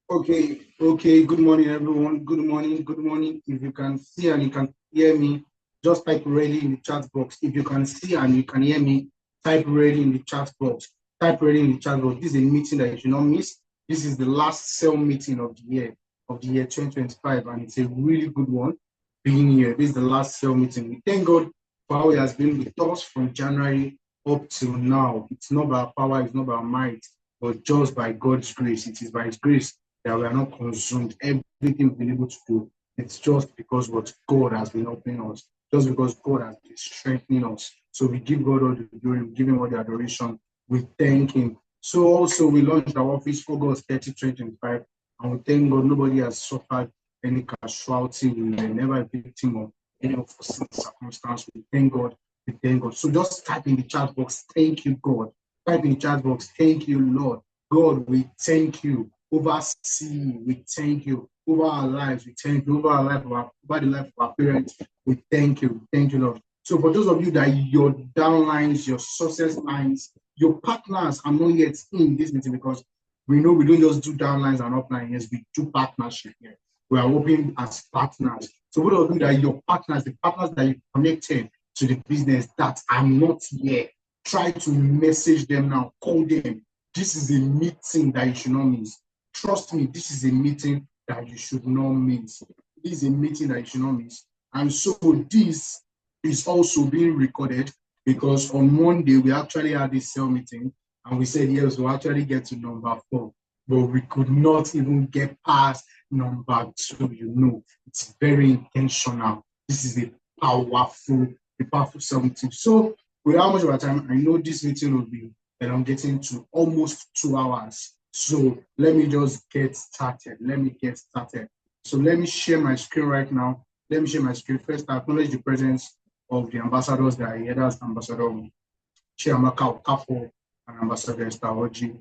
Okay. Good morning, everyone. Good morning. Good morning. If you can see and you can hear me, just type ready in the chat box. If you can see and you can hear me, type ready in the chat box. Type ready in the chat box. This is a meeting that you should not miss. This is the last cell meeting of the year 2025, and it's a really good one being here. This is the last cell meeting. We thank God for how He has been with us from January up till now. It's not by our power, it's not by our might, but just by God's grace. It is by His grace that we are not consumed. Everything we've been able to do, it's just because what God has been helping us, just because God has been strengthening us. So we give God all the glory, we give Him all the adoration, we thank Him. So also we launched our office August 30, 2025, and we thank God nobody has suffered any casualty. We were never a victim of any unforeseen circumstance. We thank God. We thank God. So just type in the chat box, thank you, God. Type in the chat box, thank you, Lord. God, we thank you. Oversee, we thank you. Over our lives, we thank you. Over our life, over the life of our parents, we thank you. Thank you, Lord. So for those of you that your downlines, your success lines, your partners are not yet in this meeting, because we know we don't just do downlines and uplines. Yes, we do partnership here. We are working as partners. So what of you that your partners, the partners that you connected to the business that are not here, try to message them now, call them. This is a meeting that you should not miss. Trust me, this is a meeting that you should not miss. This is a meeting that you should not miss. And so this is also being recorded, because on Monday we actually had this cell meeting and we said, yes, we'll actually get to number 4, but we could not even get past number 2. It's very intentional. This is a powerful cell meeting. So with how much of our time, I know this meeting will be elongating to almost 2 hours. So let me just get started. So let me share my screen right now. First, I acknowledge the presence of the ambassadors that are here. That's Ambassador Chiamaka Okafor and Ambassador Esther Oji.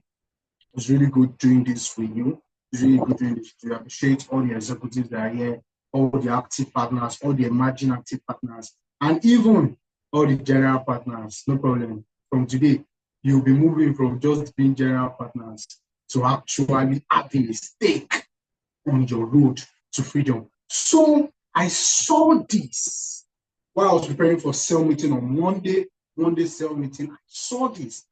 It's really good doing this with you. It's really good doing this. We appreciate all the executives that are here, all the active partners, all the emerging active partners, and even all the general partners. No problem. From today, you'll be moving from just being general partners to actually having a stake on your road to freedom. So I saw this while I was preparing for cell meeting on Monday cell meeting. I saw this.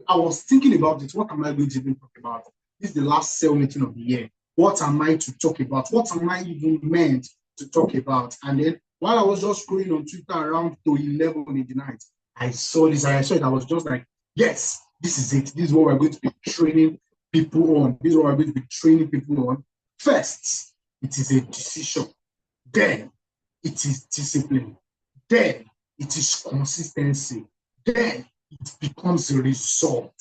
I was thinking about it. What am I going to even talk about? This is the last cell meeting of the year. What am I to talk about? What am I even meant to talk about? And then while I was just going on Twitter around to 11 in the night, I saw this and I saw it. I was just like, yes, this is it. This is what we're going to be training people on. First, it is a decision. Then it is discipline. Then it is consistency. Then it becomes a result.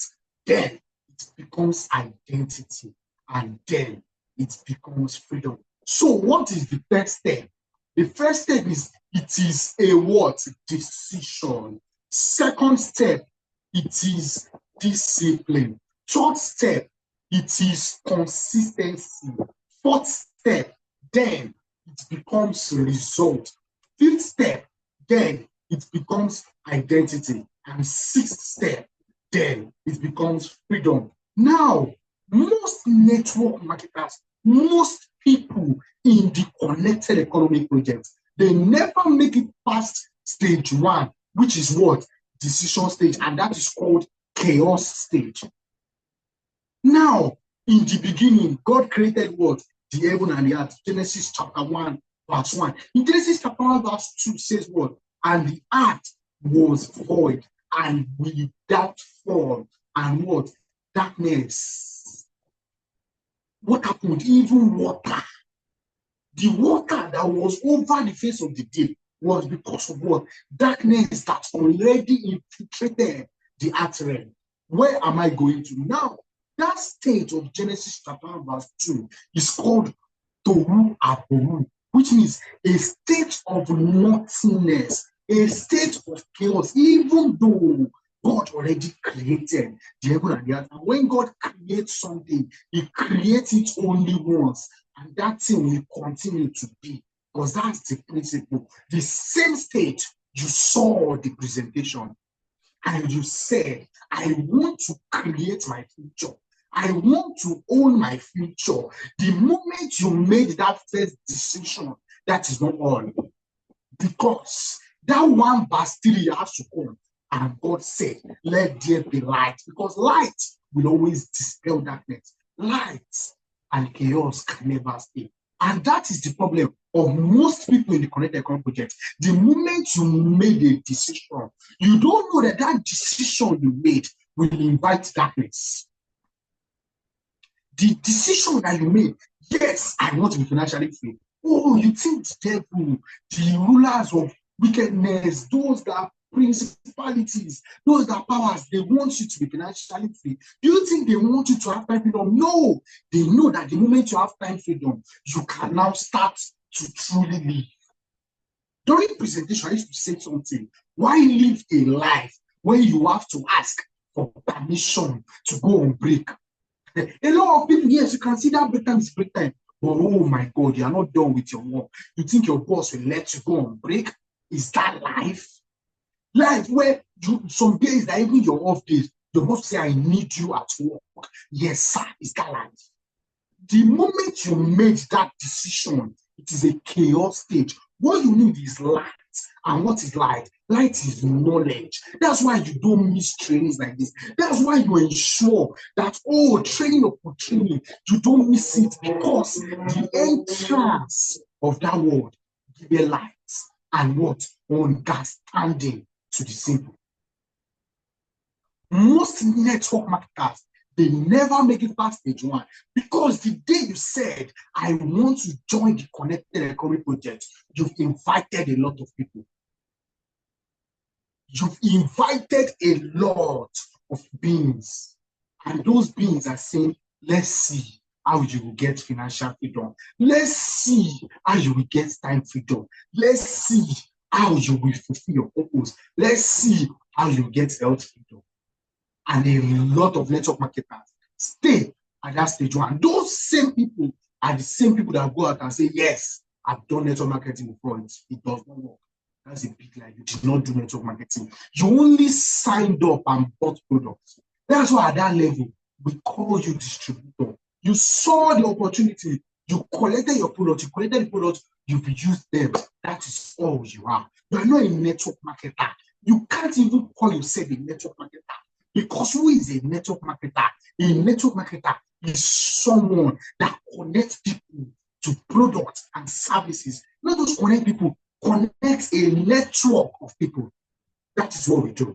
Then it becomes identity. And then it becomes freedom. So what is the first step? The first step is it is a what? Decision. Second step, it is discipline. Third step, it is consistency. Fourth step, then it becomes result. Fifth step, then it becomes identity. And sixth step, then it becomes freedom. Now, most network marketers, most people in the connected economy projects, they never make it past stage 1, which is what? Decision stage, and that is called chaos stage. Now, in the beginning, God created what? The heaven and the earth. Genesis chapter 1, verse 1. In Genesis chapter 1, verse 2 says what? And the earth was void and without form and what? Darkness. What happened? Even water. The water that was over the face of the deep was because of what? Darkness that already infiltrated the earth realm. Where am I going to now? That stage of Genesis chapter 1, verse 2 is called Tohu Abohu, which means a state of nothingness, a state of chaos, even though God already created the heaven and the earth. And when God creates something, He creates it only once, and that thing will continue to be, because that's the principle. The same state you saw the presentation, and you said, I want to create my future. I want to own my future. The moment you made that first decision, that is not all. Because that one verse 3 has to come. And God said, let there be light. Because light will always dispel darkness. Light and chaos can never stay. And that is the problem of most people in the Connected Economy Project. The moment you made a decision, you don't know that that decision you made will invite darkness. The decision that you made, yes, I want to be financially free. Oh, you think the devil, the rulers of wickedness, those that are principalities, those that are powers, they want you to be financially free. Do you think they want you to have time freedom? No, they know that the moment you have time freedom, you can now start to truly live. During presentation, I used to say something. Why live a life when you have to ask for permission to go on break? A lot of people, yes, you can see that break time is break time. But oh my God, you are not done with your work. You think your boss will let you go on break? Is that life? Life where some days that even your off days, your boss say, I need you at work. Yes, sir. Is that life? The moment you made that decision, it is a chaos stage. What you need is light. And what is light? Light is knowledge. That's why you don't miss trainings like this. That's why you ensure that, training upon training, you don't miss it, because the entrance of that word give you light and what? Understanding to the simple. Most network marketers, they never make it past stage 1, because the day you said, I want to join the Connected Economy Project, you've invited a lot of people. You've invited a lot of beings, and those beings are saying, let's see how you will get financial freedom. Let's see how you will get time freedom. Let's see how you will fulfill your purpose. Let's see how you get health freedom. And a lot of network marketers stay at that stage 1. Those same people are the same people that go out and say, yes, I've done network marketing before. It does not work. That's a big lie. You did not do network marketing. You only signed up and bought products. That's why at that level, we call you distributor. You saw the opportunity. You collected your product. You collected the product. You've used them. That is all you are. You are not a network marketer. You can't even call yourself a network marketer. Because who is a network marketer? A network marketer is someone that connects people to products and services. Not just connect people, connect a network of people. That is what we do.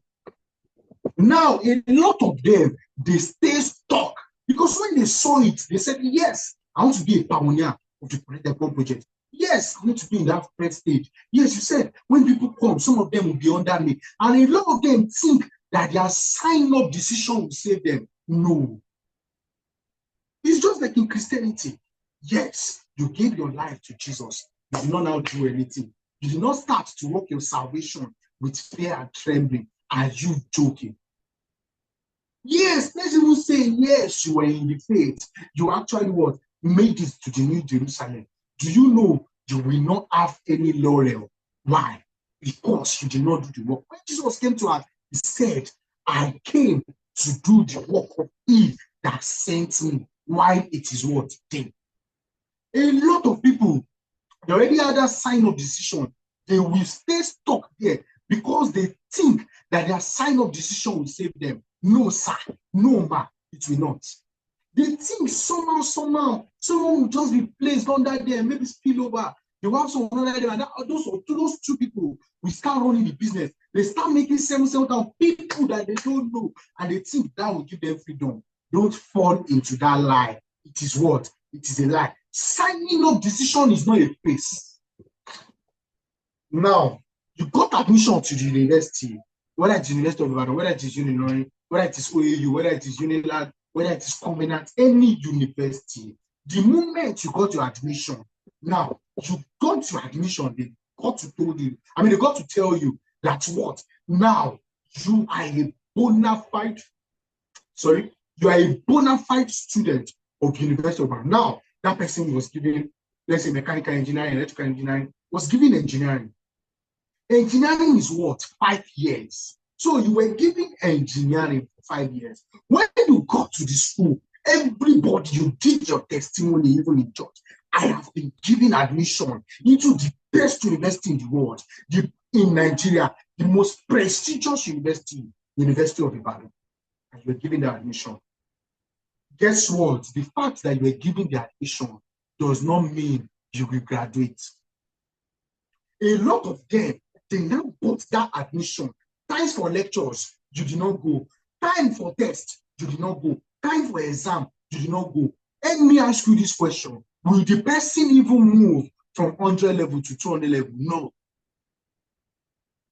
Now, a lot of them, they stay stuck, because when they saw it, they said, yes, I want to be a pioneer of the Connected Economy Project. Yes, I need to be in that first stage. Yes, you said, when people come, some of them will be under me. And a lot of them think that their sign-up decision will save them. No. It's just like in Christianity. Yes, you gave your life to Jesus. You did not now do anything. You did not start to work your salvation with fear and trembling. Are you joking? Yes, let's even say, yes, you were in the faith. You actually what? Made it to the New Jerusalem. Do you know you will not have any laurel? Why? Because you did not do the work. When Jesus came to us, he said, I came to do the work of he that sent me, while it is what? Day. A lot of people, they already had that sign of decision. They will stay stuck there because they think that their sign of decision will save them. No, sir. No, ma. It will not. They think somehow, someone will just be placed under them, maybe spill over. They will have someone under them, and those two people will start running the business. They start making 7,000 people that they don't know, and they think that will give them freedom. Don't fall into that lie. It is what? It is a lie. Signing up decision is not a place. Now, you got admission to the university, whether it's University of Ibadan, whether it is Unilorin, whether it is OAU, whether it is Unilag, whether it is Covenant, any university. The moment you got your admission, now you got your admission, they got to tell you that what? Now you are a bona fide student of University of Ibadan. Now that person was given, let's say, mechanical engineering, electrical engineering, was given engineering. Engineering is what? 5 years. So you were giving engineering for 5 years. When you got to the school, Everybody, you did your testimony even in church. I have been given admission into the best university in the world, in Nigeria, the most prestigious university, University of Ibadan, and you're given the admission. Guess what? The fact that you were given the admission does not mean you will graduate. A lot of them, they now got that admission. Times for lectures, you did not go. Time for test, you did not go. Time for exam, you did not go. Let me ask you this question. Will the person even move from 100 level to 200 level? No.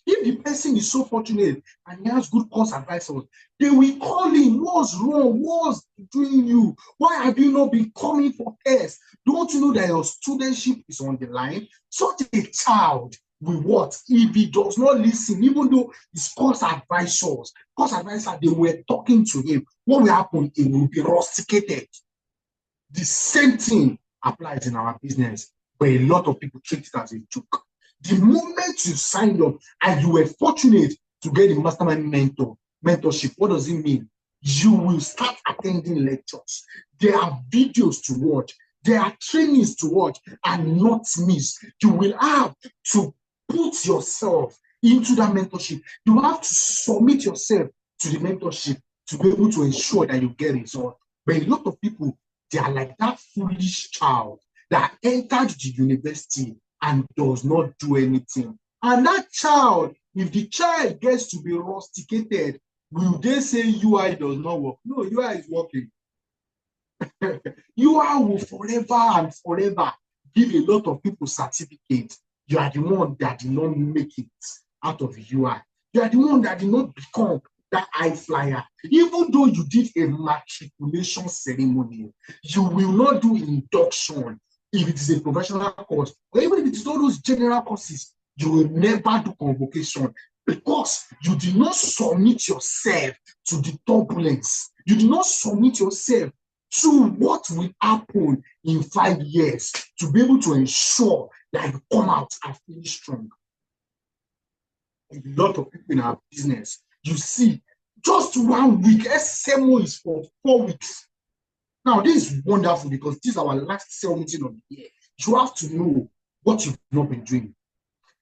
If the person is so fortunate and he has good course advisors, they will call him. What's wrong? What's doing you? Why have you not been coming for tests? Don't you know that your studentship is on the line? Such a child will what? If he does not listen, even though his course advisors, they were talking to him, what will happen? He will be rusticated. The same thing applies in our business, where a lot of people treat it as a joke. The moment you signed up and you were fortunate to get the mastermind mentorship, what does it mean? You will start attending lectures. There are videos to watch. There are trainings to watch and not miss. You will have to put yourself into that mentorship. You have to submit yourself to the mentorship to be able to ensure that you get results. But a lot of people, they are like that foolish child that entered the university and does not do anything. And that child, if the child gets to be rusticated, will they say UI does not work? No, UI is working. UI will forever and forever give a lot of people certificates. You are the one that did not make it out of UI. You are the one that did not become that high flyer. Even though you did a matriculation ceremony, you will not do induction. If it is a professional course, or even if it is all those general courses, you will never do convocation because you did not submit yourself to the turbulence. You did not submit yourself to what will happen in 5 years to be able to ensure that you come out and finish strong. A lot of people in our business, you see, just 1 week, SMO is for 4 weeks. Now, this is wonderful because this is our last sale meeting of the year. You have to know what you've not been doing.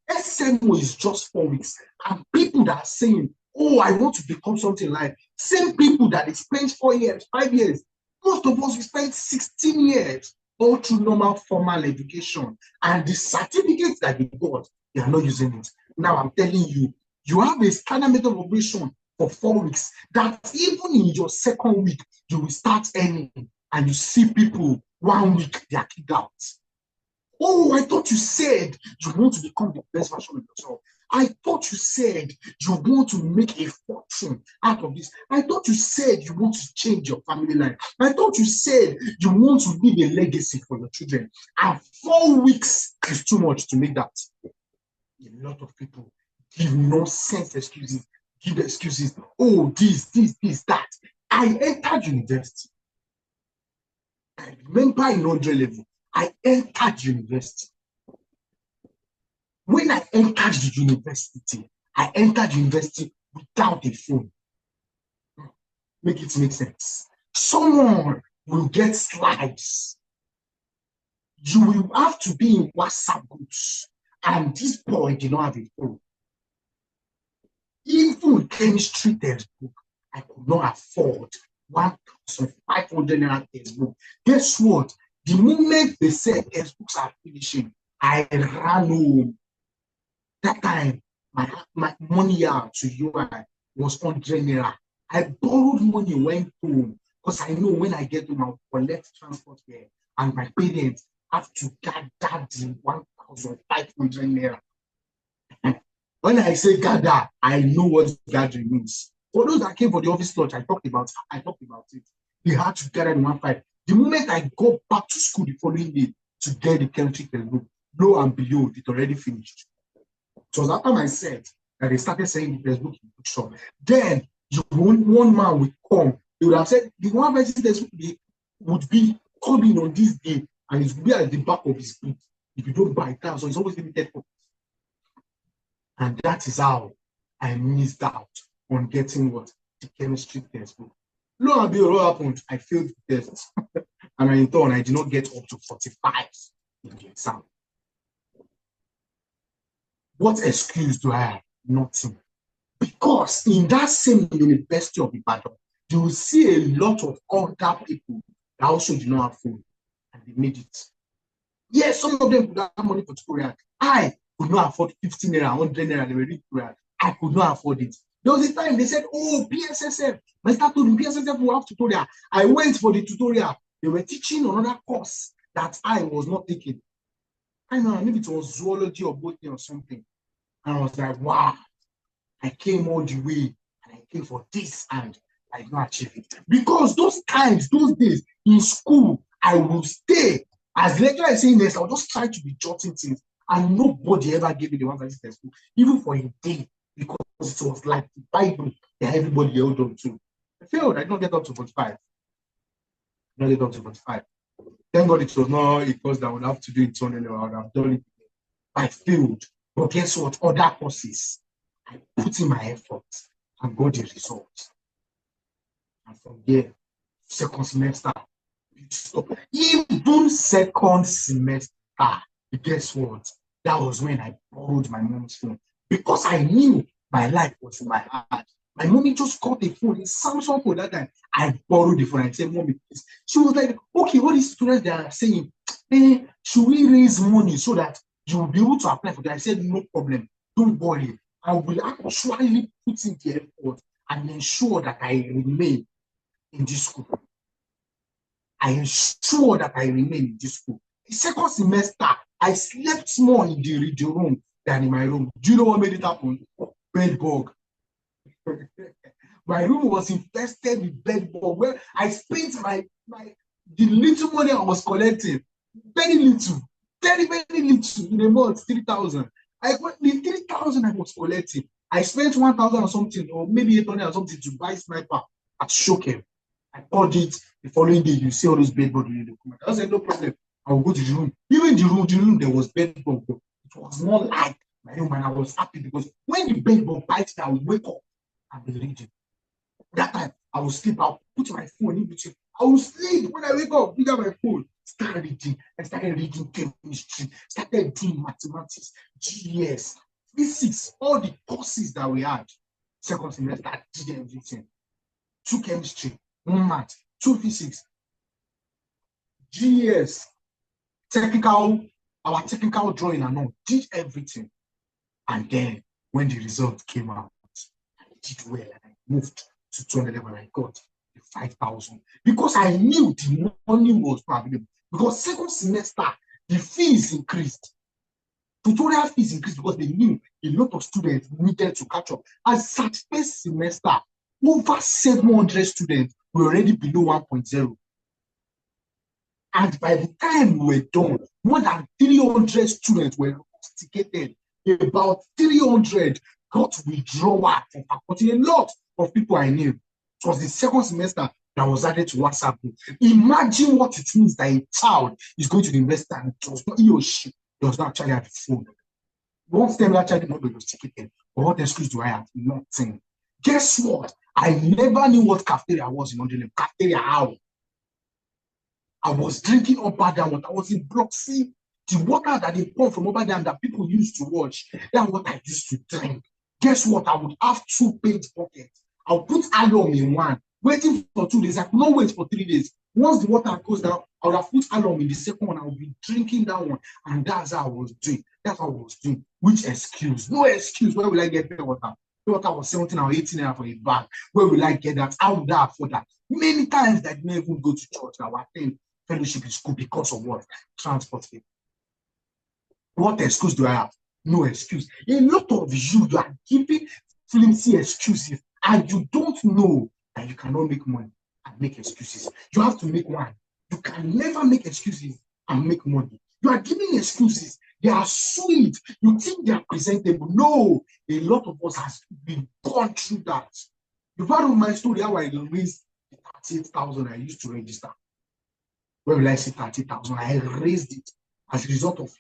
SMO is just 4 weeks. And people that are saying, oh, I want to become something like, same people that they spent 4 years, 5 years. Most of us, we spent 16 years all through normal formal education. And the certificates that they got, they are not using it. Now, I'm telling you, you have a standard method of operation for 4 weeks, that even in your second week, you will start earning, and you see people 1 week, they are kicked out. Oh, I thought you said you want to become the best version of yourself. I thought you said you want to make a fortune out of this. I thought you said you want to change your family life. I thought you said you want to leave a legacy for your children. And 4 weeks is too much to make that. A lot of people give nonsense excuses. Give excuses. Oh, this, that. I entered university. I remember in 100 level, I entered university. When I entered the university, I entered university without a phone. Make it make sense. Someone will get slides. You will have to be in WhatsApp groups. And this boy did not have a phone. Even chemistry textbook, I could not afford 1,500 naira textbook. Guess what? The moment they said textbooks are finishing, I ran home. That time, my money out to UI was 100 naira. I borrowed money, went home, because I know when I get home, I'll collect transport here, and my parents have to gather the 1,500 naira. When I say gather, I know what gathering means. For those that came for the office lunch, I talked about it. They had to gather in 1,500. The moment I go back to school the following day to get the chemistry textbook, lo and behold, it already finished. So it was after my set that they started saying the textbook in bookshop. Then one man would come. They would have said the one version textbook would be coming on this day, and it would be at the back of his book. If you don't buy it, so it's always limited copies. And that is how I missed out on getting what? The chemistry textbook. Lo and behold, what happened? I failed the test. And in turn, I did not get up to 45 in the exam. What excuse do I have? Nothing. Because in that same University of Ibadan, you will see a lot of other people that also do not have phone, and they made it. Yes, some of them could have money for tutorial. I could not afford 15 naira, 100 naira, they were reading tutorial. I could not afford it. There was a time they said, oh, PSSF. My staff told me PSSF will have tutorial. I went for the tutorial. They were teaching another course that I was not taking. I know, maybe it was zoology or botany or something. And I was like, wow, I came all the way and I came for this and I did not achieve it. Because those times, those days in school, I will stay. As the lecturer is saying this, I'll just try to be jotting things. And nobody ever gave me the 1 school, even for a day, because it was like the Bible that everybody held on to. I failed. I did not get up to 45. I did not get up to 45. Thank God it was not a course that I would have to do it on, I would have done it. I failed. But guess what? Other courses, I put in my effort and got the result. And from there, second semester, even second semester, guess what? That was when I borrowed my mom's phone because I knew my life was in my heart. My mommy just got a phone, a Samsung phone that time. I borrowed the phone. I said, Mommy, please. She was like, okay, what is students they are saying? Hey, should we raise money so that you will be able to apply for that? I said, no problem. Don't worry. I will actually put in the effort and ensure that I remain in this school. I ensure that I remain in this school. The second semester, I slept more in the reading room than in my room. Do you know what made it happen? Bed bug. My room was infested with bed bug. Where I spent the little money I was collecting, very little, very little in a month, 3,000. I got the 3,000 I was collecting. I spent 1,000 or something, or maybe 800 or something to buy sniper at Shokem. I bought it. The following day, you see all those bed bugs in the document. I said, no problem. I will go to the room. Even the room, there was bed bug. It was not like my room, and I was happy because when the bed bug bites, I will wake up and be reading. That time, I will sleep. I'll put my phone in between. I will sleep. When I wake up, pick up my phone, start reading. I started reading chemistry, started doing mathematics, GS, physics, all the courses that we had. Second semester, I did everything. 2 chemistry, 1 math, 2 physics, GS, our technical drawing and all, did everything. And then when the result came out, I did well and I moved to 200 level and I got the 5,000 because I knew the money was not available. Because second semester, the fees increased. Tutorial fees increased because they knew a lot of students needed to catch up. As at first semester, over 700 students were already below 1.0. And by the time we were done, more than 300 students were rusticated. About 300 got withdrawal from faculty. A lot of people I knew. It was the second semester that was added to WhatsApp. Imagine what it means that a child is going to the university and he or she does not actually have a phone. Once them actually not be rusticated. But what excuse do I have? Nothing. Guess what? I never knew what cafeteria was in London. Cafeteria, how? I was drinking up bad water. I was in Block C. The water that they pour from over there that people used to watch, that's what I used to drink. Guess what? I would have 2 paint buckets. I'll put alum in one, waiting for 2 days. I could not wait for 3 days. Once the water goes down, I would have put alum in the second one. I would be drinking that one. And that's how I was doing. That's what I was doing. Which excuse? No excuse. Where will I get pure water? Pure water was 17 or 18 naira for a bag. Where will I get that? How would I afford that? Many times I didn't even go to church. I was attend fellowship in school because of what? Transport. What excuse do I have? No excuse. A lot of you are giving flimsy excuses and you don't know that you cannot make money and make excuses. You have to make one. You can never make excuses and make money. You are giving excuses. They are sweet. You think they are presentable. No, a lot of us has been gone through that. You've heard of my story how I raised 38,000 I used to register. Where will I say 30,000? I raised it as a result of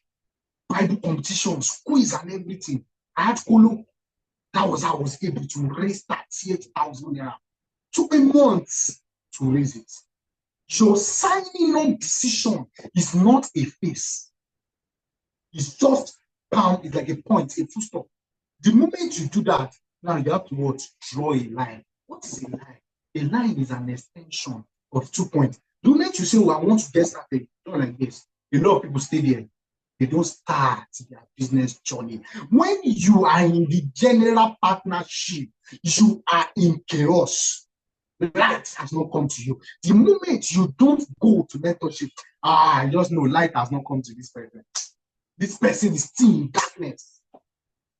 Bible competitions, quiz and everything. I had Kolo. That was how I was able to raise 38,000 naira. Took me months. to raise it. Your signing up decision is not a face. It's just pound, it's like a point, a full stop. The moment you do that, now you have to what? Draw a line. What is a line? A line is an extension of 2 points. The moment you say, oh, I want to get started, don't like this. A lot of people stay there. They don't start their business journey. When you are in the general partnership, you are in chaos. Light has not come to you. The moment you don't go to mentorship, I just know light has not come to this person. This person is still in darkness.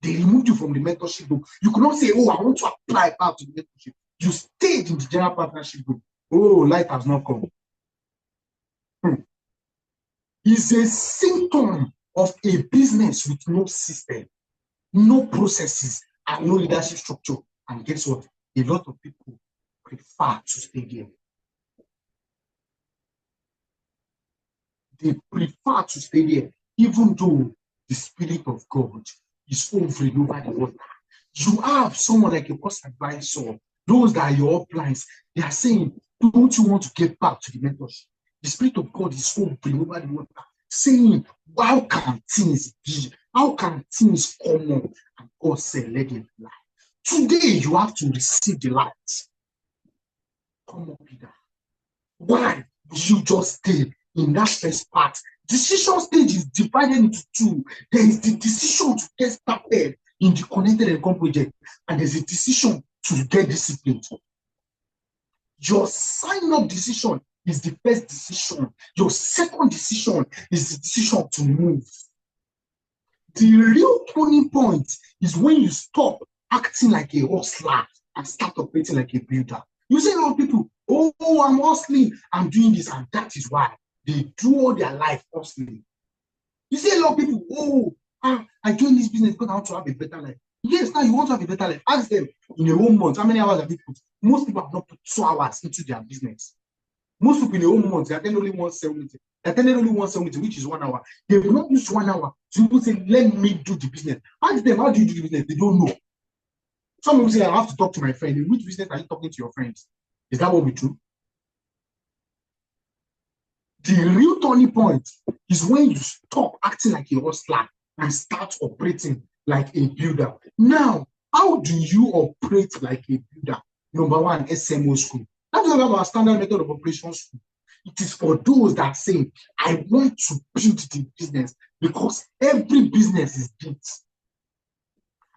They removed you from the mentorship group. You could not say, oh, I want to apply back to the mentorship. You stayed in the general partnership group. Oh, light has not come. It's a symptom of a business with no system, no processes, and no leadership structure. And guess what? A lot of people prefer to stay there. They prefer to stay there, even though the Spirit of God is hovering over the water. You have someone like a course advisor, those that are your uplines, they are saying, don't you want to get back to the mentorship? The Spirit of God is hovering over the water, saying, how can things be? How can things come up? And God said, let it lie. Today, you have to receive the light. Come up, Peter. Why you just stay in that first part? Decision stage is divided into two. There is the decision to get started in the connected and project, and there's a decision to get disciplined. Your sign-up decision is the first decision. Your second decision is the decision to move. The real turning point is when you stop acting like a hustler and start operating like a builder. You see a lot of people, oh, I'm hustling, I'm doing this, and that is why they do all their life hustling. You see a lot of people, oh, I joined this business because I want to have a better life. Yes, now you want to have a better life. Ask them in a whole month, how many hours have you put? Most people have not put 2 hours into their business. Most people in a whole month, they attend only one sales meeting. They attended only one sales meeting, which is 1 hour. They will not use 1 hour. So people say, let me do the business. Ask them, how do you do the business? They don't know. Some people say, I have to talk to my friend. In which business are you talking to your friends? Is that what we do? The real turning point is when you stop acting like a hustler and start operating like a builder. Now, how do you operate like a builder? Number one, SMO school. That's not our standard method of operation school. It is for those that say, I want to build the business because every business is built.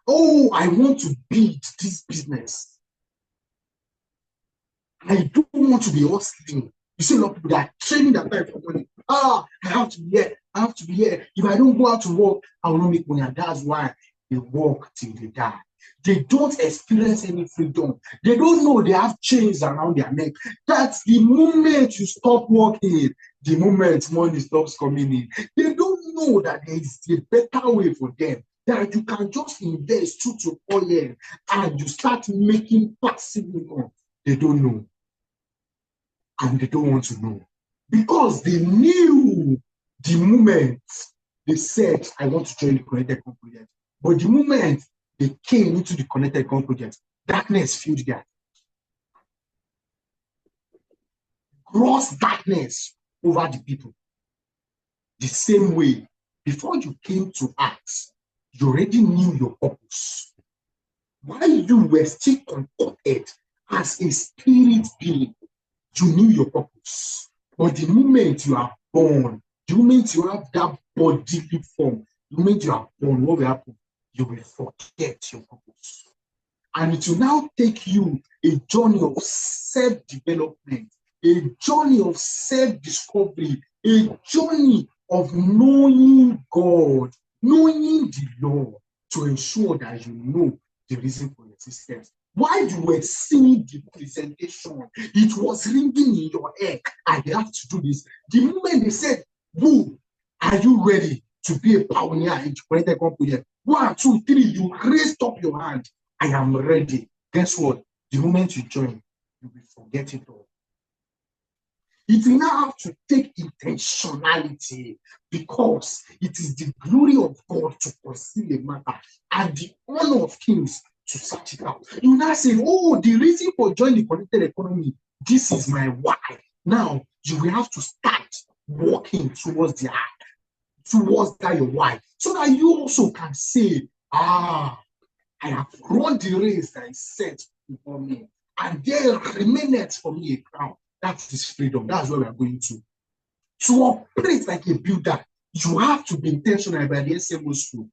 Oh, I want to build this business. I don't want to be hustling. You see a lot of people that are training their time for money. I have to be here. I have to be here. If I don't go out to work, I will not make money. And that's why they work till they die. They don't experience any freedom. They don't know they have chains around their neck. That's the moment you stop working, the moment money stops coming in. They don't know that there is a better way for them, that you can just invest 2 to 4 years and you start making passive income. They don't know. And they don't want to know. Because they knew the moment they said, I want to join the Connected Com project. But the moment they came into the Connected Com project, darkness filled that. Gross darkness over the people. The same way, before you came to ask, you already knew your purpose. While you were still concocted as a spirit being, you knew your purpose. But the moment you are born, the moment you have that bodily form, the moment you are born, what will happen? You will forget your purpose. And it will now take you a journey of self-development, a journey of self-discovery, a journey of knowing God, knowing the law, to ensure that you know the reason for your existence. While you were seeing the presentation, it was ringing in your head. I have to do this. The moment they said, "Boo, are you ready to be a pioneer in the Connected Com project?" 1, 2, 3, you raised up your hand. I am ready. Guess what? The moment you join, you will forget it all. It will now have to take intentionality, because it is the glory of God to conceal a matter and the honor of kings to search it out. You now say, oh, the reason for joining the connected economy This is my why. Now you will have to start walking towards that your why, so that you also can say, I have run the race that is set before me, and there remaineth for me a crown. That is freedom. That's where we are going to. To operate like a builder, you have to be intentional about the SMO school.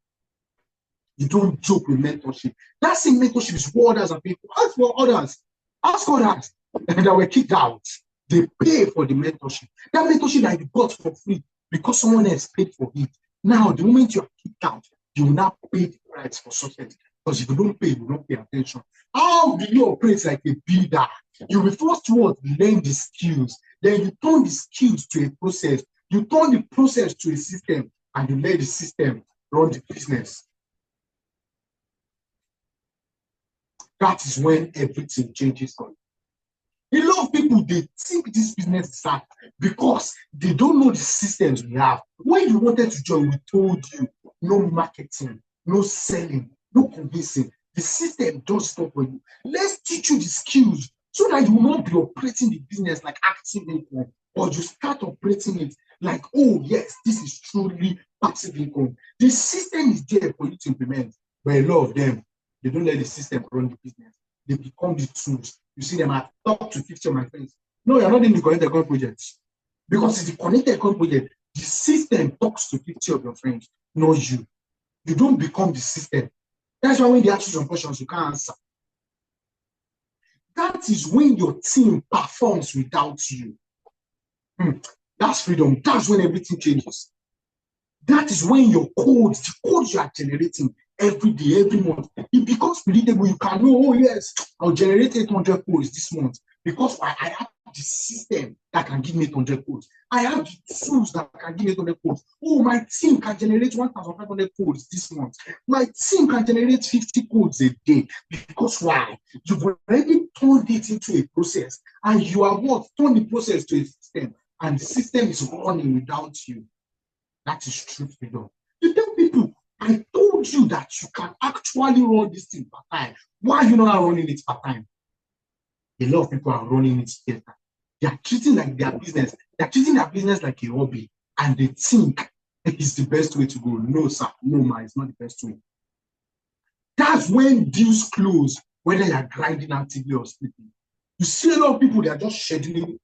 You don't joke with mentorship. That same mentorship is what others are paying for. Ask for others. Ask others that were kicked out. They pay for the mentorship. That mentorship that you got for free because someone else paid for it. Now, the moment you are kicked out, you will not pay the price for success. Because if you don't pay, you don't pay attention. How do you operate like a builder? You will first learn the skills. Then you turn the skills to a process. You turn the process to a system, and you let the system run the business. That is when everything changes for you. A lot of people, they think this business is hard because they don't know the systems we have. When you wanted to join, we told you no marketing, no selling, no convincing. The system does stuff for you. Let's teach you the skills so that you will not be operating the business like active income, or you start operating it like, oh yes, this is truly passive income. The system is there for you to implement, but a lot of them, they don't let the system run the business. They become the tools. You see them, I talk to 50 of my friends. No, you're not in the Connected Economy project. Because it's the Connected Economy project. The system talks to 50 of your friends, not you. You don't become the system. That's why when they ask you some questions, you can't answer. That is when your team performs without you. That's freedom. That's when everything changes. That is when your codes, the codes you are generating every day, every month, it becomes predictable. You can know, oh yes, I'll generate 800 codes this month because I have the system that can give me 800 codes. I have the tools that can give me 800 codes. Oh, my team can generate 1,500 codes this month. My team can generate 50 codes a day. Because why? You've already turned it into a process, and you have what? Turned the process to a system, and the system is running without you. That is true freedom. You tell people, I told you that you can actually run this thing part-time. Why are you not running it part-time? A lot of people are running it together. They are treating like their business. They are treating their business like a hobby, and they think it's the best way to go. No, sir. No, ma, it's not the best way. That's when deals close, whether you are grinding actively or sleeping. You see a lot of people, they are just scheduling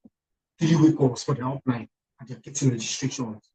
3-way calls for their upline, and they're getting registrations.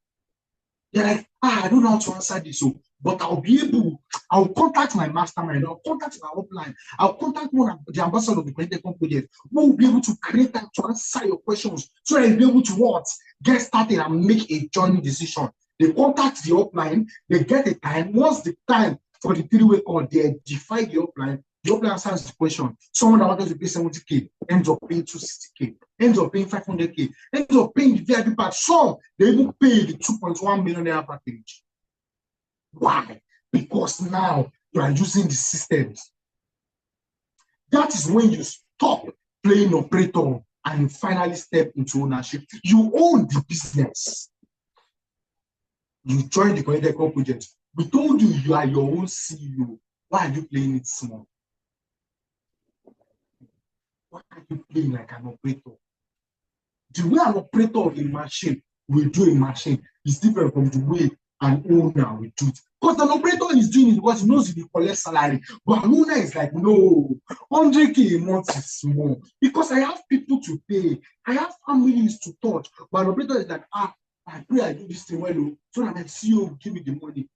They're like, I don't know how to answer this, but I'll contact my mastermind, I'll contact my upline, I'll contact one of the ambassador of the Connected Economy project who will be able to create time to answer your questions so that you'll be able to what? Get started and make a journey decision. They contact the upline, they get a time. Once the time for the 3-way call, they define the upline answers the question. Someone that wanted to pay 70K ends up paying 260K, ends up paying 500K, ends up paying the VIP pack. Some, they even pay the 2.1 million naira package. Why? Because now you are using the systems. That is when you stop playing operator and finally step into ownership. You own the business. You join the Connected Economy project. We told you you are your own CEO. Why are you playing it small? Why are you playing like an operator? The way an operator of a machine will do a machine is different from the way an owner will do it. Because an operator is doing it because he knows he will collect salary. But an owner is like, no, 100K a month is small. Because I have people to pay. I have families to touch. But an operator is like, I pray I do this thing well, so that my CEO will give me the money.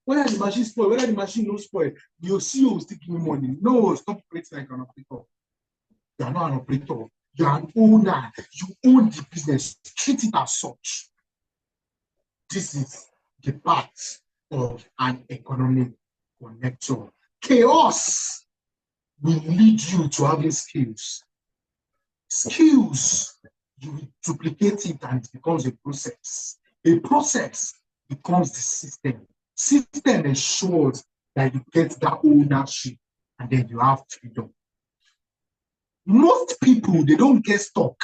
Whether the machine spoil, whether the machine no spoil, your CEO will still give me money. No, stop operating like an operator. You are not an operator. You are an owner. You own the business. Treat it as such. This is the part of an economic connector. Chaos will lead you to having skills. Skills, you will duplicate it and it becomes a process. A process becomes the system. System ensures that you get that ownership and then you have freedom. Most people, they don't get stuck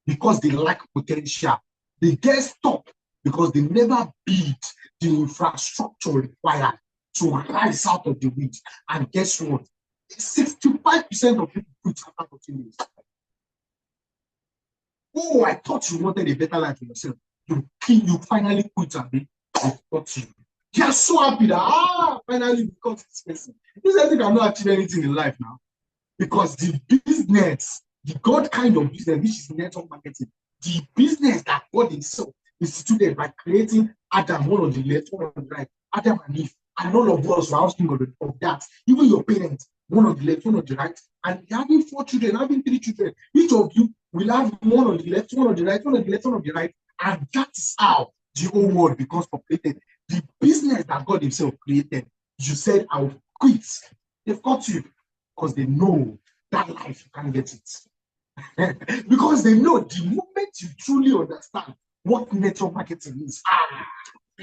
because they lack potential. They get stuck because they never build the infrastructure required to rise out of the weeds. And guess what? 65% of people quit after 14 years. Oh, I thought you wanted a better life for yourself. You finally quit and they got you. They are so happy that finally because this person. This person cannot achieve anything in life now. Because the business, the God kind of business, which is network marketing, the business that God Himself instituted by creating Adam, one on the left, one on the right, Adam and Eve, and all of us were asking of that. Even your parents, one on the left, one on the right, and having 4 children, having 3 children, each of you will have one on the left, one on the right, one on the left, one on the right, and that is how the whole world becomes populated. The business that God Himself created, you said, I will quit. They've got you because they know that life you can't get it. Because they know the moment you truly understand what network marketing is,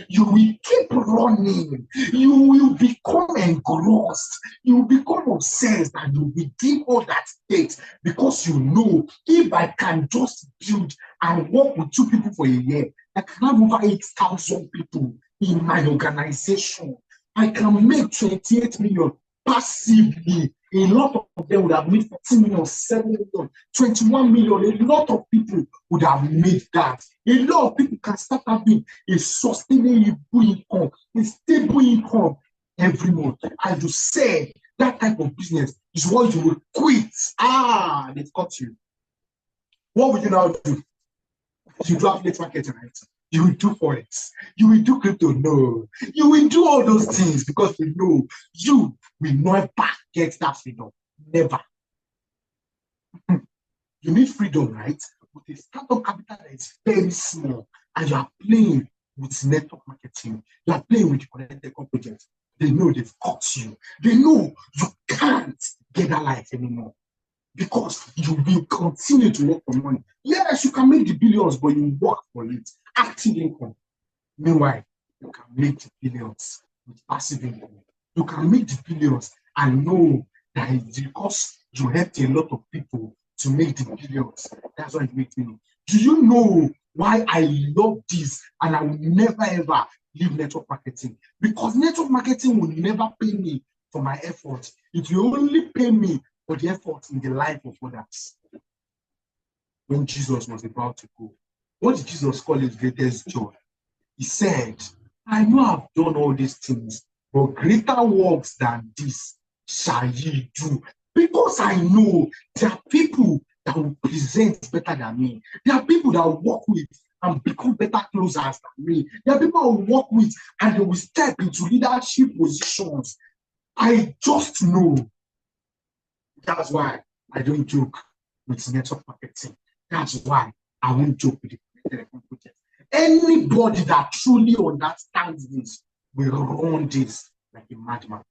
you will keep running. You will become engrossed. You will become obsessed, and you will give all that state because you know if I can just build and work with 2 people for a year, I can have over 8,000 people in my organization. I can make 28 million passively. A lot of them would have made 14 million, 7 million, 21 million. A lot of people would have made that. A lot of people can start having a sustainable income, a stable income every month. And you said that type of business is what you will quit. They've got you. What would you now do? You do affiliate marketing, right? You will do Forex. You will do crypto. No. You will do all those things because you know you will never get that freedom. Never. You need freedom, right? With a startup capital that is very small, and you are playing with network marketing. You are playing with connected projects. They know they've caught you. They know you can't get that life anymore. Because you will continue to work for money. Yes, you can make the billions, but you work for it. Active income. Meanwhile, you can make the billions with passive income. You can make the billions and know that it's because you helped a lot of people to make the billions. That's why you make money. Do you know why I love this and I will never ever leave network marketing? Because network marketing will never pay me for my effort. It will only pay me for the effort in the life of others. When Jesus was about to go, what did Jesus call his greatest joy? He said, I know I've done all these things, but greater works than this shall ye do. Because I know there are people that will present better than me. There are people that will work with and become better closers than me. There are people I will work with and they will step into leadership positions. I just know. That's why I don't joke with network marketing. That's why I won't joke with the project. Anybody that truly understands this will run this like a madman.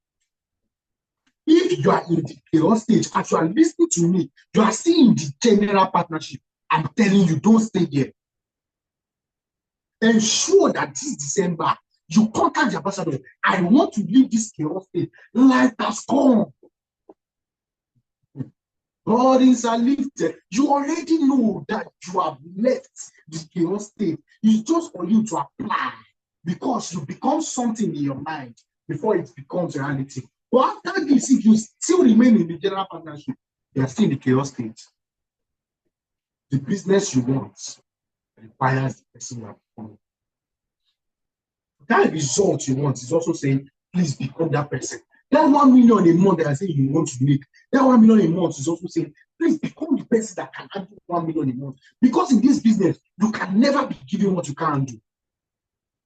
If you are in the chaos stage, as you are listening to me, you are still in the general partnership. I'm telling you, don't stay there. Ensure that this December, you contact the ambassador. I want to leave this chaos stage. Life has come. Burdens are lifted. You already know that you have left the chaos state. It's just for you to apply because you become something in your mind before it becomes reality. But after this, if you still remain in the general partnership, you are still in the chaos state. The business you want requires the person you are becoming. That result you want is also saying, please become that person. That 1 million a month that I say you want to make, that 1 million a month is also saying, please become the person that can handle 1 million a month. Because in this business, you can never be given what you can't do.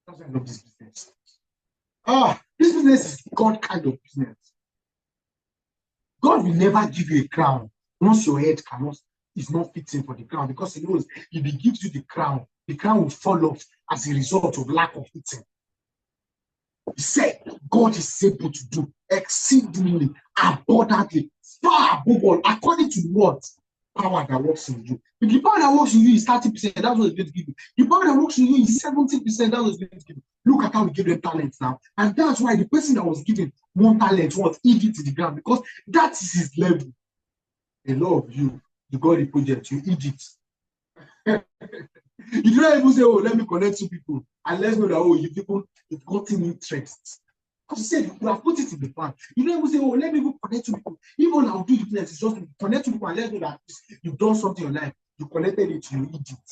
That's why I love this business. This business is God kind of business. God will never give you a crown once your head is not fitting for the crown, because He knows if He gives you the crown will fall off as a result of lack of fitting. He said, God is able to do exceedingly, abundantly, far above all, according to what? Power that works in you. If the power that works in you is 30%, that's what it's going to give you. The power that works in you is 70%, that's what it's going to give you. Look at how we give them talents now. And that's why the person that was given 1 talent was eat it to the ground, because that is his level. A lot of you got the project, you eat it. You don't even say, oh, let me connect to people. And let's know that, you've gotten interest. Because you said you could have put it in the plan. You don't even say, oh, let me go connect to people. Even I'll do the business, it's just to connect to people and let know that you've done something in your life. You collected it, you eat it.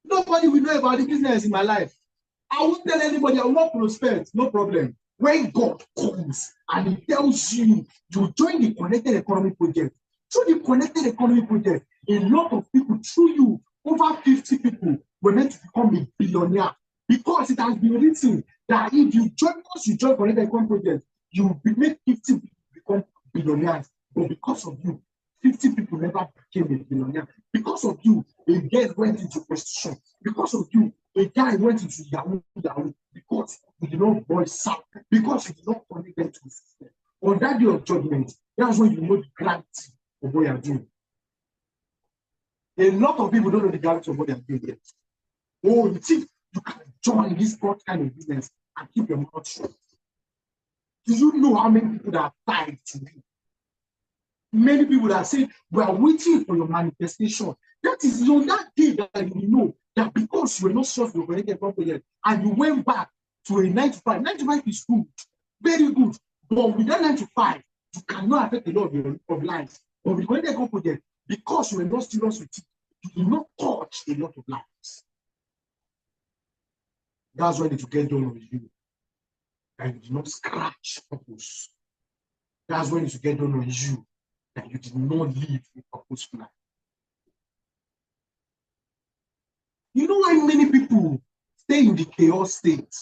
Nobody will know about the business in my life. I won't tell anybody. I will not prospect. No problem. When God comes and He tells you to join the Connected Economy Project, through the Connected Economy Project, a lot of people, through you, over 50 people, were meant to become a billionaire. Because it has been written that if you join, once you join Connected Economy Project, you will make 50 people become billionaires. But because of you, 50 people never became a billionaire. Because of you, a girl went into prostitution. Because of you, a guy went into Yahoo, because you did not voice out, because you did not connect them to the system. On that day of judgment, that's when you know the gravity of what you are doing. A lot of people don't know the gravity of what they are doing yet. Oh, you think you can join this kind of business and keep your mouth shut? Do you know how many people that have died to you? Many people that say, we are waiting for your manifestation. That is on that day that you know that because you were not sure you were going to get properly and you went back to a 9 to 5. 9 to 5 is good, very good. But with that 9 to 5, you cannot affect a lot of lives. But with going to get project, because you were not serious with it, you did not touch a lot of lives. That's when it will get done with you. And you did not scratch purpose. That's when it will get done on you. That you did not live a purposeful life. You know why many people stay in the chaos state?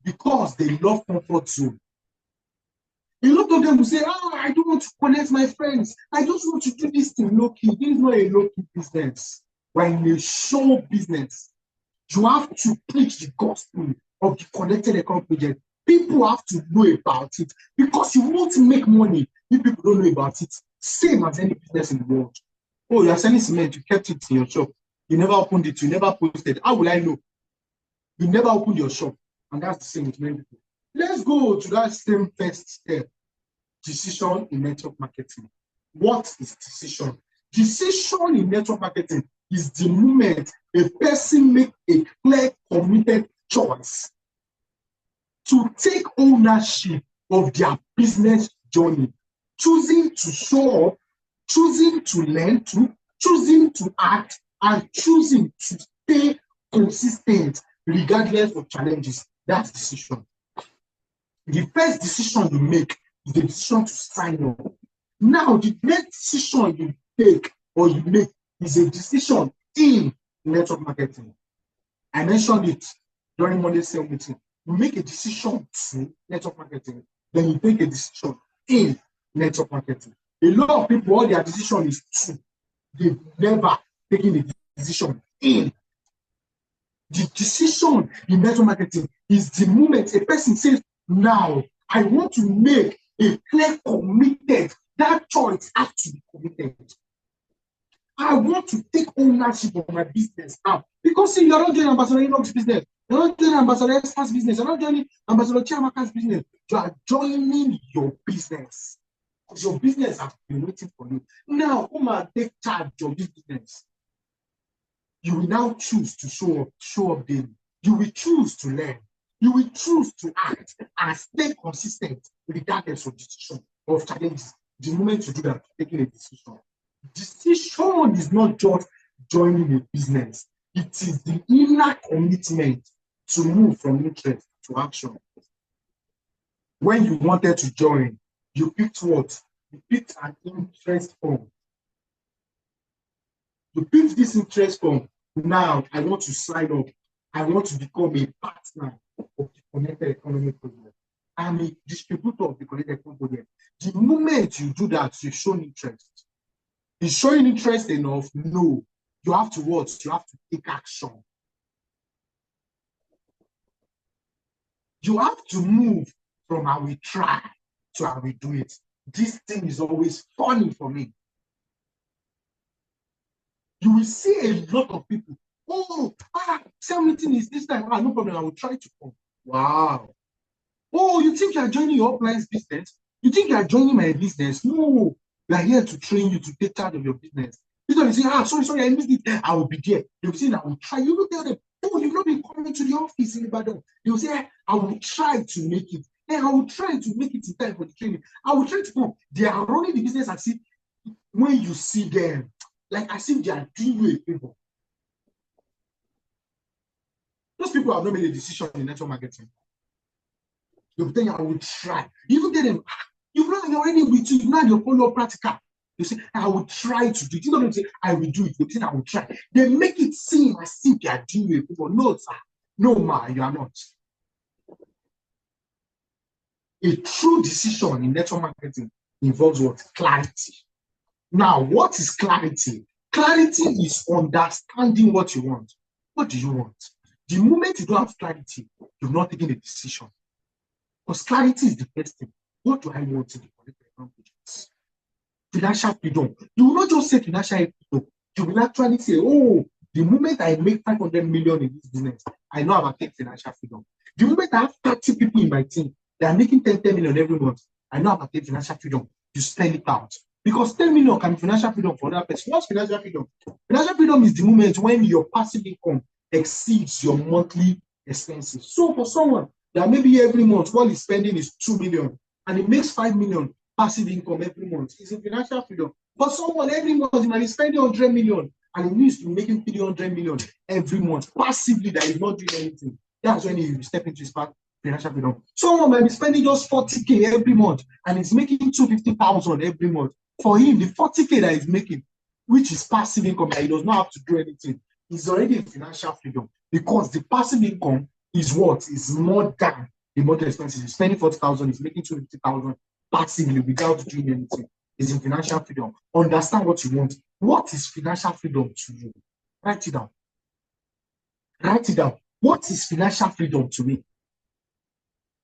Because they love comfort zone. A lot of them will say, oh, I don't want to connect my friends. I just want to do this thing low-key. This is not a low-key business. We're in a show business. You have to preach the gospel of the Connected Economy Project. People have to know about it because you won't make money if people don't know about it. Same as any business in the world. Oh, you are selling cement, you kept it in your shop. You never opened it, you never posted. How will I know? You never opened your shop. And that's the same with many people. Let's go to that same first step. Decision in network marketing. What is decision? Decision in network marketing is the moment a person makes a clear, committed choice to take ownership of their business journey, choosing to show up, choosing to learn to, choosing to act, and choosing to stay consistent regardless of challenges. That's decision. The first decision you make is the decision to sign up. Now, the next decision you take or you make is a decision in network marketing. I mentioned it during Monday sale meeting. You make a decision to network marketing, then you take a decision in network marketing. A lot of people, all their decision is to. They've never taken a decision in. The decision in network marketing is the moment a person says, now, I want to make a clear committed. That choice has to be committed. I want to take ownership of my business now. Because see, you're not doing Ambassador Enoch's business. You're not doing Ambassador Esther's business. You're not doing Ambassador Chiamaka's business. You are joining your business. Because your business has been waiting for you. Now, who might take charge of this business? You will now choose to show up daily. You will choose to learn. You will choose to act and stay consistent regardless of decision of challenges. The moment you do that, taking a decision. Decision is not just joining a business. It is the inner commitment to move from interest to action. When you wanted to join, you picked what? You picked an interest form. You picked this interest form. Now, I want to sign up. I want to become a partner of the Connected Economy Project. I'm a distributor of the Connected Economy Project. The moment you do that, you show interest. Is showing interest enough? No. You have to what? You have to take action. You have to move from how we try to how we do it. This thing is always funny for me. You will see a lot of people. Oh, sale meeting is this time. No problem. I will try to come. Wow. Oh, you think you are joining your upline business? You think you are joining my business? No. We are here to train you to take charge of your business. You say, sorry, I missed it. I will be there. They will say, I will try. You will tell them, oh, you've not been coming to the office in Ibadan. They will say, I will try to make it. I will try to make it in time for the training. I will try to come. They are running the business as if when you see them, Like as if they are doing you a favor. Those people have not made a decision in network marketing. You tell you, I will try. You even tell them, you've not already with you, now you follow practical. You say, I will try to do it. You don't say, I will do it. You say, I will try. They make it seem as if they are doing it. People, no, sir. No, ma, you are not. A true decision in network marketing involves what? Clarity. Now, what is clarity? Clarity is understanding what you want. What do you want? The moment you don't have clarity, you're not taking a decision. Because clarity is the first thing. What do I want in the curriculum? Financial freedom. You will not just say financial freedom. You will actually say, oh, the moment I make 500 million in this business, I know I've attained financial freedom. The moment I have 30 people in my team that are making 10 million every month, I know I've attained financial freedom. You spell it out. Because 10 million can be financial freedom for another person. What's financial freedom? Financial freedom is the moment when your passive income exceeds your monthly expenses. So for someone that maybe every month what he's spending is 2 million and he makes 5 million passive income every month, he's in financial freedom. For someone every month he might be spending 100 million and he needs to be making 300 million every month passively that is not doing anything. That's when he step into his financial freedom. Someone might be spending just 40K every month and he's making 250,000 every month. For him, the 40K that he's making, which is passive income, that he does not have to do anything, is already in financial freedom because the passive income is what? Is more than the monthly expenses. He's spending 40,000, he's making 250,000 passively without doing anything. He's in financial freedom. Understand what you want. What is financial freedom to you? Write it down. Write it down. What is financial freedom to me?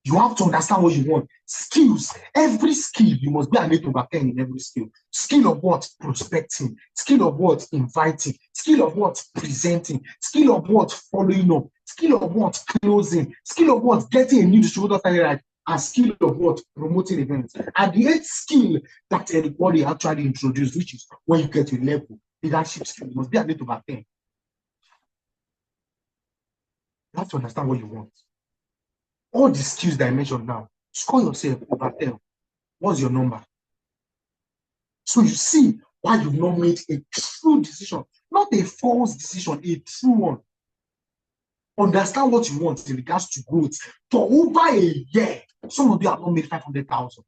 You have to understand what you want. Skills. Every skill, you must be an 8/10 in every skill. Skill of what? Prospecting. Skill of what? Inviting. Skill of what? Presenting. Skill of what? Following up. Skill of what? Closing. Skill of what? Getting a new distributor started right. And skill of what? Promoting events. And the 8th skill that anybody actually introduced, which is when you get to a level, leadership skill, you must be an 8/10. You have to understand what you want. All the skills that I mentioned now, score yourself over 10. What's your number? So you see why you've not made a true decision, not a false decision, a true one. Understand what you want in regards to growth. For over a year, some of you have not made 500,000.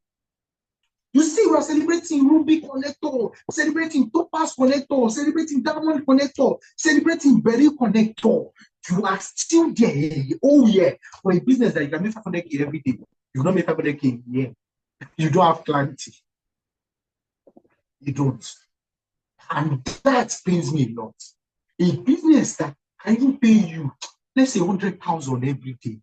You see, we are celebrating Ruby Connector, celebrating Topaz Connector, celebrating Diamond Connector, celebrating Berry Connector. You are still there. Oh, yeah. For a business that you can make 500K every day, you don't make 500K in a year. You don't have clarity. You don't. And that pains me a lot. A business that can even pay you, let's say 100,000 every day,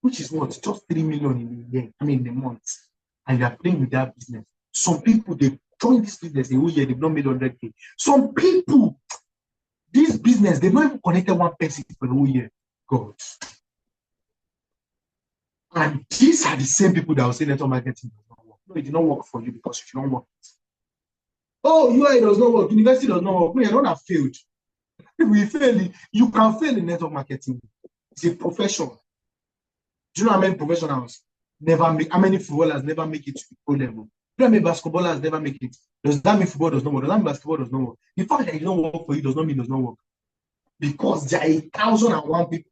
which is what? Just 3 million in a year, in a month. And you are playing with that business. Some people, they join this business the whole year, they've not made 100K. Some people, this business, they've not even connected one person for the whole year. God. And these are the same people that will say network marketing does not work. No, it did not work for you because you don't work. Oh, UI does not work. University does not work. No, you don't have failed. If we fail, you can fail in network marketing. It's a profession. Do you know how many professionals never make? How many footballers never make it to the pro level? Do you know how many basketballers never make it? Does that mean football does not work? Does that mean basketball does not work? The fact that it does not work for you does not mean it does not work. Because there are 1,001 people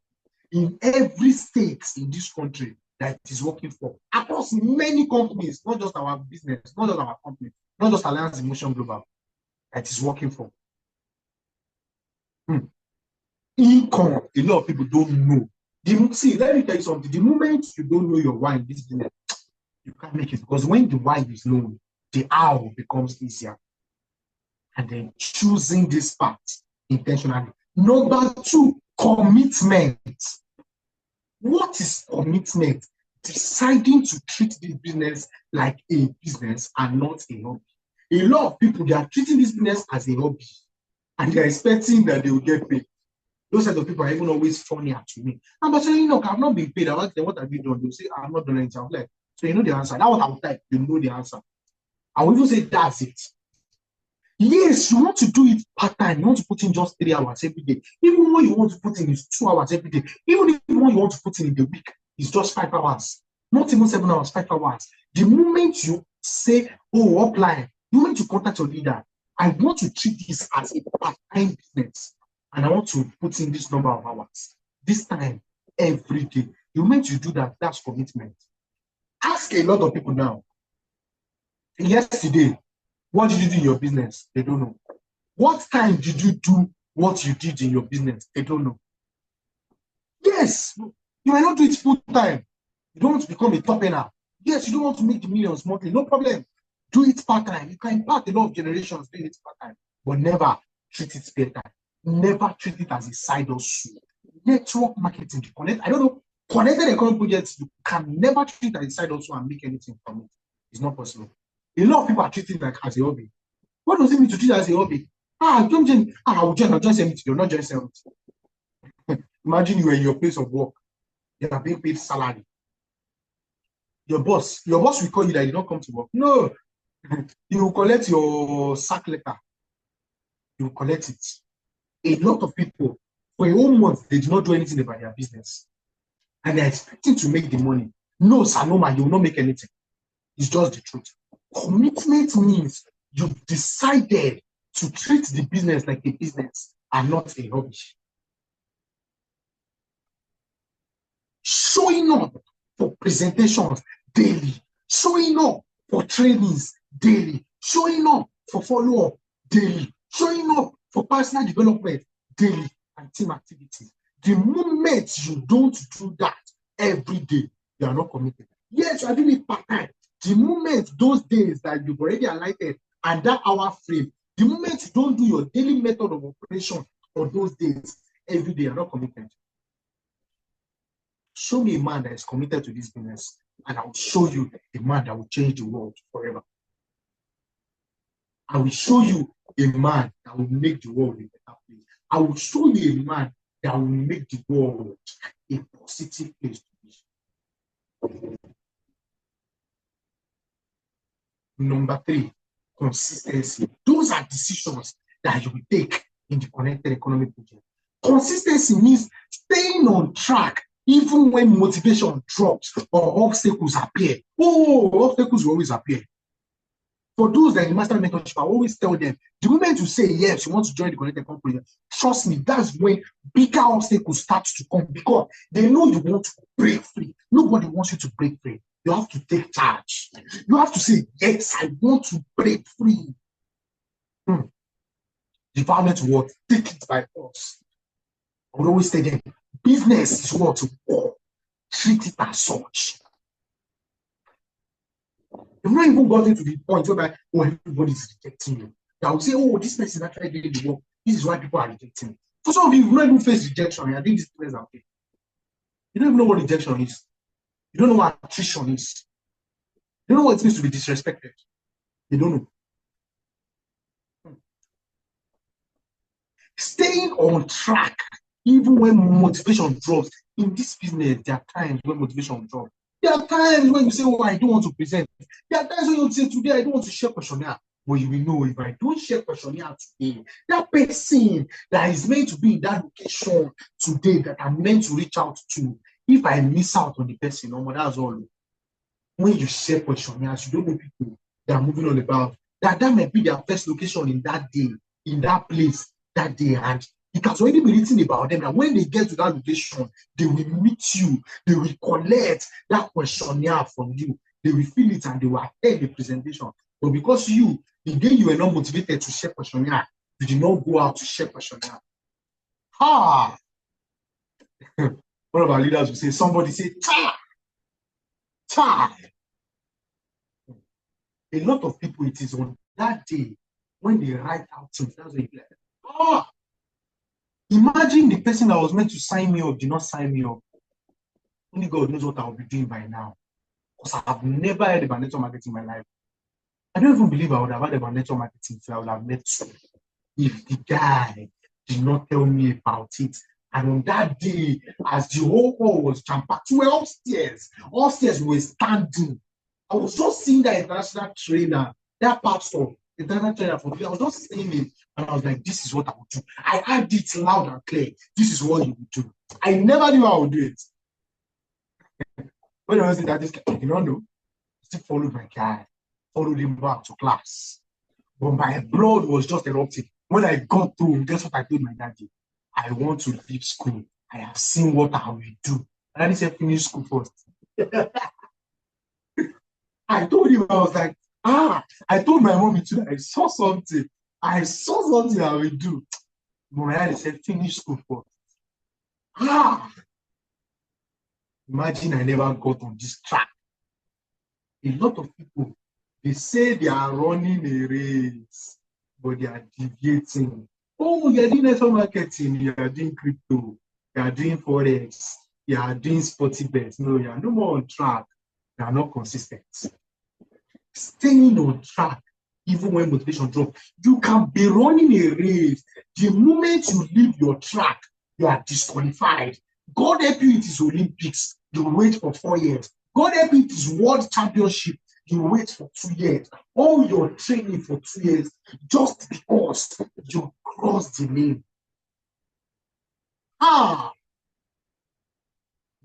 in every state in this country that is working for across many companies, not just our business, not just our company, not just Alliance Emotion Global, that is working for. Income, a lot of people don't know. See, let me tell you something. The moment you don't know your why in this business, you can't make it, because when the why is known, the how becomes easier. And then choosing this path intentionally. Number 2, commitment. What is commitment? Deciding to treat this business like a business and not a hobby. A lot of people, they are treating this business as a hobby and they are expecting that they will get paid. Those types of people are even always funnier to me. And but saying, look, I've not been paid. I ask them, what have you done? They'll say, I've not done anything. I'm like, so you know the answer. That's what I would type. You know the answer. I will even say, that's it. Yes, you want to do it part-time. You want to put in just 3 hours every day. Even when you want to put in is 2 hours every day. Even if what you want to put in the week is just 5 hours. Not even 7 hours, 5 hours. The moment you say, oh, apply, the moment you contact your leader, I want to treat this as a part-time business, and I want to put in this number of hours, this time, every day. The moment you do that, that's commitment. Ask a lot of people now. Yesterday, what did you do in your business? They don't know. What time did you do what you did in your business? They don't know. Yes, you might not do it full time. You don't want to become a top earner. Yes, you don't want to make the millions monthly. No problem. Do it part time. You can impact a lot of generations doing it part time, but never treat it spare time. Never treat it as a side hustle. Network marketing, connect. I don't know. Connected economic projects, you can never treat it as a side hustle and make anything from it. It's not possible. A lot of people are treating it like as a hobby. What does it mean to treat it as a hobby? Don't join. I will join. I'll join something. You're not joining something. Imagine you are in your place of work. You are being paid salary. Your boss will call you that you don't come to work. No, you will collect your sack letter. You will collect it. A lot of people, for a whole month, they do not do anything about their business. And they're expecting to make the money. No, sir, no, man, you will not make anything. It's just the truth. Commitment means you've decided to treat the business like a business and not a hobby. Showing up for presentations daily, showing up for trainings daily, showing up for follow-up daily, showing up for personal development daily, and team activities. The moment you don't do that every day, you are not committed. Yes, you are doing it part-time. The moment those days that you've already alighted and that hour frame, the moment you don't do your daily method of operation for those days every day, you are not committed. Show me a man that is committed to this business, and I will show you a man that will change the world forever. I will show you a man that will make the world a better place. I will show you a man that will make the world a positive place to be. Number 3, consistency. Those are decisions that you will take in the connected economy project. Consistency means staying on track even when motivation drops or obstacles appear. Obstacles will always appear. For those that in the master mentorship, I always tell them, the moment you say yes, you want to join the connected economy project, trust me, that's when bigger obstacles start to come, because they know you want to break free. Nobody wants you to break free. You have to take charge. You have to say, yes, I want to break free. The violent word, take it by force. I would always tell them, business is what to war. Treat it as such. You've not even gotten to the point where everybody is rejecting you. That will say, this person is actually doing the work. This is why people are rejecting me. For some of you, you've not even faced rejection. I think this place are okay. You don't even know what rejection is. You don't know what attrition is. You don't know what it means to be disrespected. You don't know. Staying on track, even when motivation drops. In this business, there are times when motivation drops. There are times when you say, I don't want to present. There are times when you say, today, I don't want to share questionnaire. But you will know, if I don't share questionnaire today, that person that is meant to be in that location today, that I'm meant to reach out to, if I miss out on the person, that's all. When you share questionnaires, you don't know people that are moving on about, that might be their first location in that day, in that place, that day, and it has already been written about them that when they get to that location, they will meet you, they will collect that questionnaire from you, they will fill it, and they will attend the presentation. But because the day you were not motivated to share questionnaire, you did not go out to share questionnaire. One of our leaders will say, somebody say, cha. A lot of people, it is on that day when they write out things, that's when you like, imagine the person that was meant to sign me up did not sign me up. Only God knows what I'll be doing by now. Because I've never heard about network marketing in my life. I don't even believe I would have heard about network marketing if I would have met you. If the guy did not tell me about it. And on that day, as the whole hall was jam-packed, we were upstairs. Upstairs, we were standing. I was just seeing that international trainer, that pastor, international trainer for me. I was just seeing it, and I was like, this is what I would do. I had it loud and clear. This is what you would do. I never knew I would do it. When I was in that, this guy, you don't know, still followed my guy, followed him back to class. But my blood was just erupting. When I got home, guess what I told my daddy? I want to leave school. I have seen what I will do. And daddy said, finish school first. I told him, I was like, I told my mommy too that I saw something. I saw something I will do. But my daddy said, finish school first. Imagine I never got on this track. A lot of people, they say they are running a race, but they are deviating. Oh, you're doing network marketing, you are doing crypto, you are doing forex, you are doing sporty bets. No, you are no more on track. You are not consistent. Staying on track, even when motivation drops, you can be running a race. The moment you leave your track, you are disqualified. God help you, it is Olympics. You wait for 4 years. God help you, it is World Championship. You wait for 2 years. All your training for 2 years just because you crossed the lane.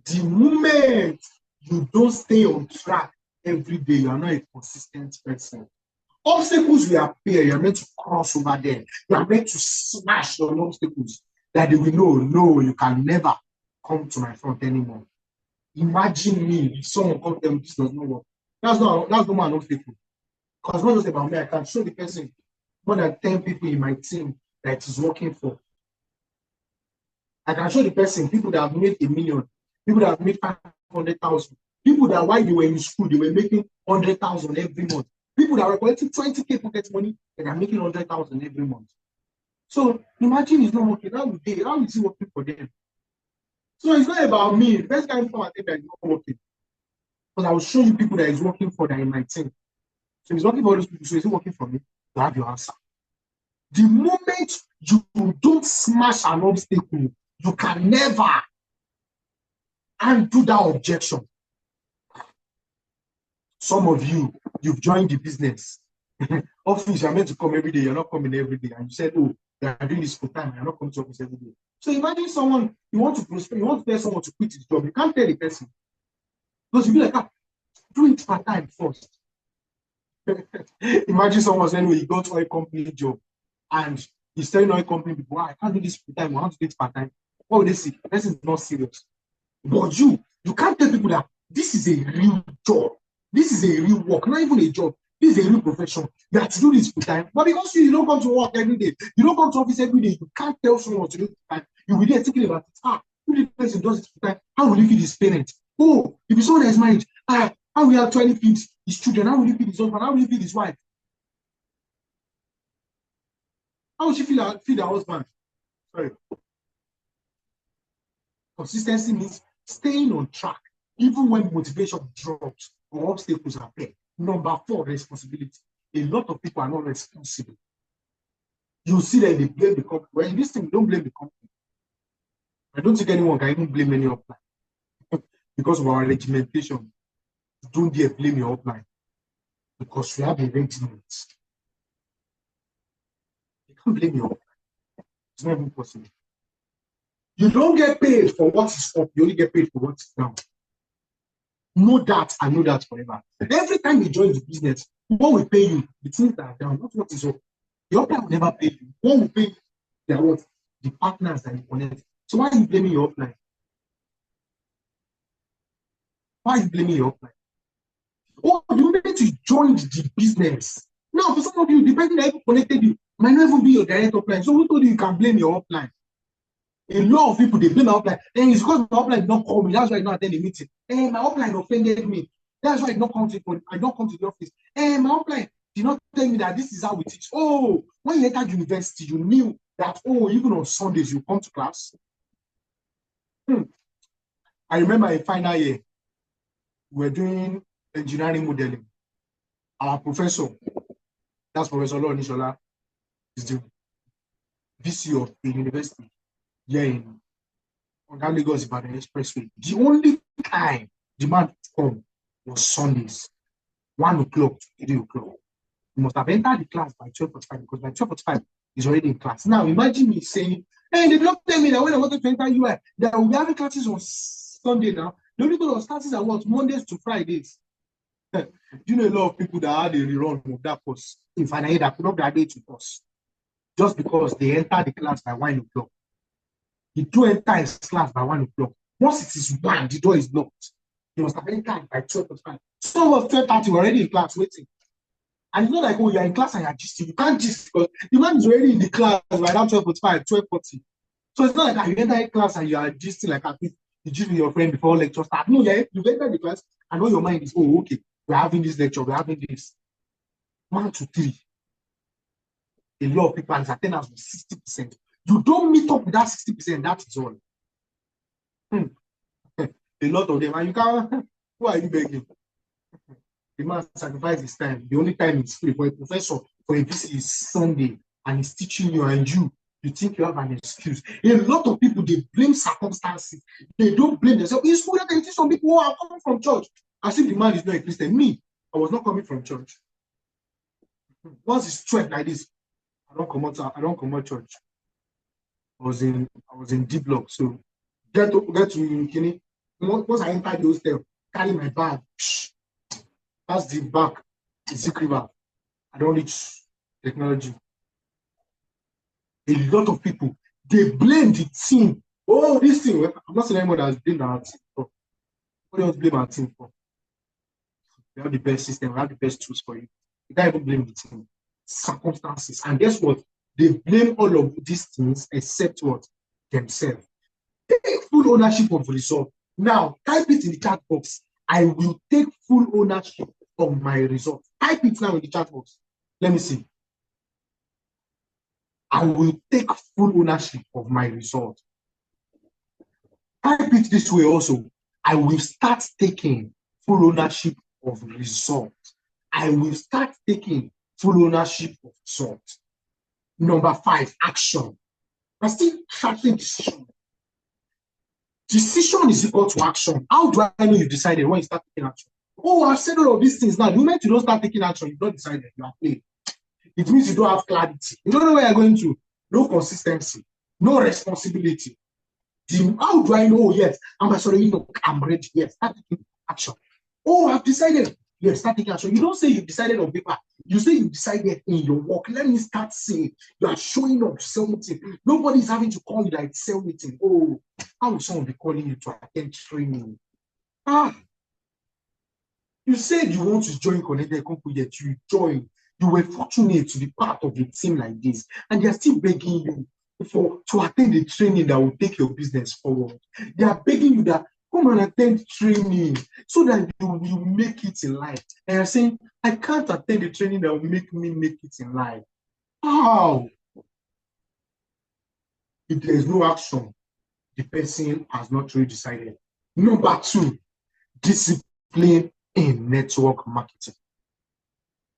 The moment you don't stay on track every day, you are not a consistent person. Obstacles will appear, you are meant to cross over them. You are meant to smash on obstacles that they will know, no, you can never come to my front anymore. Imagine me if someone comes to me, this does not work. That's not an obstacle. Because it's not just about me. I can show the person more than 10 people in my team that it is working for. I can show the person people that have made 1 million, people that have made 500,000, people that while they were in school, they were making 100,000 every month. People that were collecting 20K pocket money, they are making 100,000 every month. So imagine it's not working. How is it working for them? So it's not about me. The best guy from my team that is not working. Because I will show you people that is working for that in my team. So it's working for those people. So is it working for me? You have your answer. The moment you don't smash an obstacle, you can never undo that objection. Some of you, you've joined the business. Office, you're meant to come every day, you're not coming every day. And you said, oh, you're doing this full time, you're not coming to office every day. So imagine someone, you want to prosper, you want to tell someone to quit his job. You can't tell the person. Because you'll be like, do it part time first. Imagine someone saying, well, you go to a company job and he's telling oil company people, I can't do this full time, I want to do it part time. What would they say? The person is not serious. But you can't tell people that this is a real job. This is a real work, not even a job. This is a real profession. You have to do this full time. But because you don't come to work every day, you don't come to office every day, you can't tell someone to do it full time. You'll be there thinking about it. If the person does it full time, how will he feed his parents? Oh, if it's someone that is married, how will he have 20 feed his children? How will he feed his husband? How will he feed his wife? How will she feed her husband? Sorry. Consistency means staying on track, even when motivation drops or obstacles appear. Number 4, responsibility. A lot of people are not responsible. You see that they blame the company. Well, in this thing, don't blame the company. I don't think anyone can even blame any upline. Because of our regimentation, don't dare blame your upline. Because we have arrangements. You can't blame your upline. It's not even possible. You don't get paid for what is up, you only get paid for what is down. Know that and know that forever. Every time you join the business, what will pay you? The things that are down, not what is up. Your upline will never pay you. What will pay you? They are what? The partners that you connect. So why are you blaming your upline? Why are you blaming your upline? Oh, you need to join the business. Now, for some of you, the person that connected you might not even be your direct upline. So who told you can blame your upline? A lot of people, they blame my upline. And it's because my upline did not call me. That's why I did not attend the meeting. And my upline offended me. That's why I did not come to the office. And my upline did not tell me that this is how we teach. Oh, when you entered university, you knew that, oh, even on Sundays, you come to class. I remember in final year, we were doing engineering modeling. Our professor, that's Professor Lord Nishola, is the VC of the university here on that Lagos Ibadan Expressway. The only time the man come was Sundays, 1 o'clock to 3 o'clock. You must have entered the class by 12:45 because by 12:45 he's already in class. Now imagine me saying, hey, they don't tell me that when I wanted to enter UI, that we'll be having classes on Sunday now. The only thing was classes are what? Mondays to Fridays. Do you know a lot of people that had a rerun of that course in final year that could not graduate with us just because they entered the class by 1 o'clock? He do enter his class by 1 o'clock. Once it is 1, the door is locked. He must have entered by 12:45. Some of 12:30 were already in class waiting. And it's not like, oh, you're in class and you're gisting. You can't gist because the man is already in the class by around 12:45, 12:40. So it's not like you enter a class and you are gisting like you gist with your friend before lecture start. No, you enter the class and all your mind is, oh, okay, we're having this lecture, we're having this. 1 to 3. A lot of people, and his attendance was 60%. You don't meet up with that 60%, that is all. A lot of them, and you can't, who are you begging? The man sacrificed his time. The only time it's free for a professor for a visit is Sunday, and he's teaching you, and you think you have an excuse. A lot of people, they blame circumstances. They don't blame themselves. It's cool that they teach some people who are coming from church. As if the man is not a Christian. Me, I was not coming from church. Once it's straight like this, I don't come out church. I was in D block, so get to Kini. Once I entered the hostel, carry my bag. That's the back. Zik River. I don't reach technology. A lot of people, they blame the team. Oh, this thing. I'm not saying anyone that has blamed our team for. What else blame our team for? We have the best system. We have the best tools for you. You can't even blame the team. Circumstances. And guess what? They blame all of these things except what? Themselves. Take full ownership of the result. Now, type it in the chat box. I will take full ownership of my result. Type it now in the chat box. Let me see. I will take full ownership of my result. Type it this way also. I will start taking full ownership of result. I will start taking full ownership of result. Number 5, action. I still tracking decision. Decision is equal to action. How do I know you decided when you start taking action? Oh, I've said all of these things now. The moment you don't start taking action, you've not decided. You are playing. It means you don't have clarity. You don't know where you're going to. No consistency. No responsibility. How do I know? Oh, yes, I'm ready. Yes, start taking action. Oh, I've decided. Yes, start taking action. You don't say you've decided on paper. You say you've decided in your work. Let me start saying you are showing up to sell meeting. Nobody's having to call you that it's sell meeting. Oh, how will someone be calling you to attend training? You said you want to join Connected Company, yet you joined. You were fortunate to be part of a team like this, and they're still begging you to attend the training that will take your business forward. They are begging you that come and attend training so that you will make it in life. And you're saying, I can't attend the training that will make me make it in life. How? If there is no action, the person has not really decided. Number 2, discipline in network marketing.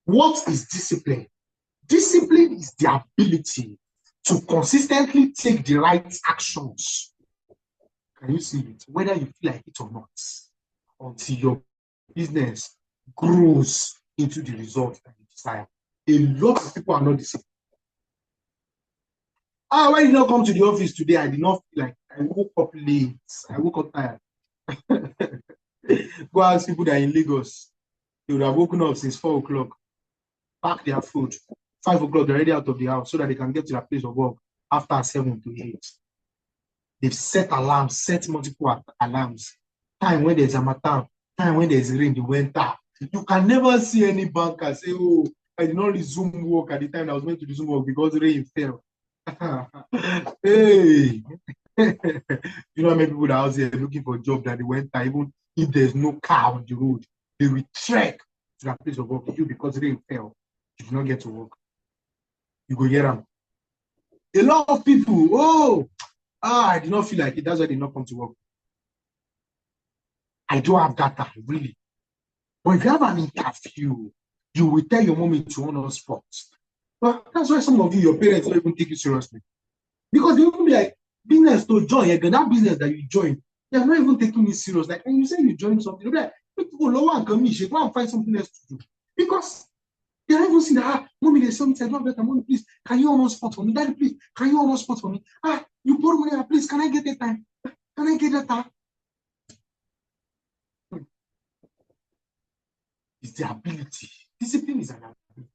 What is discipline? Discipline is the ability to consistently take the right actions. Can you see it? Whether you feel like it or not, until your business grows into the result that you desire. A lot of people are not disciplined. Why did you not come to the office today? I did not feel like I woke up late. I woke up tired. Go ask people that are in Lagos. They would have woken up since 4 o'clock, pack their food. 5 o'clock, they're already out of the house so that they can get to their place of work after 7 to 8. They've set alarms, set multiple alarms. Time when there's Harmattan, time when there's rain, the winter. You can never see any banker say, oh, I did not resume work at the time I was meant to resume work because rain fell. Hey, you know how many people that are out there looking for a job that they went there, even if there's no car on the road, they will trek to that place of work you because rain fell. You do not get to work. You go get them. A lot of people, I did not feel like it. That's why they did not come to work. I don't have data, really. But if you have an interview, you will tell your mommy to honor sports. But that's why some of you, your parents don't even take you seriously. Because they will be like, business to join, that business that you join, they're not even taking it serious. Like, and you say you join something, they'll be like, people lower and come in, go and find something else to do. Because they don't even see that, mommy, there's something I don't have better. Mommy, please, can you honor sport for me? Daddy, please, can you honor sport for me? You borrow money, please, can I get that time? Can I get that time? It's is the ability. Discipline is an ability.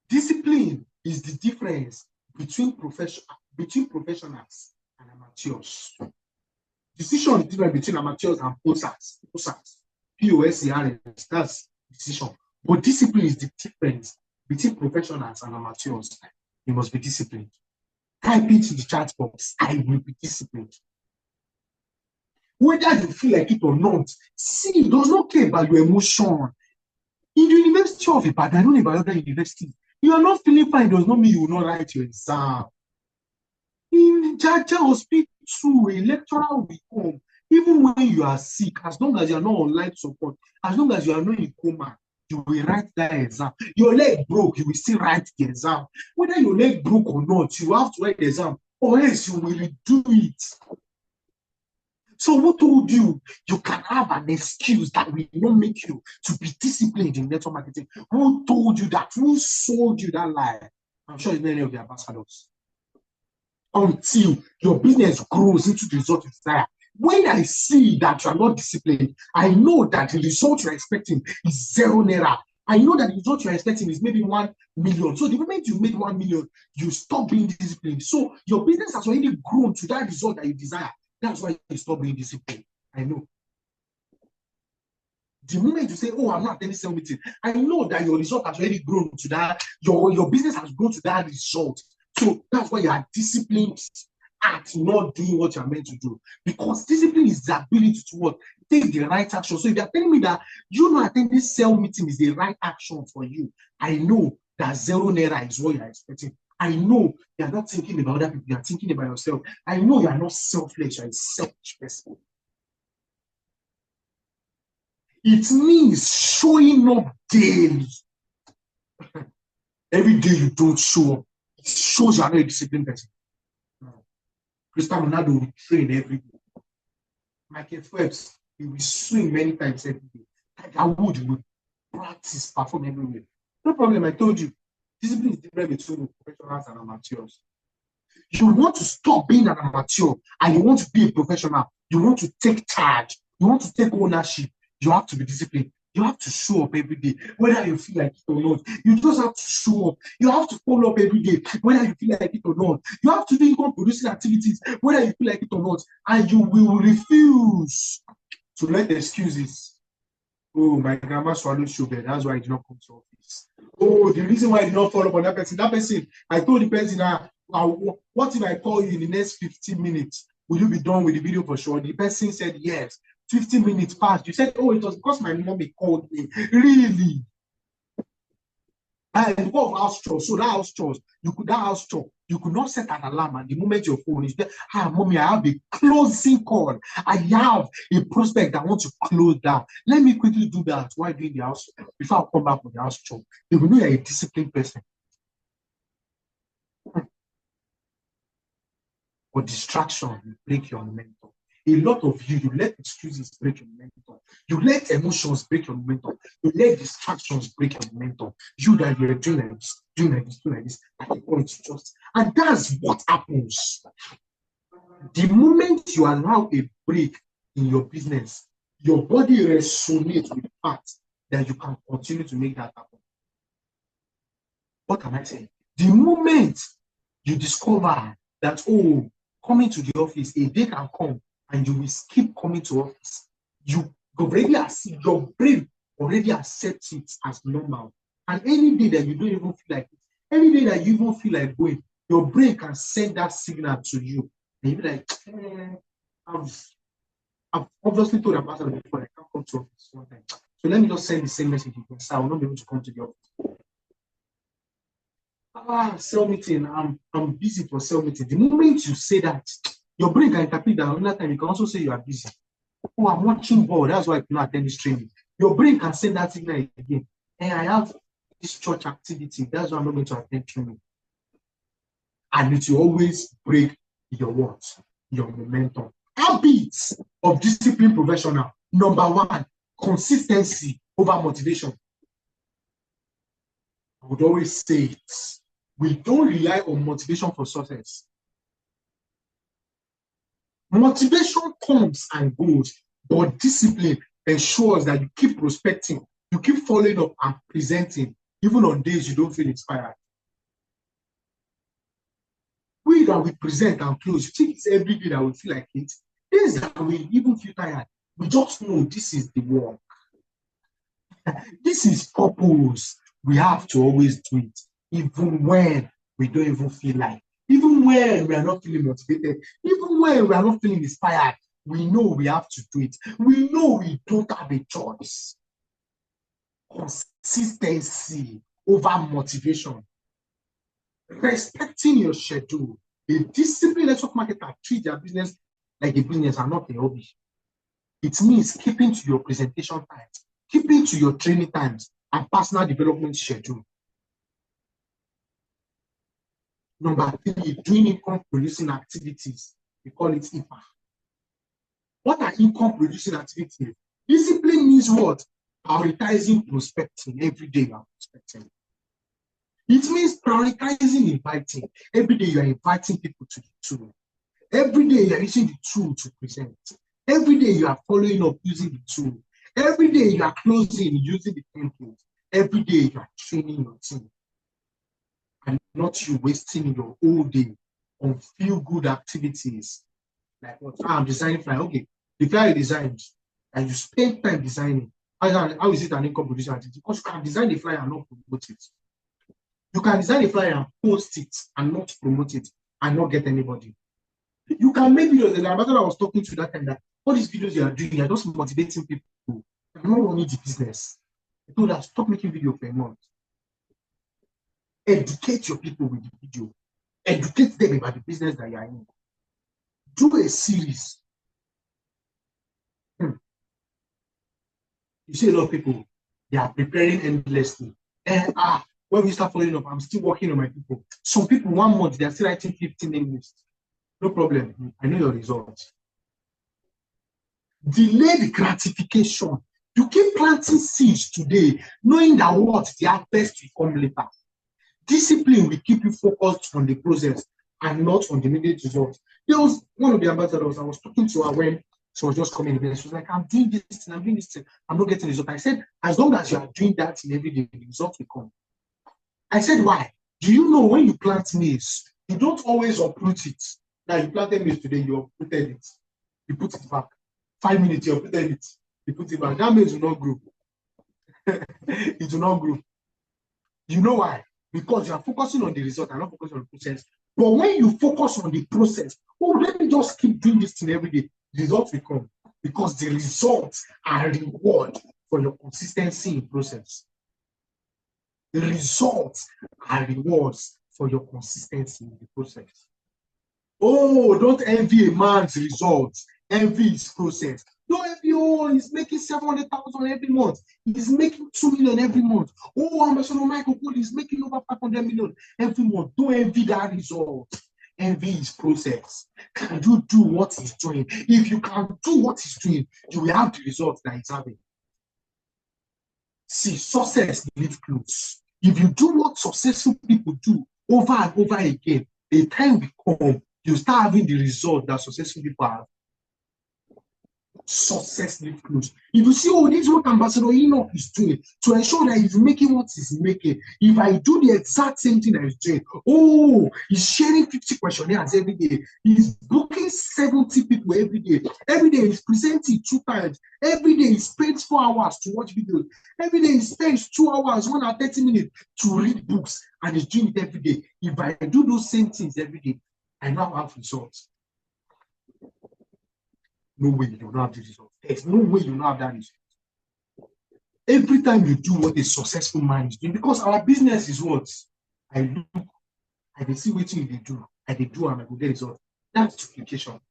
Discipline is the difference between professionals and amateurs. Decision is different between amateurs and posers. POSERS, that's decision. But discipline is the difference between professionals and amateurs. You must be disciplined. Type it in the chat box. I will be disciplined. Whether you feel like it or not, see, it does not care about your emotion. In the University of Ibadan, I don't know about other universities, you are not feeling fine, does not mean you will not write your exam. In Jaja Hospital, a lecturer will come, even when you are sick, as long as you are not on life support, as long as you are not in coma, you will write that exam. Your leg broke, you will still write the exam. Whether your leg broke or not, you have to write the exam, or else you will do it. So who told you you can have an excuse that will not make you to be disciplined in network marketing? Who told you that? Who sold you that lie? I'm sure it's many of the ambassadors. Until your business grows into the result you desire. When I see that you are not disciplined, I know that the result you are expecting is 0 naira. I know that the result you are expecting is maybe 1 million. So the moment you made 1 million, you stop being disciplined. So your business has already grown to that result that you desire. That's why you stop being disciplined. I know. The moment you say, oh, I'm not attending sales meeting, I know that your result has already grown to that. Your business has grown to that result. So that's why you are disciplined at not doing what you're meant to do. Because discipline is the ability to what? Take the right action. So if you're telling me that you not attending sales meeting is the right action for you, I know that 0 naira is what you're expecting. I know you're not thinking about other people, you're thinking about yourself. I know you're not selfish, you're a selfish person. It means showing up daily. Every day you don't show up, it shows you're not a disciplined person. Cristiano Ronaldo will train every day. Michael Phelps, he will swim many times every day. Tiger Woods will practice, perform everywhere. No problem, I told you. Discipline is different between professionals and amateurs. You want to stop being an amateur and you want to be a professional. You want to take charge. You want to take ownership. You have to be disciplined. You have to show up every day, whether you feel like it or not. You just have to show up. You have to follow up every day, whether you feel like it or not. You have to do income-producing activities, whether you feel like it or not. And you will refuse to let excuses. Oh, my grandma swallowed sugar. That's why I did not come to office. Oh, the reason why I did not follow up on that person, I told the person, what if I call you in the next 15 minutes? Will you be done with the video for sure? The person said yes. 15 minutes passed. You said, oh, it was because my mommy called me. Really? And because of house chores. So that house chores, you could not set an alarm, and the moment your phone is there, mommy, I have a closing call. I have a prospect that wants to close down. Let me quickly do that while doing the house before I come back for the house chore. They will know you're a disciplined person. But distraction will break your momentum. A lot of you let excuses break your momentum. You let emotions break your momentum. You let distractions break your momentum. You that you're doing like this, at the point just. And that's what happens. The moment you allow a break in your business, your body resonates with the fact that you can continue to make that happen. What can I say? The moment you discover that, oh, coming to the office, a day can come and you will keep coming to office, your brain already accepts it as normal. And any day that you don't even feel like it, any day that you even feel like going, your brain can send that signal to you. And you'll be like, I've obviously told Ambassador before, I can't come to office one time. So let me just send the same message again. So I will not be able to come to the office. Cell meeting, I'm busy for cell meeting. The moment you say that, your brain can interpret that. Another time you can also say you are busy. Oh, I'm watching ball. That's why I cannot attend this training. Your brain can send that signal again. And I have this church activity. That's why I'm not going to attend training. And it will always break your what? Your momentum. Habits of disciplined professional. Number 1, consistency over motivation. I would always say it. We don't rely on motivation for success. Motivation comes and goes, but discipline ensures that you keep prospecting, you keep following up and presenting, even on days you don't feel inspired. We that we present and close, you think it's every day that we feel like it. Days that we even feel tired, we just know this is the work. This is purpose. We have to always do it, even when we don't even feel like, even when we are not feeling motivated, even when we are not feeling inspired. We know we have to do it. We know we don't have a choice. Consistency over motivation. Respecting your schedule. A disciplined network marketer treat their business like a business and not a hobby. It means keeping to your presentation times, keeping to your training times and personal development schedule. Number 3, doing income producing activities. We call it IPA. What are income producing activities? Discipline means what? Prioritizing prospecting. Every day you are prospecting. It means prioritizing inviting. Every day you are inviting people to the tool. Every day you are using the tool to present. Every day you are following up using the tool. Every day you are closing using the template. Every day you are training your team. And not you wasting your whole day on feel-good activities. Like what? I'm designing flyer. Okay, the flyer you designed and you spend time designing. How is it an income producing activity? Because you can design the flyer and not promote it. You can design a flyer and post it and not promote it and not get anybody. You can make videos. The ambassador I was talking to that time that all these videos you are doing, you're just motivating people. You're not running the business. I told her, stop making video for a month. Educate your people with the video. Educate them about the business that you are in. Do a series. You see a lot of people, they are preparing endlessly. And when we start following up, I'm still working on my people. Some people, 1 month, they are still writing 15 name lists. No problem. I know your results. Delayed gratification. You keep planting seeds today, knowing that what the harvest will come later. Discipline will keep you focused on the process and not on the immediate results. There was one of the ambassadors, I was talking to her when she was just coming in. She was like, I'm doing this thing, I'm doing this thing, I'm not getting the result. I said, as long as you are doing that in every day, the result will come. I said, why? Do you know when you plant maize, you don't always uproot it. Now you planted maize today, you uprooted it. You put it back. 5 minutes, you uprooted it. You put it back. That maize will not grow. It will not grow. You know why? Because you are focusing on the result and not focusing on the process. But when you focus on the process, let me just keep doing this thing every day, the results will come. Because the results are reward for your consistency in process. The results are rewards for your consistency in the process. Oh, don't envy a man's results. Envy his process. Don't envy, he's making 700,000 every month. He's making 2 million every month. Oh, Ambassador Michael Cole is making over 500 million every month. Don't envy that result. Envy his process. Can you do what he's doing? If you can do what he's doing, you will have the results that he's having. See, success leaves clues. If you do what successful people do over and over again, a time will come, you start having the result that successful people have. Success leaves clues. If you see, this is what Ambassador Enoch is doing to ensure that he's making what he's making. If I do the exact same thing that he's doing, he's sharing 50 questionnaires every day. He's booking 70 people every day. Every day he's presenting 2 times. Every day he spends 4 hours to watch videos. Every day he spends 2 hours, 1 hour, 30 minutes to read books, and he's doing it every day. If I do those same things every day, I now have results. No way you don't have the result. There's no way you don't have that result. Every time you do what a successful man is doing, because our business is what? I look, I see what they do, and they do, and I will get result. That's duplication.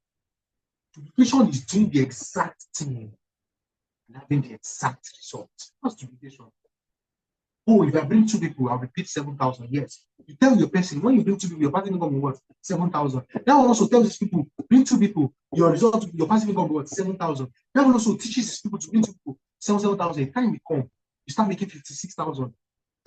Duplication is doing the exact thing and having the exact result. That's duplication. If I bring 2 people, I'll repeat 7,000. Yes. You tell your person, when you bring 2 people, your passive income will what? 7,000. That one also tells these people, bring 2 people, your result, your passive income will what? 7,000. That one also teaches these people to bring 2 people, 7,000. The time will come, you start making 56,000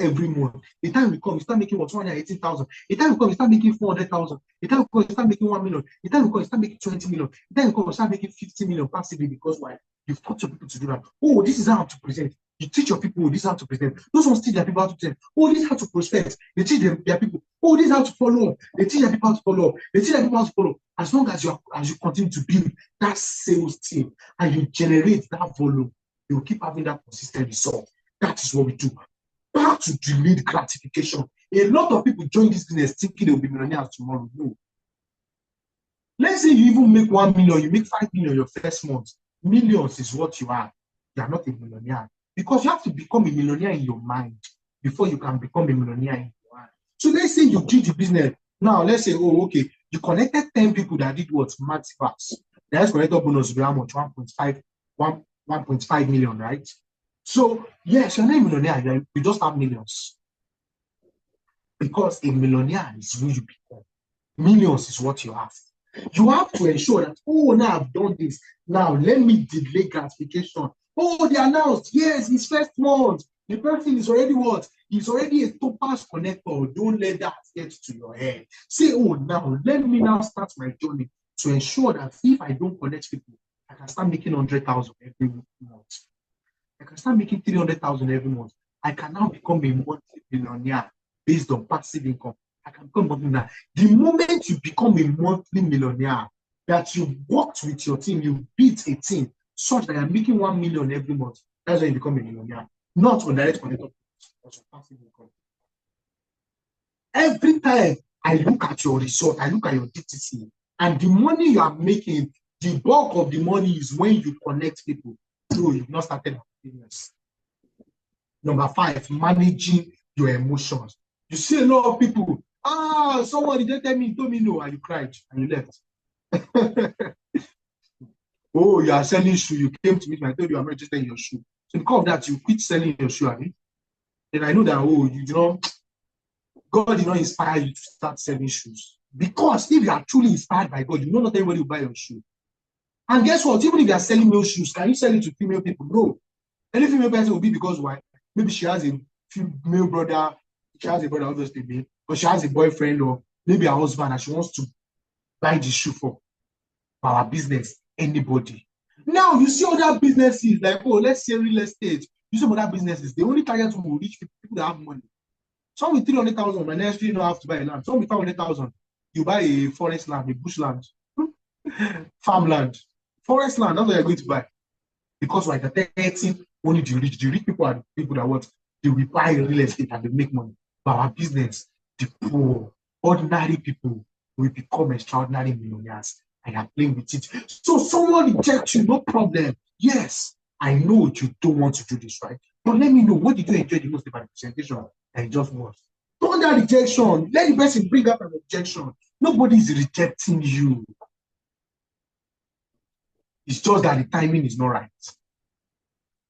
every month. The time will come, you start making what? 218,000. The time will come, you start making 400,000. The time will come, you start making 1 million. The time will come, you start making 20 million. The time will come, you start making 50 million passively because why? You've taught your people to do that. Oh, this is how to present. You teach your people, this is how to present. Those ones teach their people how to present. Oh, this is how to prospect. They teach their people. Oh, this is how to follow up. They teach their people how to follow up. They teach their people how to follow up. As long as you continue to build that sales team and you generate that volume, you will keep having that consistent result. That is what we do. Back to delayed gratification. A lot of people join this business thinking they will be millionaires tomorrow. No. Let's say you even make 1 million, you make 5 million your first month. Millions is what you are. You are not a millionaire. Because you have to become a millionaire in your mind before you can become a millionaire in your hand. So let's say you did the business. Now, let's say, oh, okay, you connected 10 people that did what? Max Vax. The next connected bonus will be how much? 1.5 million, right? So, yes, you're not a millionaire. You just have millions. Because a millionaire is who you become. Millions is what you have. You have to ensure that, oh, now I've done this. Now, let me delay gratification. Oh, they announced, yes, it's first month. The person is already what? He's already a topaz connector. Don't let that get to your head. Say, oh, now, let me now start my journey to ensure that if I don't connect people, I can start making 100,000 every month. I can start making 300,000 every month. I can now become a multi-millionaire based on passive income. I can become a millionaire. The moment you become a monthly millionaire, that you worked with your team, you beat a team such that you're making 1 million every month, that's when you become a millionaire. Not on direct connector, but on passive income. Every time I look at your result, I look at your DTC, and the money you are making, the bulk of the money is when you connect people. No, you've not started a business. Number 5, managing your emotions. You see a lot of people, somebody just told me no, and you cried and you left. Oh, you are selling shoe. You came to me and I told you I'm registered in your shoe. So because of that, you quit selling your shoe, right? And I know that, God did not inspire you to start selling shoes. Because if you are truly inspired by God, you know not everybody will buy your shoe. And guess what? Even if you are selling male shoes, can you sell it to female people? No. Any female person will be because why? Maybe she has a female brother. She has a brother, obviously, or she has a boyfriend or maybe a husband and she wants to buy the shoe for our business. Anybody. Now you see other businesses like, oh, let's say real estate. You see other businesses, they only target to rich people that have money. Some with 300,000, my next you don't have to buy a land. Some with 500,000, you buy a forest land, a bushland, farmland, forest land. That's what you're going to buy. Because like the 13, only the rich people are the people that want, they will buy real estate and they make money. But our business, the poor, ordinary people will become extraordinary millionaires. I am playing with it. So someone rejects you, no problem. Yes, I know you don't want to do this, right? But let me know, what did you enjoy the most about the presentation? And just was. Don't that rejection. Let the person bring up an objection. Nobody is rejecting you. It's just that the timing is not right.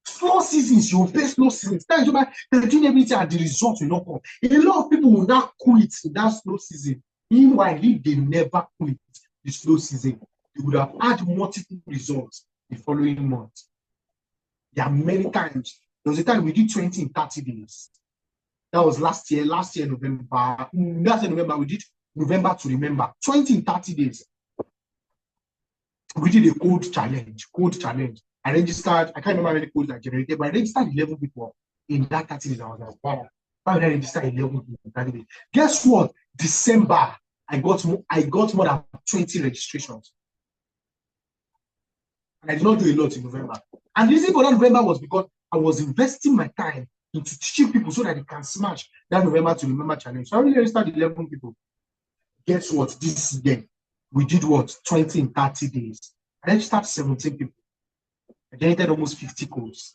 Slow seasons, you will face slow seasons. That's why they're doing everything and the result will not come. A lot of people will not quit in that slow season. Meanwhile, if they never quit the slow season, they would have had multiple results the following month. There are many times. There was a time we did 20 in 30 days. That was last year, November. Last year, November, we did November to remember. 20 in 30 days. We did a code challenge. I registered, I can't remember how many codes I generated, but I registered 11 people in that 30 days. I was like, wow, why would I register 11 people in 30 days? Guess what? December, I got more than 20 registrations. And I did not do a lot in November. And the reason for that November was because I was investing my time into teaching people so that they can smash that November to remember challenge. So I only registered 11 people. Guess what? This year, we did what? 20 in 30 days. I registered 17 people. I generated almost 50 codes.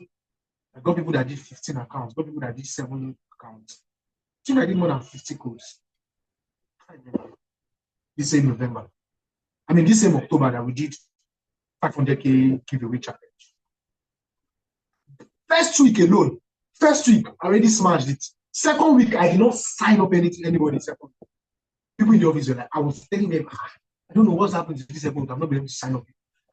I got people that did 15 accounts, got people that did 7 accounts. I think I did more than 50 codes. This same November. I mean, this same October that we did 500K giveaway challenge. First week alone, I already smashed it. Second week, I did not sign up anybody. Second week. People in the office were like, I was telling them, I don't know what's happened to this second week. I'm not being able to sign up.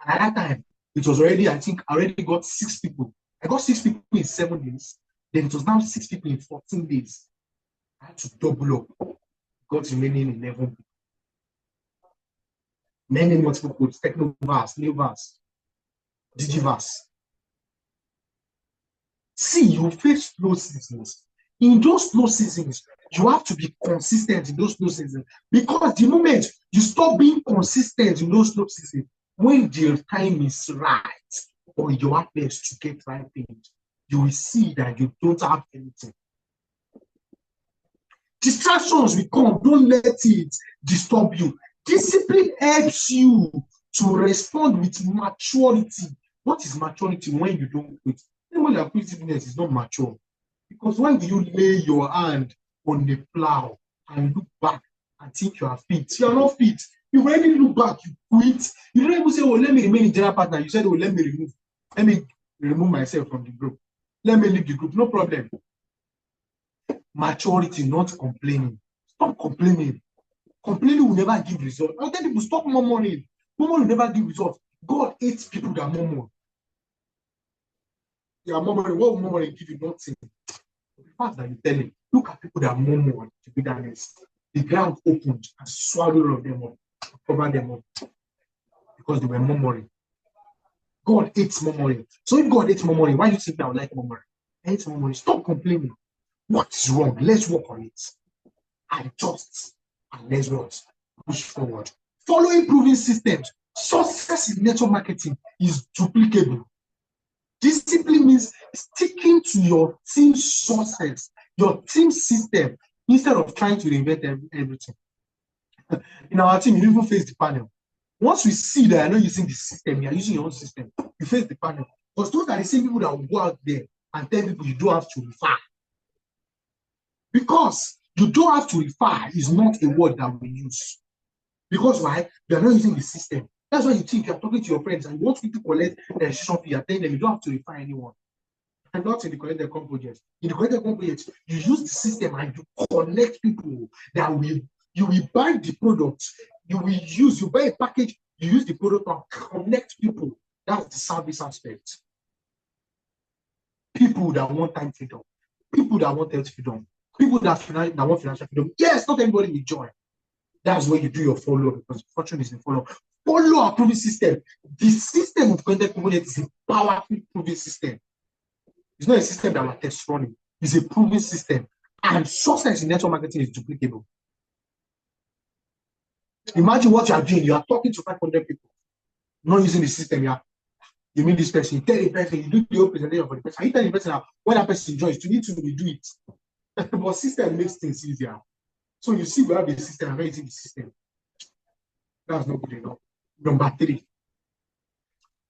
And at that time, it was already, I think, I already got 6 people. I got 6 people in 7 days. Then it was now 6 people in 14 days. I had to double up. Got remaining 11 people. Many multiple codes, Technoverse, Neoverse, Digiverse. See, you face slow seasons. In those slow seasons, you have to be consistent in those slow seasons, because the moment you stop being consistent in those slow seasons, when the time is right for your happiness to get ripened, you will see that you don't have anything. Distractions will come. Don't let it disturb you. Discipline helps you to respond with maturity. What is maturity? When you don't quit. Anyone that quits business is not mature. Because when do you lay your hand on the plow and look back and think you are fit? You are not fit. You already look back, you quit. You don't even say, oh, let me remain in general partner. You said, oh, let me remove myself from the group. Let me leave the group. No problem. Maturity, not complaining. Stop complaining. Complaining will never give results. I'll tell people, stop murmuring. Murmuring will never give results. God hates people that murmur. You are murmuring. What will murmuring give you? Nothing. The fact that you tell him, look at people that murmur to be honest. The ground opened and swallowed all of them up, covered them up, because they were murmuring. God hates murmuring. So if God hates murmuring, why do you think I would like murmuring? I hate murmuring. Stop complaining. What is wrong? Let's work on it. Adjust and let's push forward. Following proven systems. Success in network marketing is duplicable. Discipline means sticking to your team success, your team system, instead of trying to reinvent everything. In our team, you even face the panel. Once we see that you're not using the system, you're using your own system, you face the panel. Because those are the same people that will go out there and tell people you don't have to refer. Because you don't have to refer is not a word that we use. Because why? You are not using the system. That's why you think you're talking to your friends and you want people to collect the registration fee, you're telling them you don't have to refer anyone. And not in the connected com project. In the connected com project, you use the system and you connect people that you will buy the product, you buy a package, you use the product and connect people. That's the service aspect. People that want time freedom, people that want health freedom, people that want financial freedom. Yes, not everybody will join. That's where you do your follow-up, because fortune is in follow-up. Follow a proven system. The system of content component is a powerful proven system. It's not a system that will test running. It's a proven system. And success in network marketing is duplicable. Imagine what you are doing. You are talking to 500 people, not using the system. You meet this person, you tell the person, you do the whole presentation for the person. You tell the person when that person joins, you need to redo it. But system makes things easier. So you see, we have the system, I'm using the system. That's not good enough. Number 3,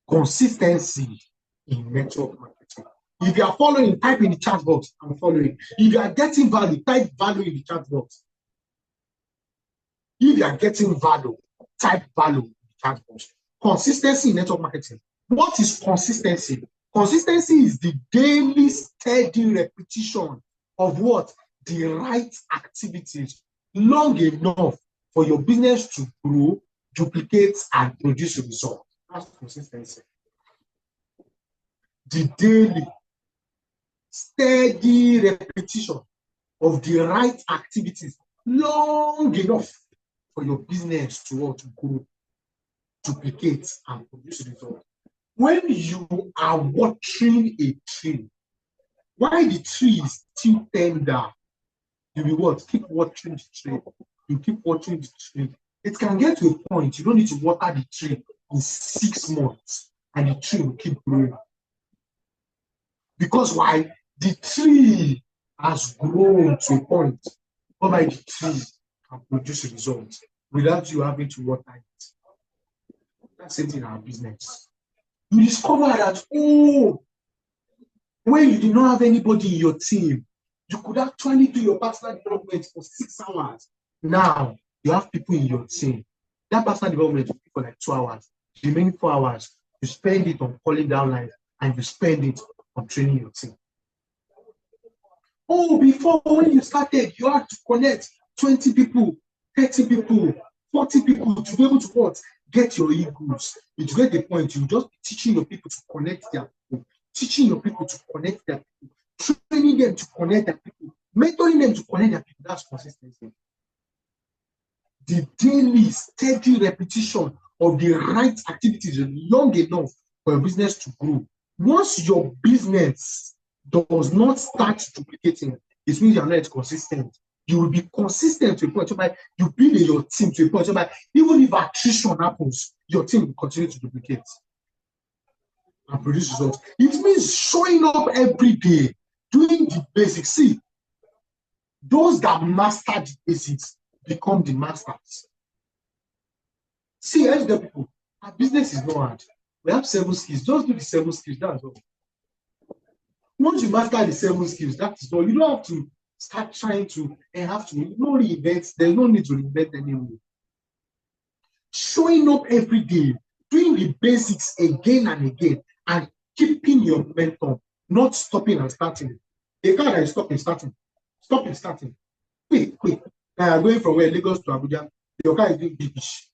consistency in network marketing. If you are following, type in the chat box, I'm following. If you are getting value, type value in the chat box. If you are getting value, type value in the chat box. Consistency in network marketing. What is consistency? Consistency is the daily steady repetition of what? The right activities long enough for your business to grow, duplicate, and produce a result. That's consistency. The daily steady repetition of the right activities long enough for your business to grow, duplicate, and produce a result. When you are watering a tree, while the tree is still tender, you will what? Keep watering the tree. You keep watering the tree. It can get to a point you don't need to water the tree in 6 months, and the tree will keep growing. Because why? The tree has grown to a point whereby the tree can produce a result without you having to water it. That's it in our business. You discover that, when you did not have anybody in your team, you could actually do your personal development for 6 hours. Now, you have people in your team. That personal development will be for like 2 hours. The remaining 4 hours, you spend it on calling down lines and you spend it on training your team. Before, when you started, you had to connect 20 people, 30 people, 40 people to be able to what? Get your egos. If you get the point, you just be teaching your people to connect their people, teaching your people to connect their people, training them to connect their people, mentoring them to connect their people. That's consistency. The daily steady repetition of the right activities long enough for your business to grow. Once your business does not start duplicating, it means you are not consistent. You will be consistent to a point whereby you build your team to a point whereby even if attrition happens, your team will continue to duplicate and produce results. It means showing up every day, doing the basics. See, those that master the basics become the masters. See, I tell people, our business is not hard. We have 7 skills. Just do the 7 skills. That's all. Once you master the 7 skills, that is all. You don't have to start trying to no reinvent. There's no need to reinvent anymore. Showing up every day, doing the basics again and again, and keeping your momentum, not stopping and starting. A car that is stopping, starting. Stopping, starting. Quick. Going from where Lagos to Abuja, your car is doing big-ish.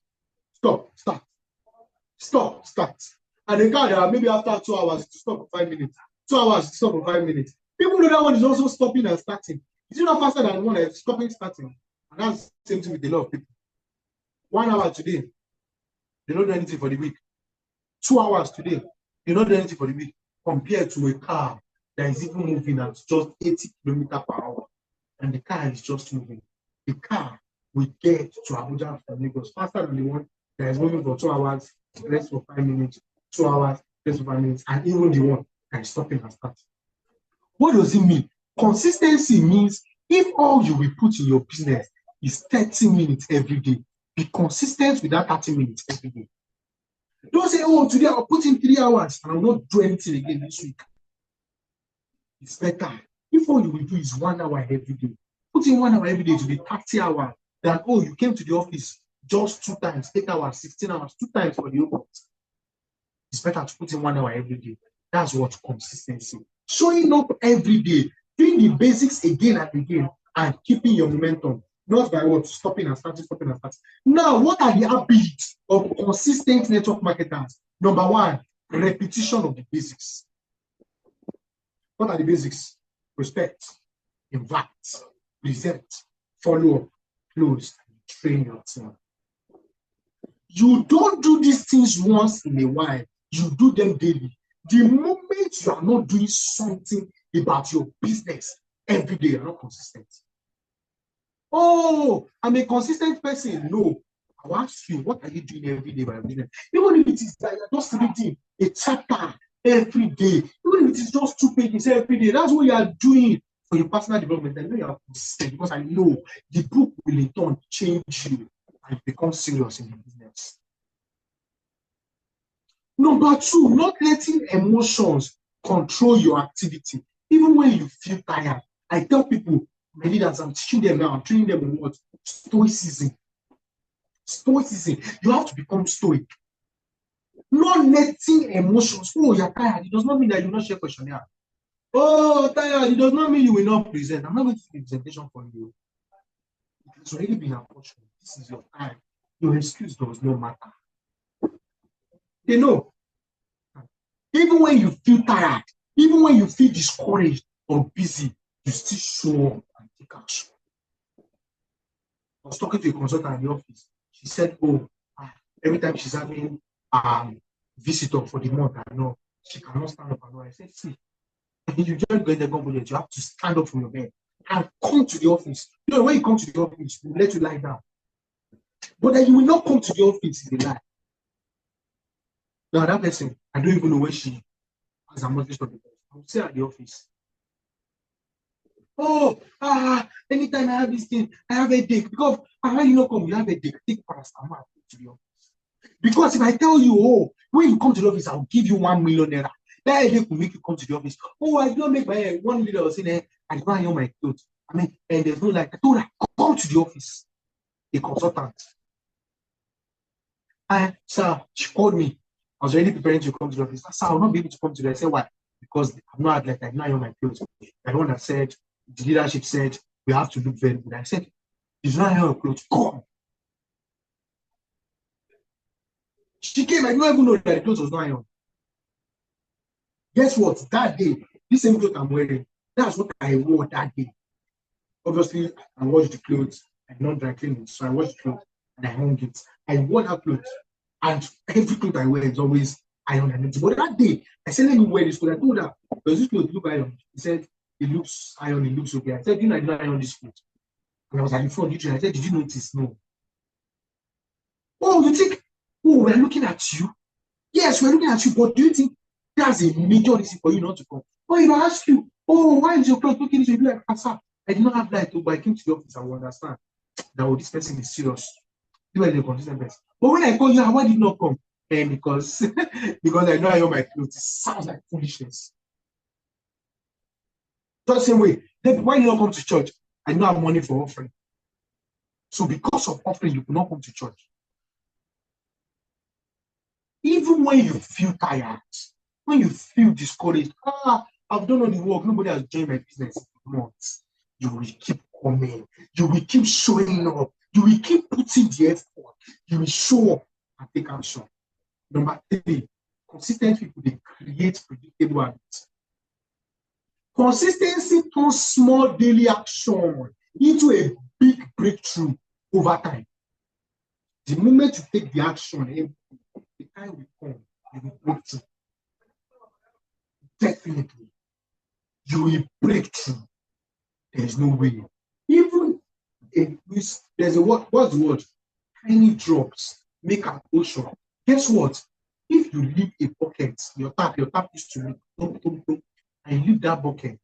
Stop, start. Stop, start. And the car that maybe after 2 hours to stop for 5 minutes. 2 hours to stop for 5 minutes. People know that one is also stopping and starting. Is it not faster than one that is stopping, starting? And that's the same thing with a lot of people. 1 hour today, they don't do anything for the week. 2 hours today, they don't do anything for the week. Compared to a car that is even moving at just 80 kilometers per hour. And the car is just moving. The car will get to Abuja from Lagos faster than the one that is moving for 2 hours, rest for 5 minutes, 2 hours, rest for 5 minutes, and even the one that is stopping and starting. What does it mean? Consistency means if all you will put in your business is 30 minutes every day, be consistent with that 30 minutes every day. Don't say, oh, today I'll put in 3 hours and I'll not do anything again this week. It's better if all you will do is 1 hour every day. Put in 1 hour every day to be 30 hours. That, oh, you came to the office just 2 times, 8 hours, 16 hours, 2 times for the open. It's better to put in 1 hour every day. That's what consistency. Showing up every day, doing the basics again and again, and keeping your momentum. Not by what? Stopping and starting, stopping and starting. Now, what are the habits of consistent network marketers? Number 1, repetition of the basics. What are the basics? Respect, invite, present, follow up, close, and train your team. You don't do these things once in a while. You do them daily. The moment you are not doing something about your business every day, you're not consistent. Oh, I'm a consistent person. No. I'll ask you, what are you doing every day by your business? Even if it is that you're just reading a chapter every day, even if it is just 2 pages every day, that's what you are doing for your personal development. I know you are consistent because I know the book will in turn change you and become serious in the business. Number 2, not letting emotions control your activity. Even when you feel tired, I tell people, my leaders, I'm teaching them now, I'm training them on what? Stoicism. Stoicism. You have to become stoic. Not letting emotions. Oh, you're tired. It does not mean that you will not share questionnaire. Oh, tired. It does not mean you will not present. I'm not going to do a presentation for you. It has already been unfortunate. This is your time. Your excuse does not matter. You know, even when you feel tired, even when you feel discouraged or busy, you still show up and take action. I was talking to a consultant in the office. She said, oh, every time she's having visitor for the month, I know she cannot stand up. I said, see, you just get the company, you have to stand up from your bed and come to the office. You know, when you come to the office, we'll let you lie down. But then you will not come to the office in the lie. Now, that person, I don't even know where she has a mortgage for the person. I will say at the office. Oh, anytime I have this thing, I have a dick. Because when you not come, you have a dick. Take paracetamol to the office. Because if I tell you, oh, when you come to the office, I'll give you 1 million naira. That headache will make you come to the office. Oh, I don't make my hair 1 million or something. I don't iron my clothes. I mean, and there's no like, I told her, come to the office. A consultant. And sir, she called me. I was already preparing to come to the office. Sir, I'll not be able to come to the office. I said, why? Because I'm not like I don't iron my clothes. I don't want said, the leadership said, we have to look very good. I said, you do not iron your clothes. Come. She came, I didn't even know that the clothes was not iron. Guess what? That day, this same clothes I'm wearing, that's what I wore that day. Obviously, I washed the clothes, I not dry clean it. So I washed the clothes and I hung it. I wore that clothes. And every clothes I wear is always iron and empty. But that day, I said, let me wear this clothes. I told her, does this clothes look iron? He said, it looks iron, it looks okay. I said, you know, I did not iron this clothes. And I was at the front, I said, did you notice? No. Oh, you think, oh, we're looking at you? Yes, we're looking at you, but do you think that's a major reason for you not to come? Or if I ask you, oh, why is your clothes looking? You be like, sir, I did not have light, but I came to the office and will understand that oh, this person is serious. You are the consistent person. But when I call you, why did you not come? And because because I know I own my clothes. It sounds like foolishness. Just the same way, then why you not come to church? I don't have money for offering. So because of offering, you could not come to church. Even when you feel tired, when you feel discouraged, I've done all the work, nobody has joined my business. You will keep coming, you will keep showing up, you will keep putting the effort, you will show up and take action. Number 3, consistent people, they create predictable habits. Consistency turns small daily action into a big breakthrough over time. The moment you take the action, the time will come, you will break through. Definitely, you will break through. There is no way. Even if there's a word, what's the word? Tiny drops make an ocean. Guess what? If you leave a bucket, your tap is to leak, and you leave that bucket,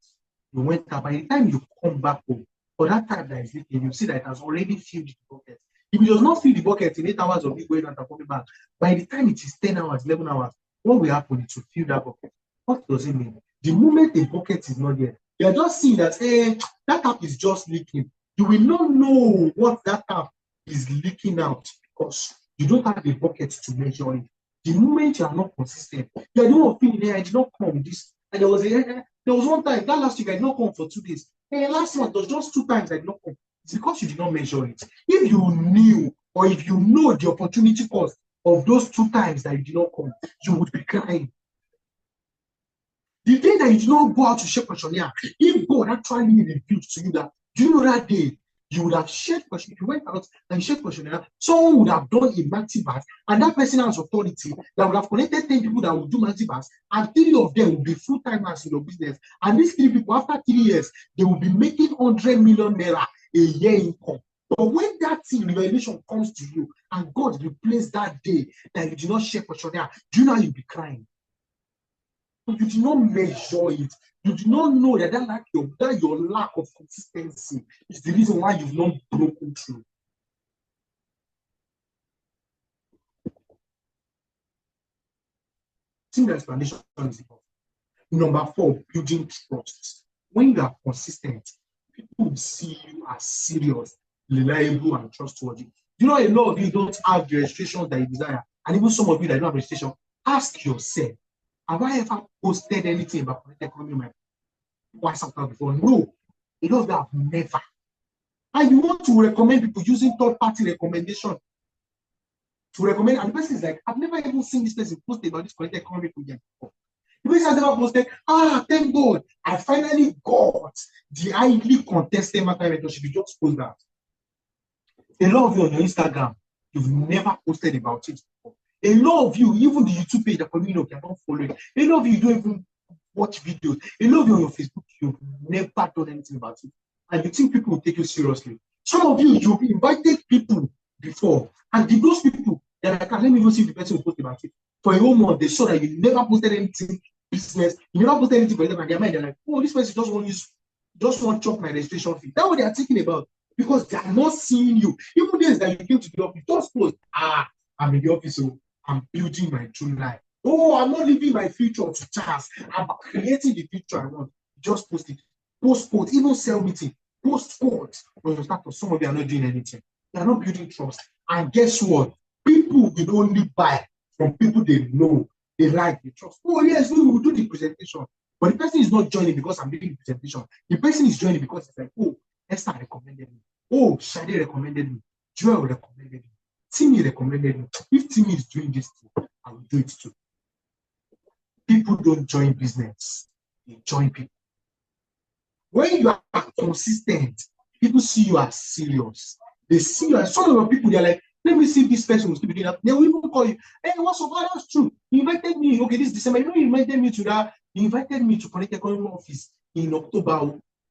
you went up. By the time you come back home, for that time that is leaking, you see that it has already filled the bucket. If it does not fill the bucket in 8 hours of you going out and coming back, by the time it is 10 hours, 11 hours, what will happen? It will fill that bucket. What does it mean? The moment the bucket is not there, you are just seeing that, hey, that tap is just leaking. You will not know what that tap is leaking out because you don't have a bucket to measure it. The moment you are not consistent, you are not feeling, hey, I did not come this. And there was one time, that last week I did not come for 2 days. Hey, last month, there was just 2 times I did not come. It's because you did not measure it. If you knew or if you know the opportunity cost of those 2 times that you did not come, you would be crying. The day that you did not go out to share questionnaire, if God actually revealed to you that, do you know that day you would have shared questionnaire, if you went out and shared questionnaire, someone would have done a multiverse, and that person has authority that would have connected 10 people that would do multiverse, and 3 of them will be full-timers in your business. And these 3 people, after 3 years, they will be making 100 million naira a year income. But when that revelation comes to you and God replaced that day that you did not share questionnaire, do you know how you'll be crying? But you did not measure it. You do not know that your lack of consistency is the reason why you've not broken through. Simple explanation is important. Number 4, building trust. When you are consistent, people will see you as serious, reliable, and trustworthy. You know, a lot of you don't have the registrations that you desire, and even some of you that don't have registration, ask yourself, have I ever posted anything about connected economy on my WhatsApp before? No. A lot of you have never. And you want to recommend people using third-party recommendation to recommend, and the person is like, I've never even seen this person post about this connected economy project before. The person has never posted, thank God, I finally got the highly contested matter mentorship. You just post that. A lot of you on your Instagram, you've never posted about it before. A lot of you, even the YouTube page, the community, you're not following. A lot of you don't even watch videos. A lot of you on your Facebook, you've never done anything about it. And you think people will take you seriously. Some of you, you've invited people before, and those people, they're like, let me go see if the person will post about it. For a whole month, they saw that you never posted anything business, you never posted anything for them, and their mind, they're like, oh, this person just want to chop my registration fee. That's what they are thinking about, because they are not seeing you. Even days that you came to the office, just post, I'm in the office, so I'm building my true life. Oh, I'm not leaving my future to chance. I'm creating the future I want. Just post it. Post quote, even sell meeting. Post quote. When you start to, some of you are not doing anything. They are not building trust. And guess what? People will only buy from people they know, they like, they trust. Oh, yes, we will do the presentation. But the person is not joining because I'm doing the presentation. The person is joining because it's like, oh, Esther recommended me. Oh, Shadi recommended me. Joel recommended me. Timmy recommended me. If Timmy is doing this too, I will do it too. People don't join business. They join people. When you are consistent, people see you as serious. They see you as some of the people, they're like, Let me see if this person will still be doing that. They will even call you. Hey, what's up? Oh, that's true. You invited me. Okay, this December. You know, you invited me to that. You invited me to Connect Economy Office in October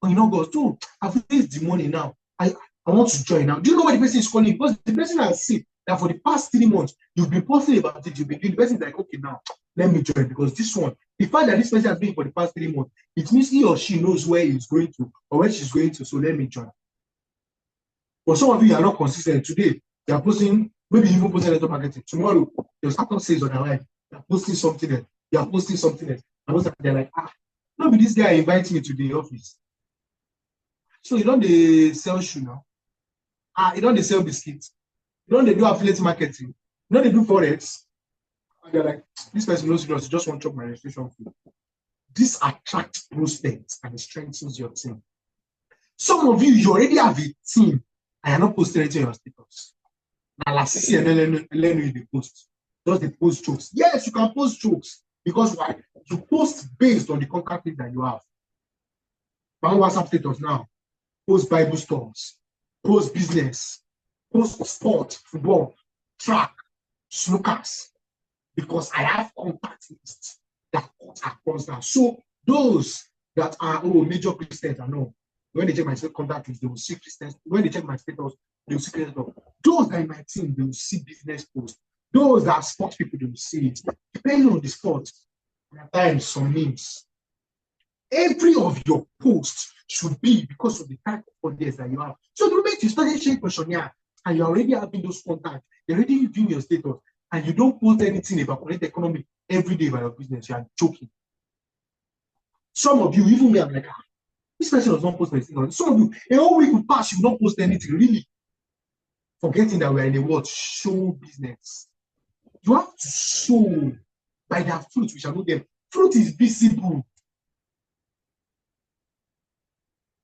or in August. So I've raised the money now. I want to join now. Do you know why the person is calling? Because the person has seen that for the past 3 months, you've been posting about it. You've been doing. The person is like, okay, now let me join because this one, the fact that this person has been for the past 3 months, it means he or she knows where he's going to or where she's going to. So let me join. But some of you are not consistent. Today, you are posting, maybe even posting network marketing. Tomorrow, your startup says on their line, you are posting something else. You are posting something else. And they're like, maybe this guy invites me to the office. So you don't they sell shoe now. You don't they sell biscuits. You don't they do affiliate marketing. You don't they do forex. And they're like, this person knows you just want to chop my registration fee. This attracts prospects and it strengthens your team. Some of you already have a team and you're not posting anything on your status. Now, last CC and let you the post. Just the post jokes. Yes, you can post jokes. Because why? You post based on the contact that you have. My WhatsApp status now. Post Bible stores. Post business. Post sport, football, track, snookers. Because I have contact lists that cut across that. So those that are major Christians, I know. When they check my contact list, they will see Christians. When they check my status, they will see Christians. Those that are in my team, they will see business posts. Those that are sports people, they will see it. Depending on the sport, at times some memes. Every of your posts should be because of the type of audience that you have. So the moment you start sharing questionnaire and you're already having those contacts, you're already doing your status, and you don't post anything about Connect Economy every day about your business, you are joking. Some of you, even me, I'm like, this person does not post anything. Some of you, a whole week will pass, you don't post anything, really. Forgetting that we're in a world, show business. You have to show by their fruit, we shall know them. Fruit is visible.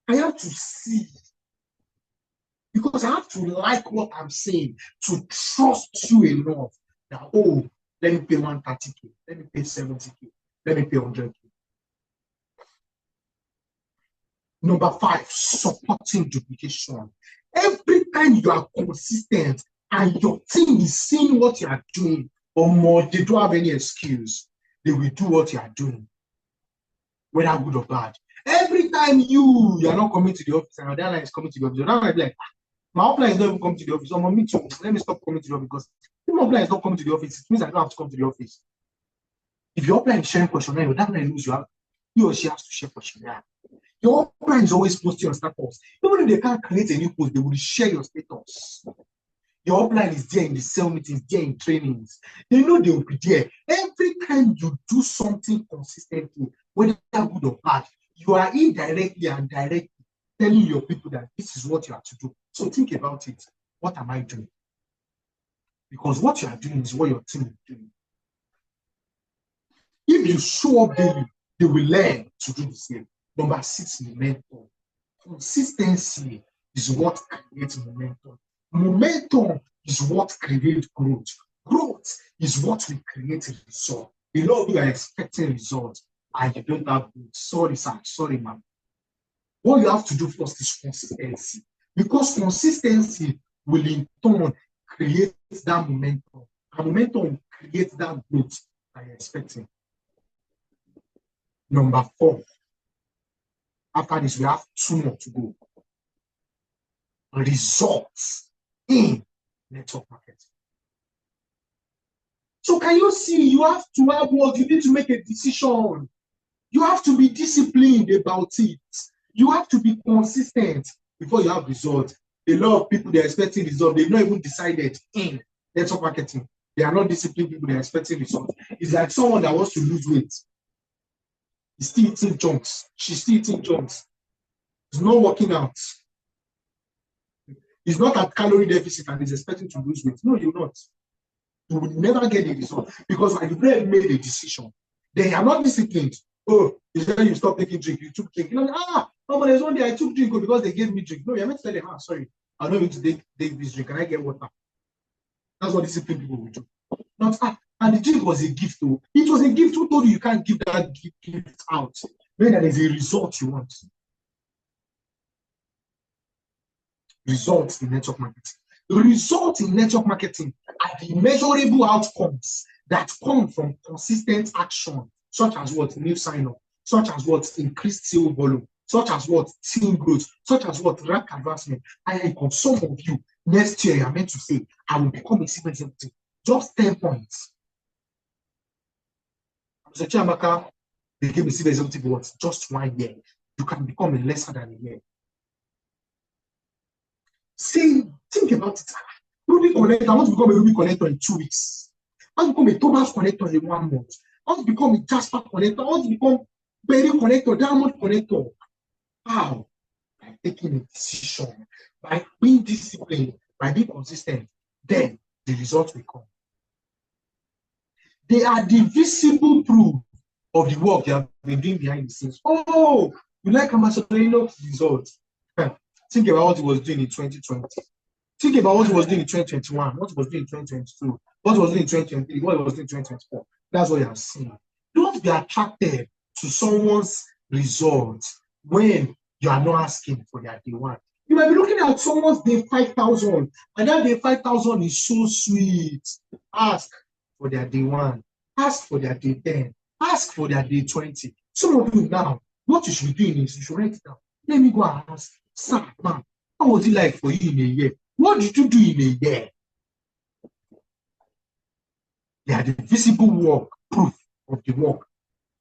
I have to see. Because I have to like what I'm saying, to trust you enough that, let me pay 130K, let me pay 70K, let me pay 100K. Number 5, supporting duplication. Every time you are consistent and your team is seeing what you are doing, or more, they don't have any excuse. They will do what you are doing, whether good or bad. Every time you are not coming to the office and your deadline is coming to the office, your deadline is like, my upline is not even coming to the office. So me too. Let me stop coming to the office because if my upline is not coming to the office, it means I don't have to come to the office. If your upline is sharing questionnaire, your upline knows he or she has to share questionnaire. Your upline is always posting on status. Even if they can't create a new post, they will share your status. Your upline is there in the sales meetings, there in trainings. They know they will be there. Every time you do something consistently, whether good or bad, you are indirectly and directly telling your people that this is what you have to do. So think about it. What am I doing? Because what you are doing is what your team is doing. If you show up daily, they will learn to do the same. Number 6, momentum. Consistency is what creates momentum. Momentum is what creates growth. Growth is what will create a result. A lot of you are expecting results and you don't have growth. Sorry, sir. Sorry, ma'am. What you have to do first is consistency. Because consistency will in turn create that momentum. And momentum creates that growth that you're expecting. Number 4. After this, we have 2 more to go. Results in network marketing. So can you see, you have to have what? You need to make a decision. You have to be disciplined about it. You have to be consistent before you have results. A lot of people, they're expecting results. They've not even decided in network marketing. They are not disciplined people, they're expecting results. It's like someone that wants to lose weight. He's still eating junks. She's still eating junks. He's not working out. He's not at calorie deficit and he's expecting to lose weight. No, you're not. You will never get a result because when you've made a decision, they are not disciplined. Is that you stop taking drink, you took drink. There's one day I took drink because they gave me drink. No, you're meant to tell them, sorry, I'm not going to take this drink. Can I get water? That's what disciplined people will do. Not, and the drink was a gift, though. It was a gift. Who told you can't give that gift out? When there is a result you want. Results in network marketing. Results in network marketing are the measurable outcomes that come from consistent action, such as what? New sign-up, such as what? Increased sale volume, such as what? Team growth, such as what? Rank advancement. And for some of you, next year, you're meant to say, I will become a civil executive. Just 10 points. Mr. Chiamaka became a civil executive what? Just 1 year. You can become a lesser than a year. See, think about it. Ruby connector, I want to become a Ruby connector in 2 weeks. I want to become a Thomas connector in 1 month. I want to become a Jasper connector. I want to become Berry connector, Diamond connector. How? By taking a decision, by being disciplined, by being consistent. Then the results will come. They are the visible proof of the work they have been doing behind the scenes. Oh, you like Ambassador results. Think about what he was doing in 2020. Think about what he was doing in 2021, what he was doing in 2022, what he was doing in 2023, what he was doing in 2024. That's what you have seen. Don't be attracted to someone's results when you are not asking for their day one. You might be looking at someone's day 5,000, and that day 5,000 is so sweet. Ask for their day one. Ask for their day 10. Ask for their day 20. Some of you now, what you should be doing is you should write it down. Let me go and ask, sir, man, how was it like for you in a year? What did you do in a year? They are the visible work, proof of the work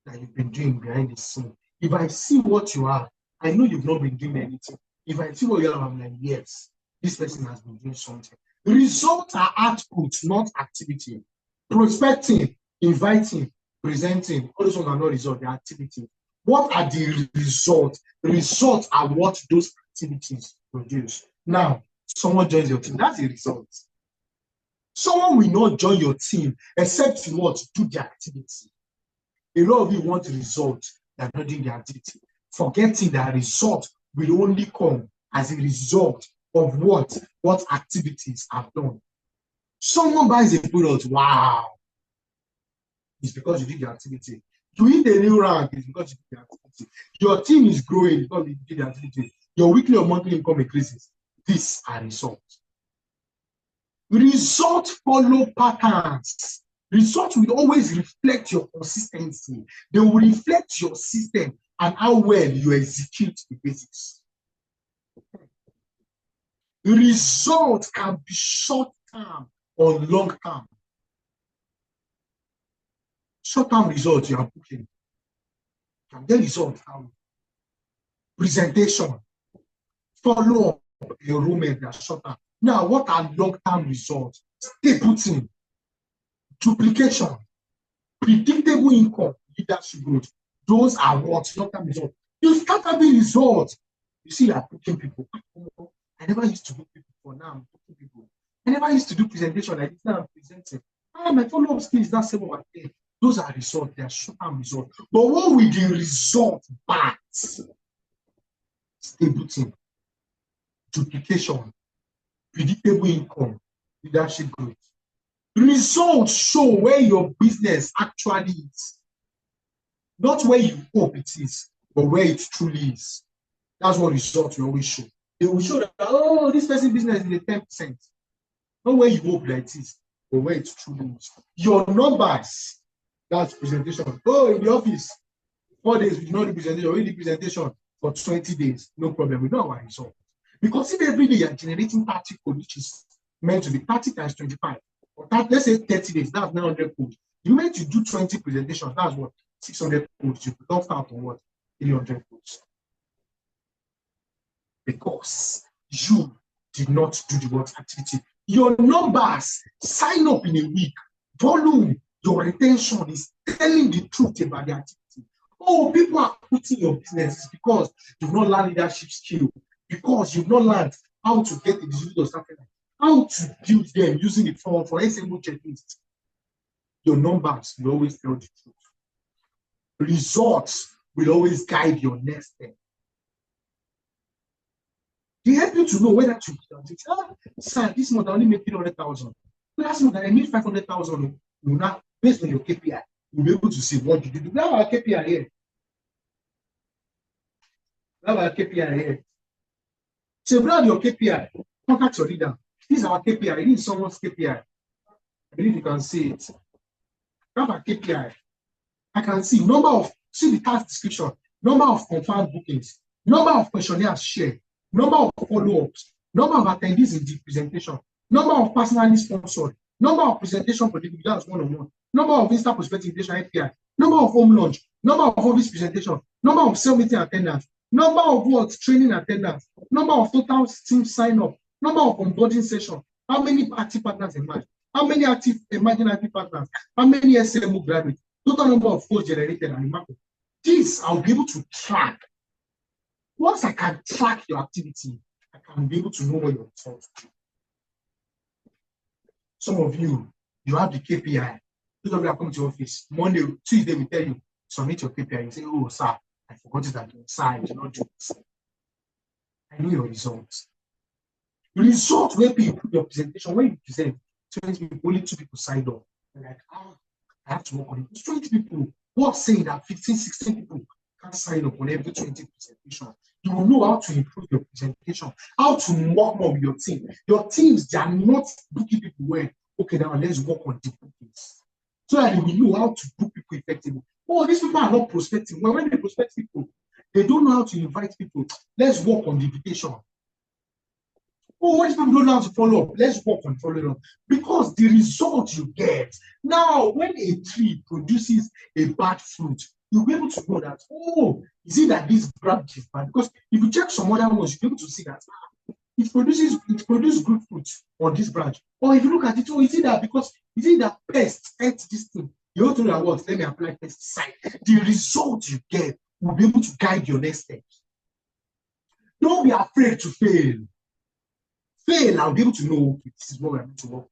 that you've been doing behind the scene. If I see what you are, I know you've not been doing anything. If I see what you are, I'm like, yes, this person has been doing something. Results are output, not activity. Prospecting, inviting, presenting, all those ones are not results, they're activity. What are the results? The results are what those activities produce. Now, someone joins your team, that's a result. Someone will not join your team except to what? Do the activity. A lot of you want results that are not doing the activity, forgetting that result will only come as a result of what activities have done. Someone buys a product, wow, it's because you did the activity. You hit a new rank, it's because you did the activity. Your team is growing because you did the activity. Your weekly or monthly income increases. These are results. Results follow patterns. Results will always reflect your consistency. They will reflect your system and how well you execute the basics. Results can be short-term or long-term. Short-term results you are booking. Can get results how? Presentation, follow-up, enrollment, they are short-term. Now, what are long-term results? Stapleton, duplication, predictable income, leadership growth. Those are what long-term results. You start having results. You see, you are booking people. I never used to book people for now. I'm booking people. I never used to do presentation like this. Now I'm presenting. My follow-up skill is not 7 or 10. Those are results. They are short-term results. But what will the result back? Stapleton, duplication, predictable income, leadership growth. Results show where your business actually is. Not where you hope it is, but where it truly is. That's what results will always show. They will show that, oh, this person's business is a 10%. Not where you hope that it is, but where it truly is. Your numbers, that's presentation. Oh, in the office, 4 days, we do not do presentation. We do presentation for 20 days. No problem. We know our result. Because if every day you're generating 30 code, which is meant to be 30 times 25, or let's say 30 days, that's 900 code. You meant to do 20 presentations, that's what? 600 codes. You don't start on what? 300 codes. Because you did not do the work activity. Your numbers, sign up in a week, volume, your retention is telling the truth about the activity. Oh, people are quitting your business because you've not learned leadership skill, because you've not learned how to get the distributor started, how to build them using the form for SMO checklist. Your numbers will always tell the truth. Results will always guide your next step. They help you to know whether to sir, this month I only made 300,000. Last month I made 500,000. Now, based on your KPI, you'll be able to see what you do. We have our KPI here. We have our KPI here. So, if you have your KPI, contact your leader. This is our KPI. This is someone's KPI. I believe you can see it. We have a KPI. I can see see the task description, number of confirmed bookings, number of questionnaires shared, number of follow-ups, number of attendees in the presentation, number of personally sponsored, number of presentation for the that's one-on-one, number of Insta prospective API, number of home launch, number of office presentation, number of sales meeting attendance, number of training attendance, number of total team sign-up, number of onboarding session, how many active partners emerge, how many emerging active partners, how many SMO graduates, total number of posts generated and the market. This I'll be able to track. Once I can track your activity, I can be able to know what your results do. Some of you have the KPI. Those of you are coming to office, Monday, Tuesday, we tell you, submit your KPI. You say, oh, sir, I forgot it again. Sir, I did not do this. I know your results. The result where you put your presentation, when you present, 20 people, only 2 people signed up. You're like, I have to work on it. 20 people. What's saying that 15, 16 people can sign up on every 20 presentation? You will know how to improve your presentation, how to work more with your team. Your teams, they are not booking people well. Okay, now let's work on the bookings. So that they will know how to book people effectively. Oh, these people are not prospecting. Well, when they prospect people, they don't know how to invite people. Let's work on the invitation. Oh, these people don't know how to follow up. Let's work on following up. Because the result you get. Now, when a tree produces a bad fruit, you'll be able to know that, oh, is it that this branch is bad? Because if you check some other ones, you'll be able to see that it produces good fruit on this branch. Or if you look at it, oh, is it that pests ate this thing? You have to know what, let me apply pesticide. The result you get will be able to guide your next steps. Don't be afraid to fail. Fail, I'll be able to know, okay, this is what we're going to work on.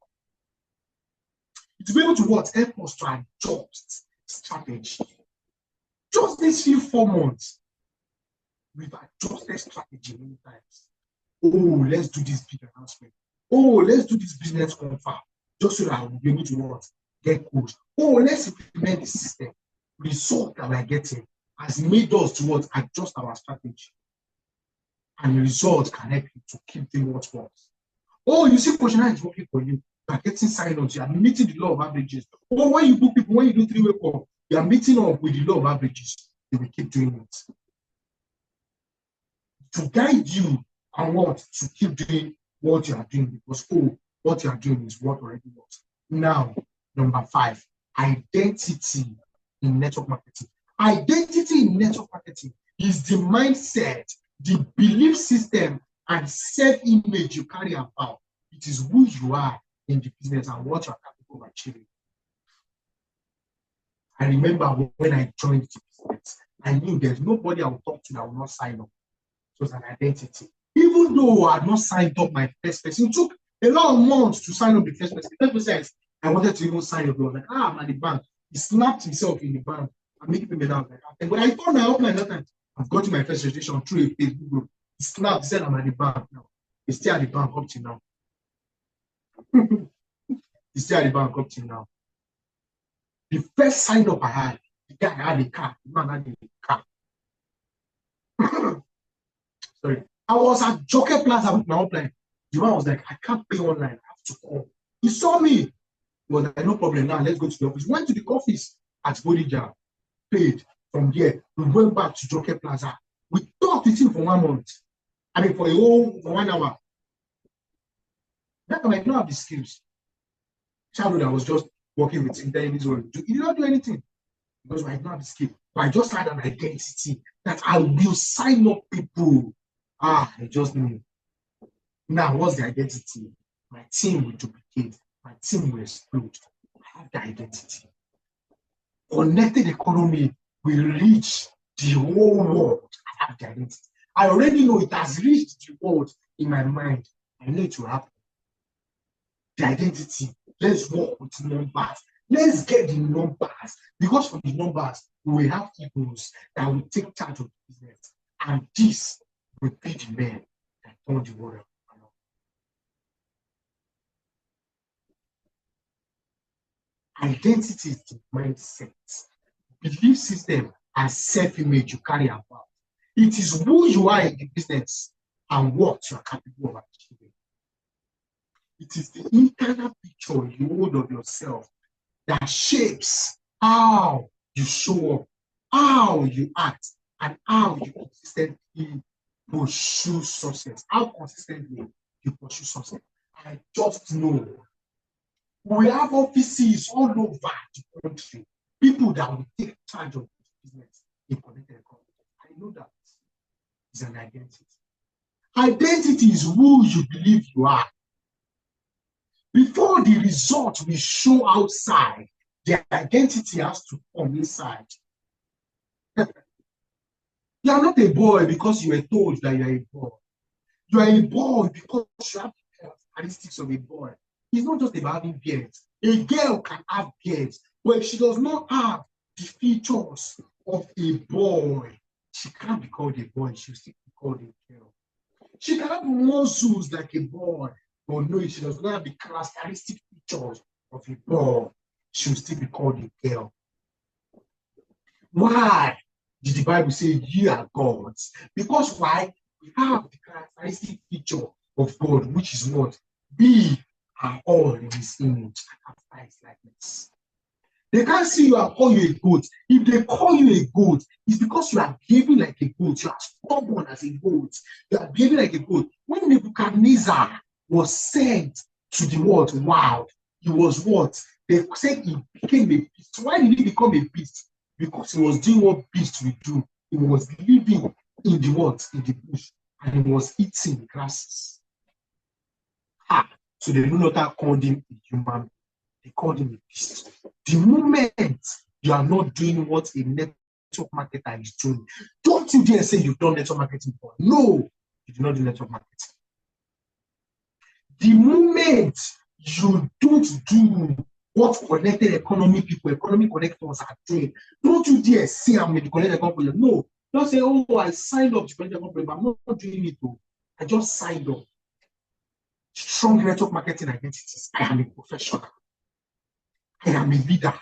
To be able to what? Help us to adjust strategy. Just these few 4 months, we've adjusted strategy many times. Oh, let's do this big announcement. Oh, let's do this business confirm. Just so that we'll be able to what? Get coached. Oh, let's implement the system. Result that we're getting has made us to what? Adjust our strategy. And the result can help you to keep doing what works. Oh, you see, questionnaire is working for you. You are getting sign-ups. You are meeting the law of averages. Or when you book people, when you do 3-way call, you are meeting up with the law of averages. You will keep doing it. To guide you and what? To keep doing what you are doing. Because, oh, what you are doing is what already works. Now, number 5, identity in network marketing. Identity in network marketing is the mindset, the belief system, and self-image you carry about. It is who you are in the business and what you are capable of achieving. I remember when I joined the business, I knew there's nobody I would talk to that would not sign up. It was an identity. Even though I had not signed up my first person, it took a lot of months to sign up the first person. The first person I wanted to even sign up. I was like, I'm at the bank. He snapped himself in the bank and making payment out. Like, when I found my upline that time, I've got my first registration through a Facebook group. He snapped, he said, I'm at the bank now. He's still at the bank up to now. He's still at the bank up to now. The first sign up I had, the guy had a car. The man had a car. Sorry. I was at Jockey Plaza with my upline. The man was like, I can't pay online. I have to call. He saw me. He was like, no problem now. Let's go to the office. Went to the office at Bodija. Paid. From there, we went back to Jockey Plaza. We talked with him for 1 month. I mean, for 1 hour. That time I did not have the skills. Childhood, I was just working with him, telling his own. He did not do anything because I did not have the skill. But I just had an identity that I will sign up people. I just knew. Now, what's the identity? My team will duplicate. My team will explode. I have the identity. Connected economy will reach the whole world. I have the identity. I already know it has reached the world in my mind. I know it will happen. The identity. Let's work with numbers. Let's get the numbers. Because from the numbers, we will have people that will take charge of the business. And this will be the men that turn the world around. Identity is the mindset, belief system, and self-image you carry about. It is who you are in the business and what you are capable of achieving. It is the internal picture you hold of yourself that shapes how you show up, how you act, and how you consistently pursue success. How consistently you pursue success. I just know we have offices all over the country, people that will take charge of business in connected economy. I know that is an identity. Identity is who you believe you are. Before the result will show outside, the identity has to come inside. You are not a boy because you were told that you are a boy. You are a boy because you have the characteristics of a boy. It's not just about having beards. A girl can have beards, but if she does not have the features of a boy, she can't be called a boy. She'll still be called a girl. She can have muscles like a boy, but no, she does not have the characteristic features of a boy. She'll still be called a girl. Why did the Bible say ye are gods? Because why? We have the characteristic feature of God, which is what? We are all in his image and after his likeness. They can't see you and call you a goat. If they call you a goat, it's because you are behaving like a goat. You are stubborn as a goat. You are behaving like a goat. When Nebuchadnezzar was sent to the world wild, he was what? They said he became a beast. Why did he become a beast? Because he was doing what beasts will do. He was living in the what? In the bush. And he was eating grasses. So they do not call him a human. They called him a beast. The moment you are not doing what a network marketer is doing, don't you dare say you've done network marketing before. No, you do not do network marketing. The moment you don't do what connected economy people, economic connectors are doing, don't you dare say I'm in the connected economy. No, don't say, oh, I signed up to connected economy, but I'm not doing it though. I just signed up. Strong network marketing identities. I am a professional. I am a leader.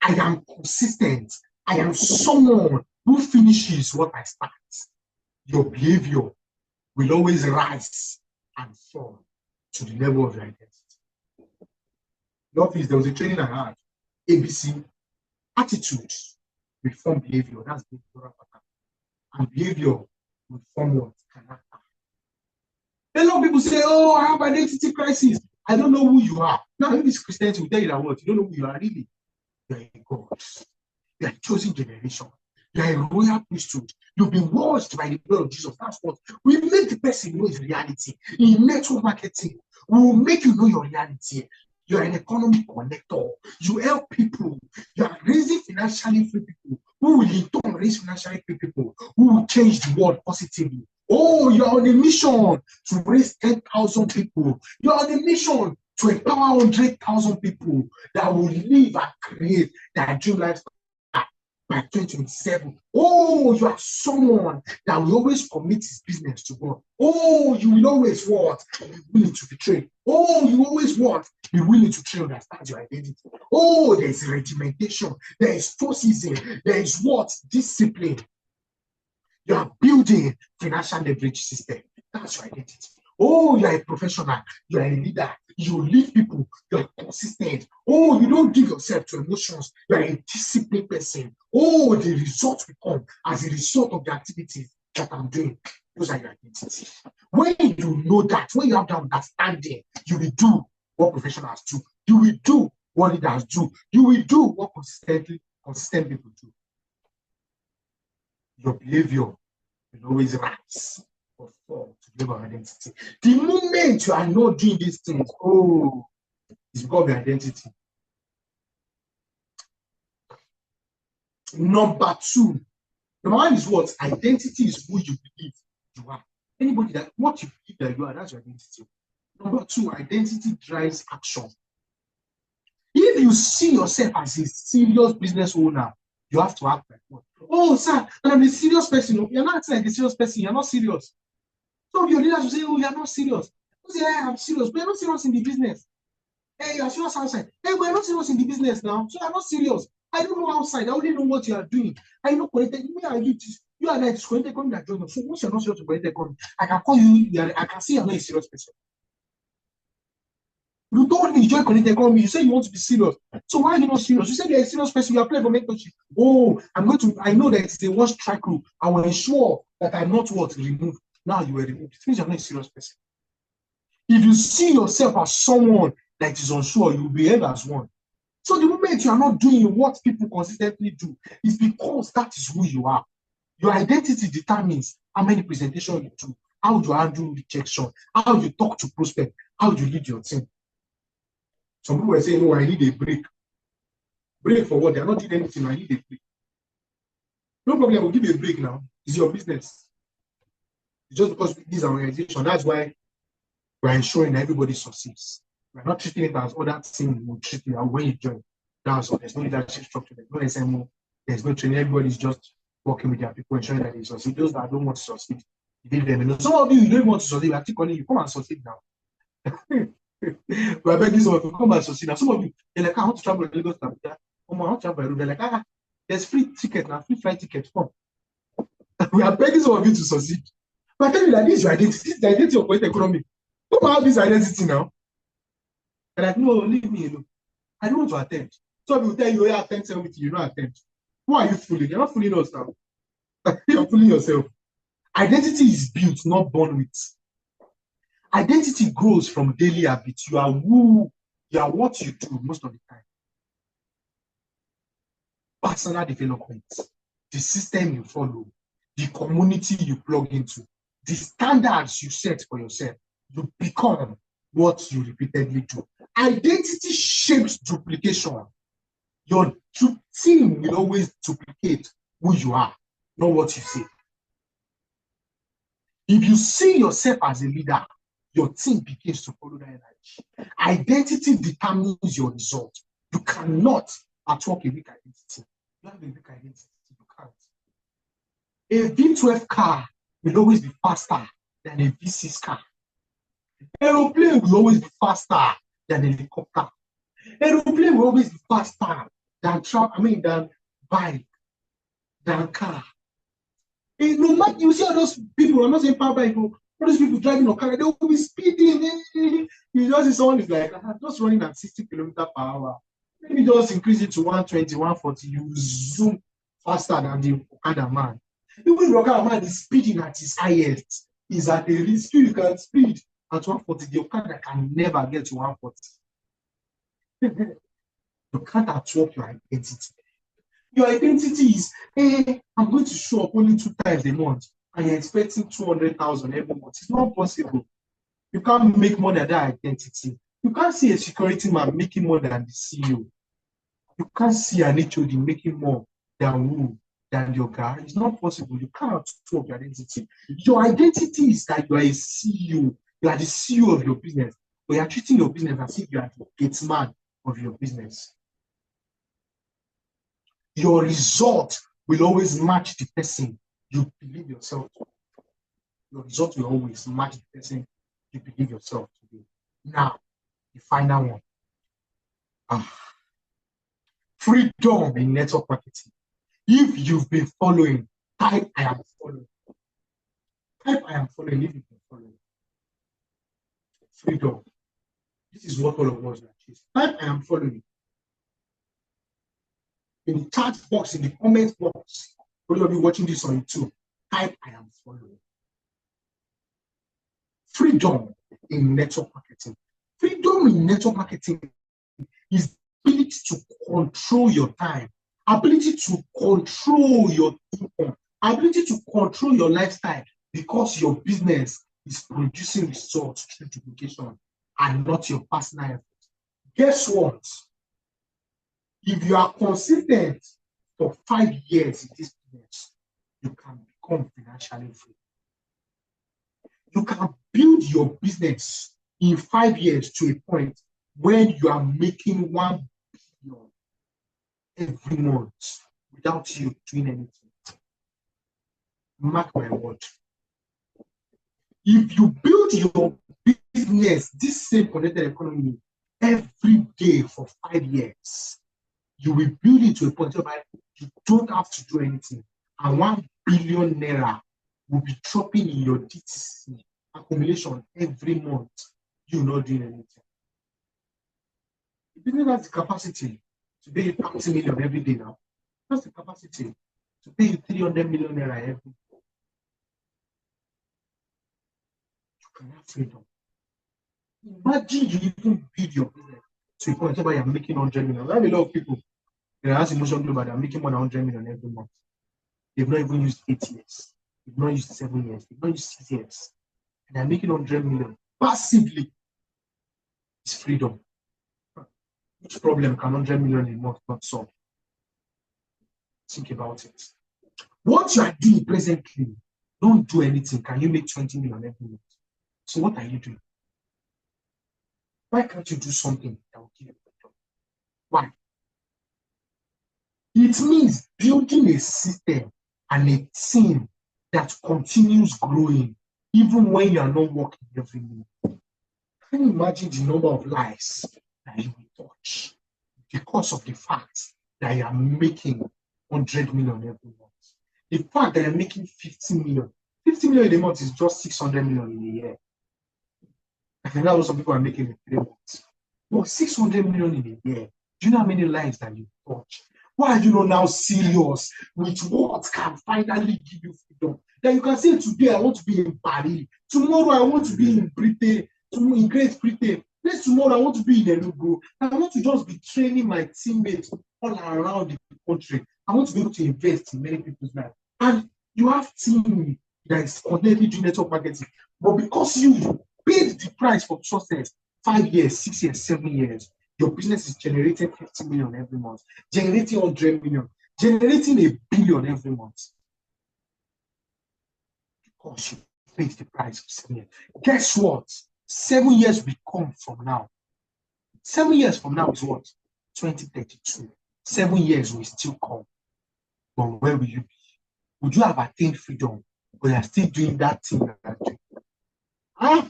I am consistent. I am someone who finishes what I start. Your behavior will always rise and fall to the level of your identity. In office, there was a training I had. ABC, attitude will form behavior. That's behavioral pattern. And behavior will form what? Character. A lot of people say, oh, I have identity crisis. I don't know who you are. Now, if it's Christians, will tell you that what? You don't know who you are really. You are a God. You are a chosen generation. You are a royal priesthood. You've been washed by the blood of Jesus. That's what we make the person know his reality. In network marketing, we will make you know your reality. You are an economic connector. You help people. You are raising financially free people who will in turn raise financially free people who will change the world positively. Oh, you are on a mission to raise 10,000 people. You are on a mission to empower 100,000 people that will live and create their dream lifestyle by 2027. Oh, you are someone that will always commit his business to God. Oh, you will always what? Be willing to betray. Oh, you always what? Be willing to train, understand your identity. Oh, there is regimentation. There is stoicism. There is what? Discipline. You are building financial leverage system. That's your identity. Oh, you are a professional. You are a leader. You lead people. You are consistent. Oh, you don't give yourself to emotions. You are a disciplined person. Oh, the results will come as a result of the activities that I'm doing. Those are your identity. When you know that, when you have that understanding, you will do what professionals do. You will do what leaders do. You will do what consistent people do. Your behavior will always rise or fall to give an identity. The moment you are not doing these things, oh, it's become your identity. Number two, number one is what? Identity is who you believe you are. Anybody that what you believe that you are, that's your identity. Number two, identity drives action. If you see yourself as a serious business owner, you have to act like one. Oh, sir, I'm a serious person. You're not acting like a serious person. You're not serious. So your leaders will say, oh, you're not serious. You say, hey, I'm serious, but you're not serious in the business. Hey, you're serious outside. Hey, but you're not serious in the business now. So you're not serious. I don't know outside. I only know what you are doing. I know connected. Me and you are like connected coming that join. So once you're not serious to connected coming, I can call you, I can see you're not a serious person. You told me you join Connect Economy. You say you want to be serious. So why are you not serious? You said you're a serious person. You are playing for mentorship. Oh, I know that it's a one strike rule. I will ensure that I'm not removed. Now you were removed. It means you're not a serious person. If you see yourself as someone that is unsure, you will behave as one. So the moment you are not doing what people consistently do, it's because that is who you are. Your identity determines how many presentations you do, how you handle rejection, how you talk to prospects, how you lead your team. Some people were saying, "Oh, I need a break." Break for what? They are not doing anything. I need a break. No problem. I will give you a break now. It's your business. It's just because this is an organization. That's why we're ensuring that everybody succeeds. We're not treating it as other things will treat you when you join. That's all. There's no leadership structure. There's no SMO. There's no training. Everybody's just working with their people, ensuring that they succeed. Those that don't want to succeed, you leave them alone. Some of you don't want to succeed. I keep calling you, come and succeed now. We are begging some of you, come and succeed now. Some of you, they're like, I want to travel to Lagos. I want to travel. They're like, there's free ticket now, free flight ticket. Come. We are begging some of you to succeed. But I tell you that this is your identity. This is the identity of Connect Economy. Come have this identity now. They're like, no, leave me alone. I don't want to attend. So people tell you, yeah, attend something, you don't attend. Who are you fooling? You're not fooling us now. You're fooling yourself. Identity is built, not born with. Identity grows from daily habits. You are who, you are what you do most of the time. Personal development, the system you follow, the community you plug into, the standards you set for yourself, you become what you repeatedly do. Identity shapes duplication. Your team will always duplicate who you are, not what you say. If you see yourself as a leader, your team begins to follow that energy. Identity determines your result. You cannot outwork a weak identity. You have a weak identity, you can't. A V12 car will always be faster than a V6 car. Aeroplane will always be faster than a helicopter. Aeroplane will always be faster than bike, than car. No matter, you see all those people, I'm not saying power bike, all those people driving a car, they will be speeding. You just see someone is like, just running at 60 kilometers per hour. Maybe just increase it to 120, 140, you zoom faster than the Okada man. Even the Okada man is speeding at his highest. Is at a speed you can speed at 140. The Okada can never get to 140. You can't outwork your identity. Your identity is, hey, I'm going to show up only 2 times a month, and you're expecting 200,000 every month. It's not possible. You can't make more than that identity. You can't see a security man making more than the CEO. You can't see an HOD making more than your guy. It's not possible. You can't talk your identity. Your identity is that you are a CEO. You are the CEO of your business, but you are treating your business as if you are the gate man of your business. Your result will always match the person you believe yourself to be. Your result will always match the person you believe yourself to be. Now, the final one. Freedom in network marketing. If you've been following, type I am following. Type I am following if you've been following. Freedom. This is what all of us are chasing. Type I am following. In the chat box, in the comment box, for those of you watching this on YouTube, type I am following. Freedom in network marketing. Freedom in network marketing is the ability to control your time, ability to control your income, ability to control your lifestyle, because your business is producing results through duplication and not your personal effort. Guess what? If you are consistent for 5 years in this business, you can become financially free. You can build your business in 5 years to a point when you are making 1 billion every month without you doing anything. Mark my word. If you build your business, this same Connected Economy, every day for 5 years, you will build it to a point where you don't have to do anything. And 1 billion naira will be dropping in your DTC accumulation every month. You're not doing anything. The business has the capacity to pay you 30 million every day now. That's the capacity to pay you 300 million naira every day. You can have freedom. Imagine you even build your business to a point where you're making 100 million. I have a lot of people in the Emotion Global that are making more than 100 million every month. They've not even used 8 years. They've not used 7 years. They've not used 6 years. And they're making 100 million passively. It's freedom. Which problem can 100 million a month not solve? Think about it. What you are doing presently, don't do anything. Can you make 20 million every month? So what are you doing? Why can't you do something that will give you freedom? Why? It means building a system and a team that continues growing even when you are not working every minute. Can you imagine the number of lives that you will touch because of the fact that you are making 100 million every month? The fact that you're making 50 million in a month is just 600 million in a year. And that's what some people are making in 3 months. But 600 million in a year, do you know how many lives that you touch? Why are you not now serious with what can finally give you freedom? That you can say today I want to be in Paris, tomorrow I want to be in Britain, in Great Britain, next tomorrow I want to be in Enugu. I want to just be training my teammates all around the country. I want to be able to invest in many people's lives. And you have team that is constantly doing network marketing, but because you paid the price for success, 5 years, 6 years, 7 years, your business is generating 50 million every month, generating 100 million, generating $1 billion every month. Because you paid the price of 7 years. Guess what? 7 years will come from now. 7 years from now is what? 2032. 7 years will still come. But where will you be? Would you have attained freedom, but you are still doing that thing that you are doing? Huh?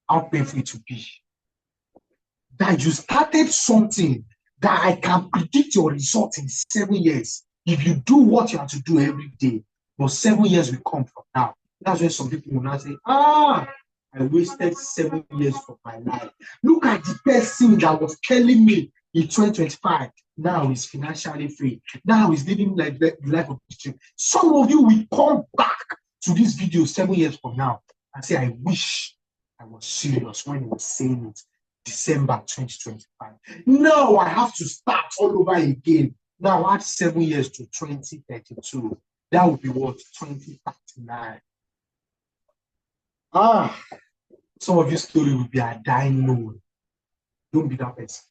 How painful it will be. That you started something that I can predict your result in 7 years if you do what you have to do every day. But 7 years will come from now. That's when some people will now say, I wasted 7 years of my life. Look at the person that was telling me in 2025. Now he's financially free. Now he's living like the life of the dream. Some of you will come back to this video 7 years from now and say, I wish I was serious when he was saying it. December 2025. Now I have to start all over again. Now add 7 years to 2032. That would be what? 2039. Some of your story will be a dying known. Don't be that person.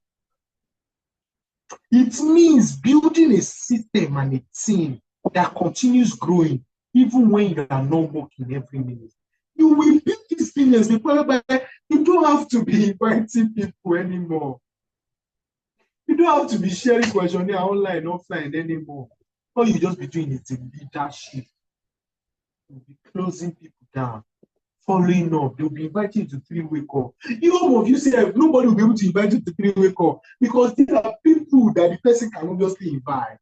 It means building a system and a team that continues growing even when you are not working every minute. You will build this business before you don't have to be inviting people anymore. You don't have to be sharing questionnaire online, offline anymore. All you just be doing is the leadership. You'll be closing people down, following up. They'll be inviting you to 3-way call. Some of you say nobody will be able to invite you to 3-way call because these are people that the person can obviously invite.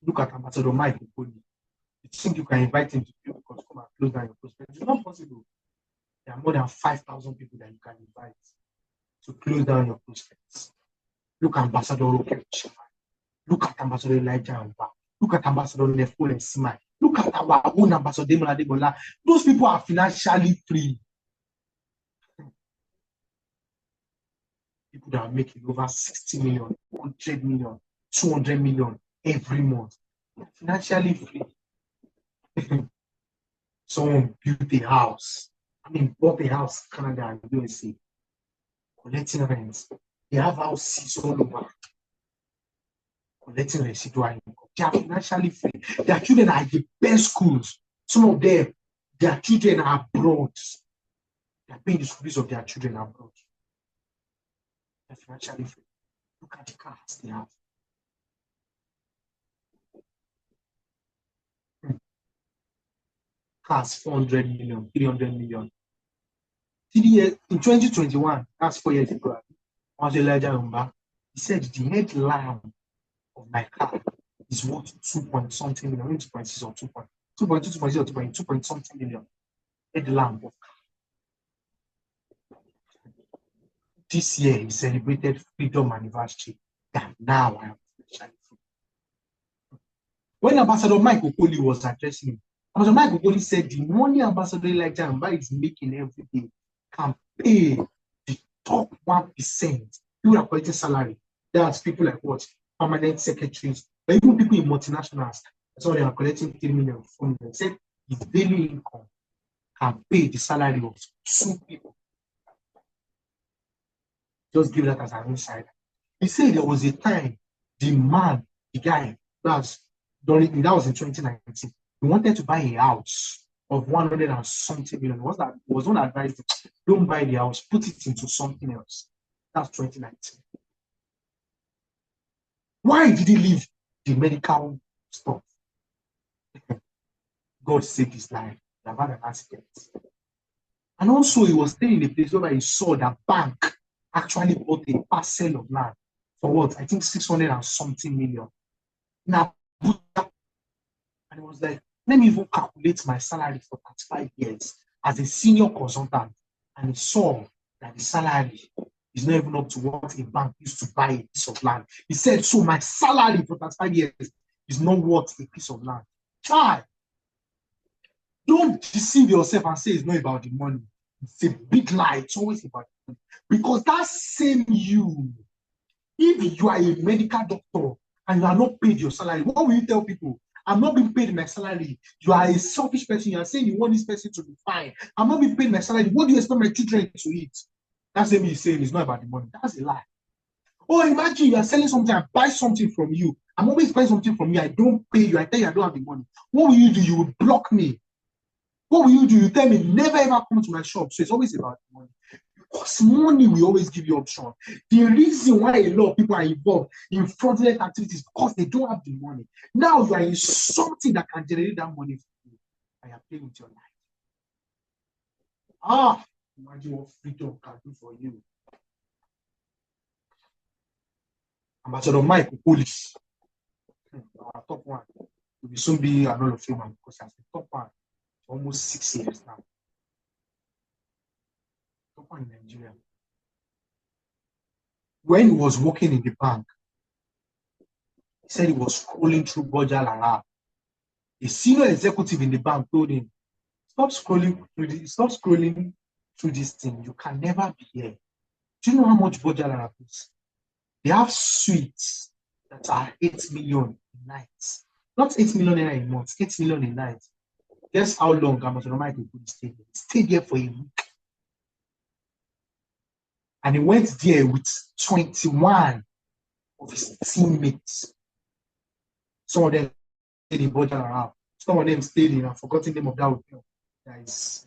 Look at Ambassador Mike Okoli. You think you can invite him to 3-way call to come and close down your prospect? It's not possible. There are more than 5,000 people that you can invite to close down your prospects. Look at Ambassador Roque. Look at Ambassador Elijah Amba. Look at Ambassador Nefo Simai. Look at our own Ambassador Demola Debola. Those people are financially free. People that are making over 60 million, 100 million, 200 million every month. They're financially free. Someone built a house. Bought a house in Canada and USA. Collecting rents. They have houses all over. Collecting residual income. They are financially free. Their children are at the best schools. Some of them, their children are abroad. They are paying the school fees of their children abroad. They are financially free. Look at the cars they have. Cars 400 million, 300 million. In 2021, that's 4 years ago, Elijah Umba, he said the headline of my car is worth 2-point-something million, 2.6 or 2.2, 2.0, 2.something million. Headline of car. This year he celebrated freedom anniversary. That now I am financially free. When Ambassador Mike Okoli was addressing him, Ambassador Mike Okoli said the money Ambassador Elijah Mbah is making every day can pay the top 1%. People are collecting salary. That's people like what? Permanent secretaries, but even people in multinationals. That's why they are collecting 3 million from them. Said his daily income can pay the salary of 2 people. Just give that as an insider. He said there was a time the guy, that was in 2019, he wanted to buy a house of 100 and something million. Was not advised, don't buy the house, put it into something else. That's 2019. Why did he leave the medical stuff? God saved his life. He had an accident. And also he was staying in a place where he saw that bank actually bought a parcel of land for what? I think 600 and something million. Now, and he was like, let me even calculate my salary for 35 years as a senior consultant. And he saw that the salary is not even up to what a bank used to buy a piece of land. He said, so my salary for 35 years is not worth a piece of land. Try. Don't deceive yourself and say it's not about the money. It's a big lie. It's always about the money. Because that same you, if you are a medical doctor and you are not paid your salary, what will you tell people? I'm not being paid my salary. You are a selfish person. You are saying you want this person to be fine. I'm not being paid my salary. What do you expect my children to eat? That's the me saying it's not about the money. That's a lie. Oh, imagine you are selling something, I buy something from you. I'm always buying something from you. I don't pay you. I tell you I don't have the money. What will you do? You will block me. What will you do? You tell me never ever come to my shop. So it's always about the money. Because money will always give you option. The reason why a lot of people are involved in fraudulent activities is because they don't have the money. Now you are in something that can generate that money for you. And you are playing with your life. Imagine what freedom can do for you. Ambassador Mike Okoli, our top one, will soon be an Hall of Famer because he has been top one for almost 6 years now. Top one in Nigeria. When he was working in the bank, he said he was scrolling through Bojalara. A senior executive in the bank told him, stop scrolling through this thing. You can never be here. Do you know how much Bojalara is? They have suites that are 8 million a night. Not 8 million a month, 8 million a night. Guess how long Ambassador Mike Okoli stayed there? He stayed there for a week. And he went there with 21 of his teammates. Some of them stayed in Bojalara. Some of them stayed in, I've forgotten the name of that hotel that is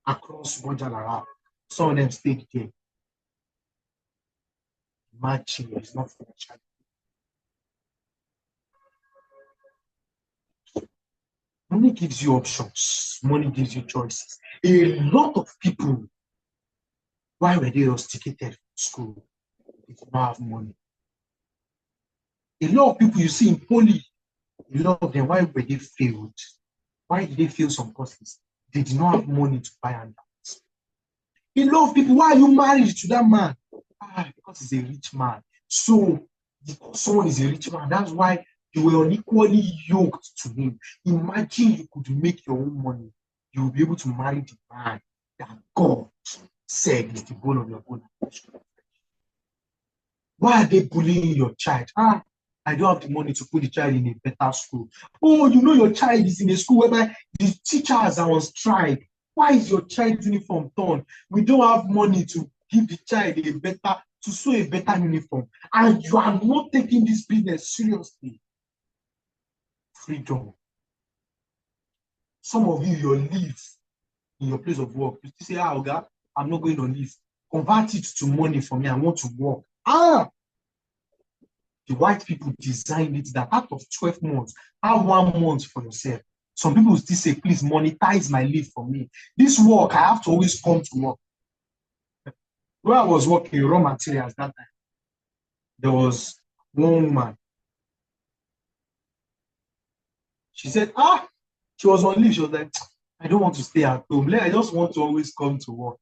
across Bojalara. Some of them stayed there. Matching is not financial. Money gives you options. Money gives you choices. A lot of people, why were they rusticated from school? They did not have money. A lot of people you see in poly, a lot of them, why were they failed? Why did they fail some courses? They did not have money to buy handouts. A lot of people, why are you married to that man? Because he's a rich man. So, because someone is a rich man, that's why you were unequally yoked to him. Imagine you could make your own money. You will be able to marry the man that God said is the bone of your bone. Why are they bullying your child? I don't have the money to put the child in a better school. Oh, you know your child is in a school whereby the teachers are on strike. Why is your child's uniform torn? We don't have money to give the child to sew a better uniform. And you are not taking this business seriously. Freedom. Some of you, your leave in your place of work, you still say, Oga, I'm not going on leave. Convert it to money for me. I want to work. The white people designed it that out of 12 months, have 1 month for yourself. Some people still say, please monetize my leave for me. This work, I have to always come to work. Where I was working raw materials that time, there was one woman. She said, she was on leave. She was like, I don't want to stay at home. I just want to always come to work.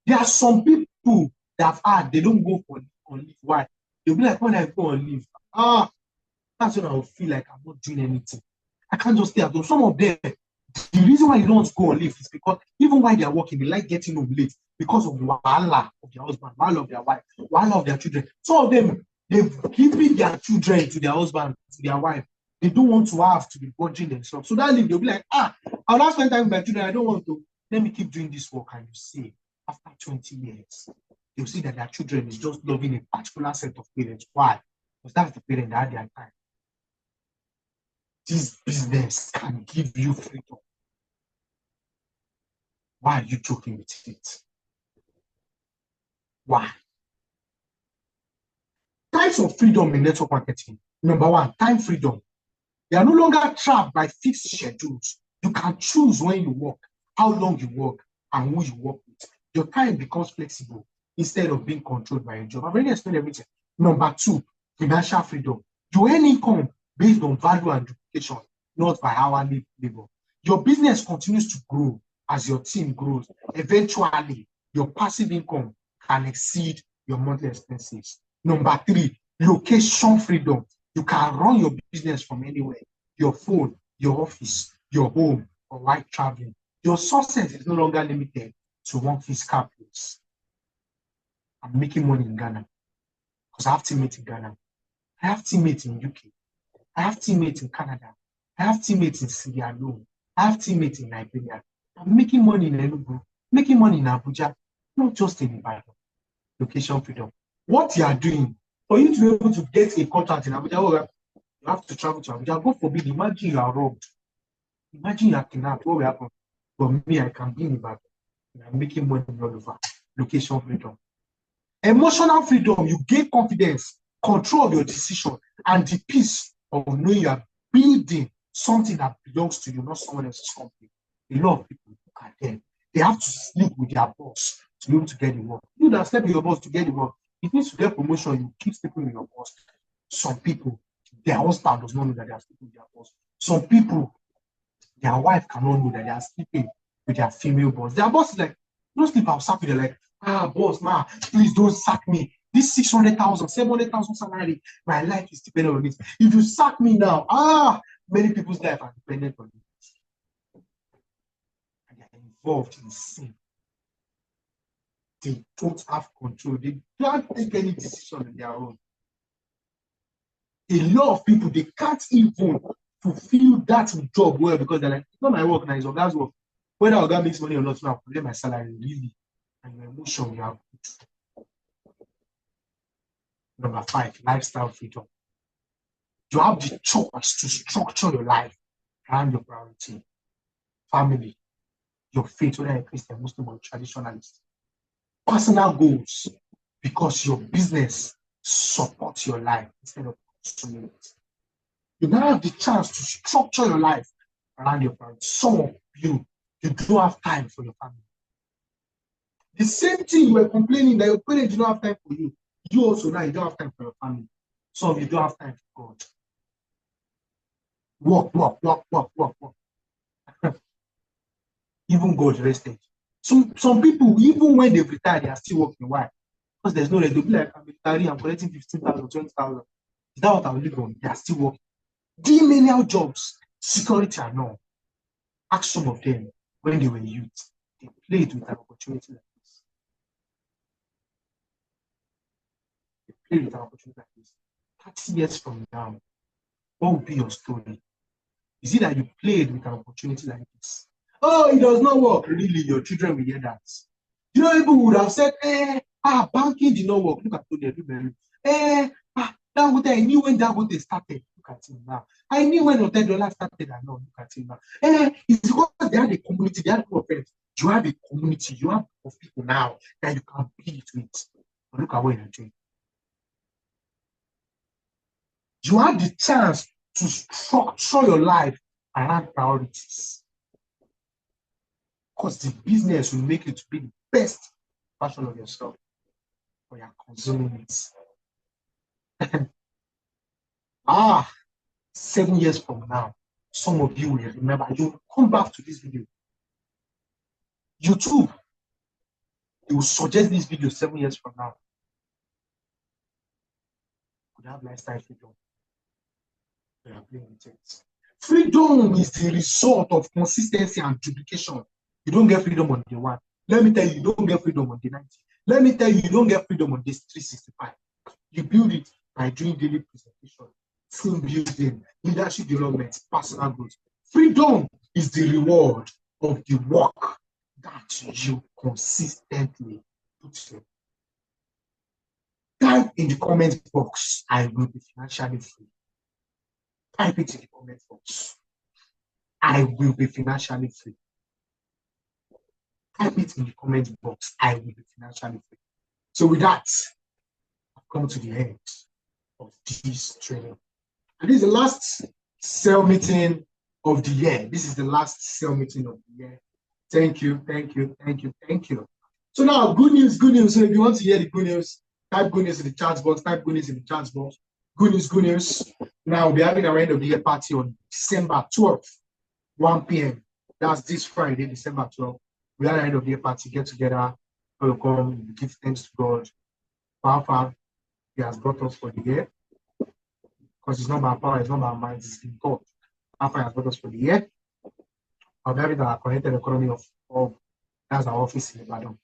There are some people, They have had, they don't go for on leave. Why? They'll be like, when I go on leave, that's when I will feel like I'm not doing anything. I can't just stay at home. Some of them, the reason why you don't want to go on leave is because even while they are working, they like getting home late because of the wahala of their husband, wahala of their wife, wahala of their children. Some of them, they've given their children to their husband, to their wife. They don't want to have to be budging themselves. So that leave, they'll be like, I'll not spend time with my children. I don't want to. Let me keep doing this work. And you see, after 20 years, you'll see that their children is just loving a particular set of parents. Why? Because that's the parent that had their time. This business can give you freedom. Why are you joking with it? Why? Types of freedom in network marketing. Number one, time freedom. You are no longer trapped by fixed schedules. You can choose when you work, how long you work, and who you work with. Your time becomes flexible instead of being controlled by a job. I've already explained everything. Number two, financial freedom. You earn income based on value and duplication, not by hourly labor. Your business continues to grow as your team grows. Eventually, your passive income can exceed your monthly expenses. Number three, location freedom. You can run your business from anywhere, your phone, your office, your home, or while traveling. Your success is no longer limited to one physical place. I'm making money in Ghana because I have teammates in Ghana. I have teammates in UK. I have teammates in Canada. I have teammates in Sierra Leone. I have teammates in Nigeria. I'm making money in Enugu, making money in Abuja, not just in Ibadan. Location freedom. What you are doing, for you to be able to get a contract in Abuja, you have to travel to Abuja. God forbid, imagine you are robbed. Imagine you are kidnapped. What will happen? But me, I can be in Ibadan. I'm making money all over. Location freedom. Emotional freedom, you gain confidence, control of your decision, and the peace of knowing you are building something that belongs to you, not someone else's company. A lot of people look at them. They have to sleep with their boss to be able to get the work. You that sleep with your boss to get the work, it means to get promotion, you keep sleeping with your boss. Some people, their husband does not know that they are sleeping with their boss. Some people, their wife cannot know that they are sleeping with their female boss. Their boss is like, don't sleep, I'll sack you. They're like, boss, please don't sack me. This 600,000, 700,000 salary, my life is dependent on it. If you sack me now, many people's life are dependent on it. And they are involved in sin. They don't have control. They can't take any decision on their own. A lot of people, they can't even fulfill that job well because they're like, it's not my work now, it's Oga's work. Whether Oga makes money or not, I collect my salary, really. And your emotion, you have good. Number 5, lifestyle freedom. You have the choice to structure your life around your priority, family, your faith, whether you're Christian, Muslim, or traditionalist. Personal goals, because your business supports your life instead of consuming it. You now have the chance to structure your life around your priorities. Some of you don't have time for your family. The same thing you were complaining that your parents do not have time for you. You also now you don't have time for your family. Some of you don't have time for God. Work. Even God rested. Some people, even when they've retired, they are still working. Why? Because there's no rest. They'll be like, I'm retiring, I'm collecting 15,000, 20,000. Is that what I'll live on? They are still working. The menial jobs, security and all. Ask some of them when they were youth. They played with an opportunity like this. They played with an opportunity like this. 30 years from now, what will be your story? Is it that you played with an opportunity like this? Oh, it does not work. Really, your children will hear that. You know, people would have said, banking did not work. Look at Tony. Dangote, I knew when Dangote started. Look at him now. I knew when $10 started. I know. Look at him now. It's because they had a community. They had a friends. You have a community. You have of people now that you can build with. But look at what you're doing. You have the chance to structure your life around priorities. Because the business will make you to be the best version of yourself. But you're consuming it. 7 years from now, some of you will remember. You'll come back to this video. YouTube. They will suggest this video 7 years from now. Could have lifestyle freedom. They are playing with it. Freedom is the result of consistency and duplication. You don't get freedom on day 1. Let me tell you, you don't get freedom on day 90. Let me tell you, you don't get freedom on day 365. You build it by doing daily presentation, film building, leadership development, personal growth. Freedom is the reward of the work that you consistently put in. Type in the comment box, I will be financially free. Type it in the comment box. I will be financially free. Type it in the comment box. I will be financially free. So with that, I've come to the end of this training. And this is the last cell meeting of the year. This is the last cell meeting of the year. Thank you, thank you, thank you, thank you. So now, good news, good news. So if you want to hear the good news, type good news in the chat box, type good news in the chat box. Good news, good news. Now we'll be having our end of the year party on December 12th, 1 p.m. That's this Friday, December 12th. We have our end of the year party, get together, we'll come, give thanks to God. How far He has brought us for the year. Because it's not by power, it's not by mind, it's in God. How far He has brought us for the year. I'll be having our connected economy of that's our office in Ibadan.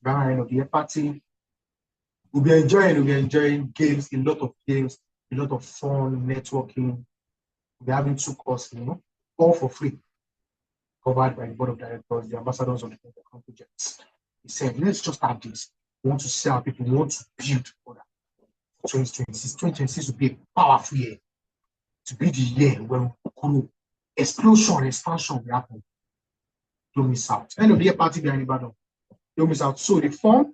We have our end of the year party. We'll be enjoying games, a lot of games, a lot of fun, networking. We'll be having 2 courses, all for free, covered by the board of directors, the ambassadors of the projects. He said, let's just have this. We want to see our people, we want to build for that. 2026. 2026 will be a powerful year. To be the year where we grow. Explosion, expansion will happen. Don't miss out. End of the year party behind Ibadan. Don't miss out. So the form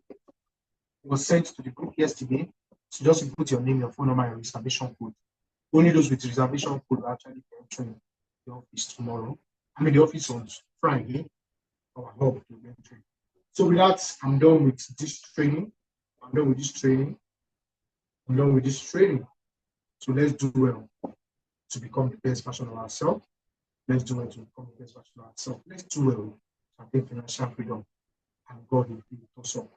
was sent to the group yesterday. So just put your name, your phone number, and reservation code. Only those with reservation code will actually enter the office tomorrow. I mean the office on Friday. Our hub to enter. So with that, I'm done with this training. I'm done with this training. So let's do well to become the best version of ourselves. Let's do well to become the best version of ourselves. Let's do well to attain financial freedom. And God will be with us all.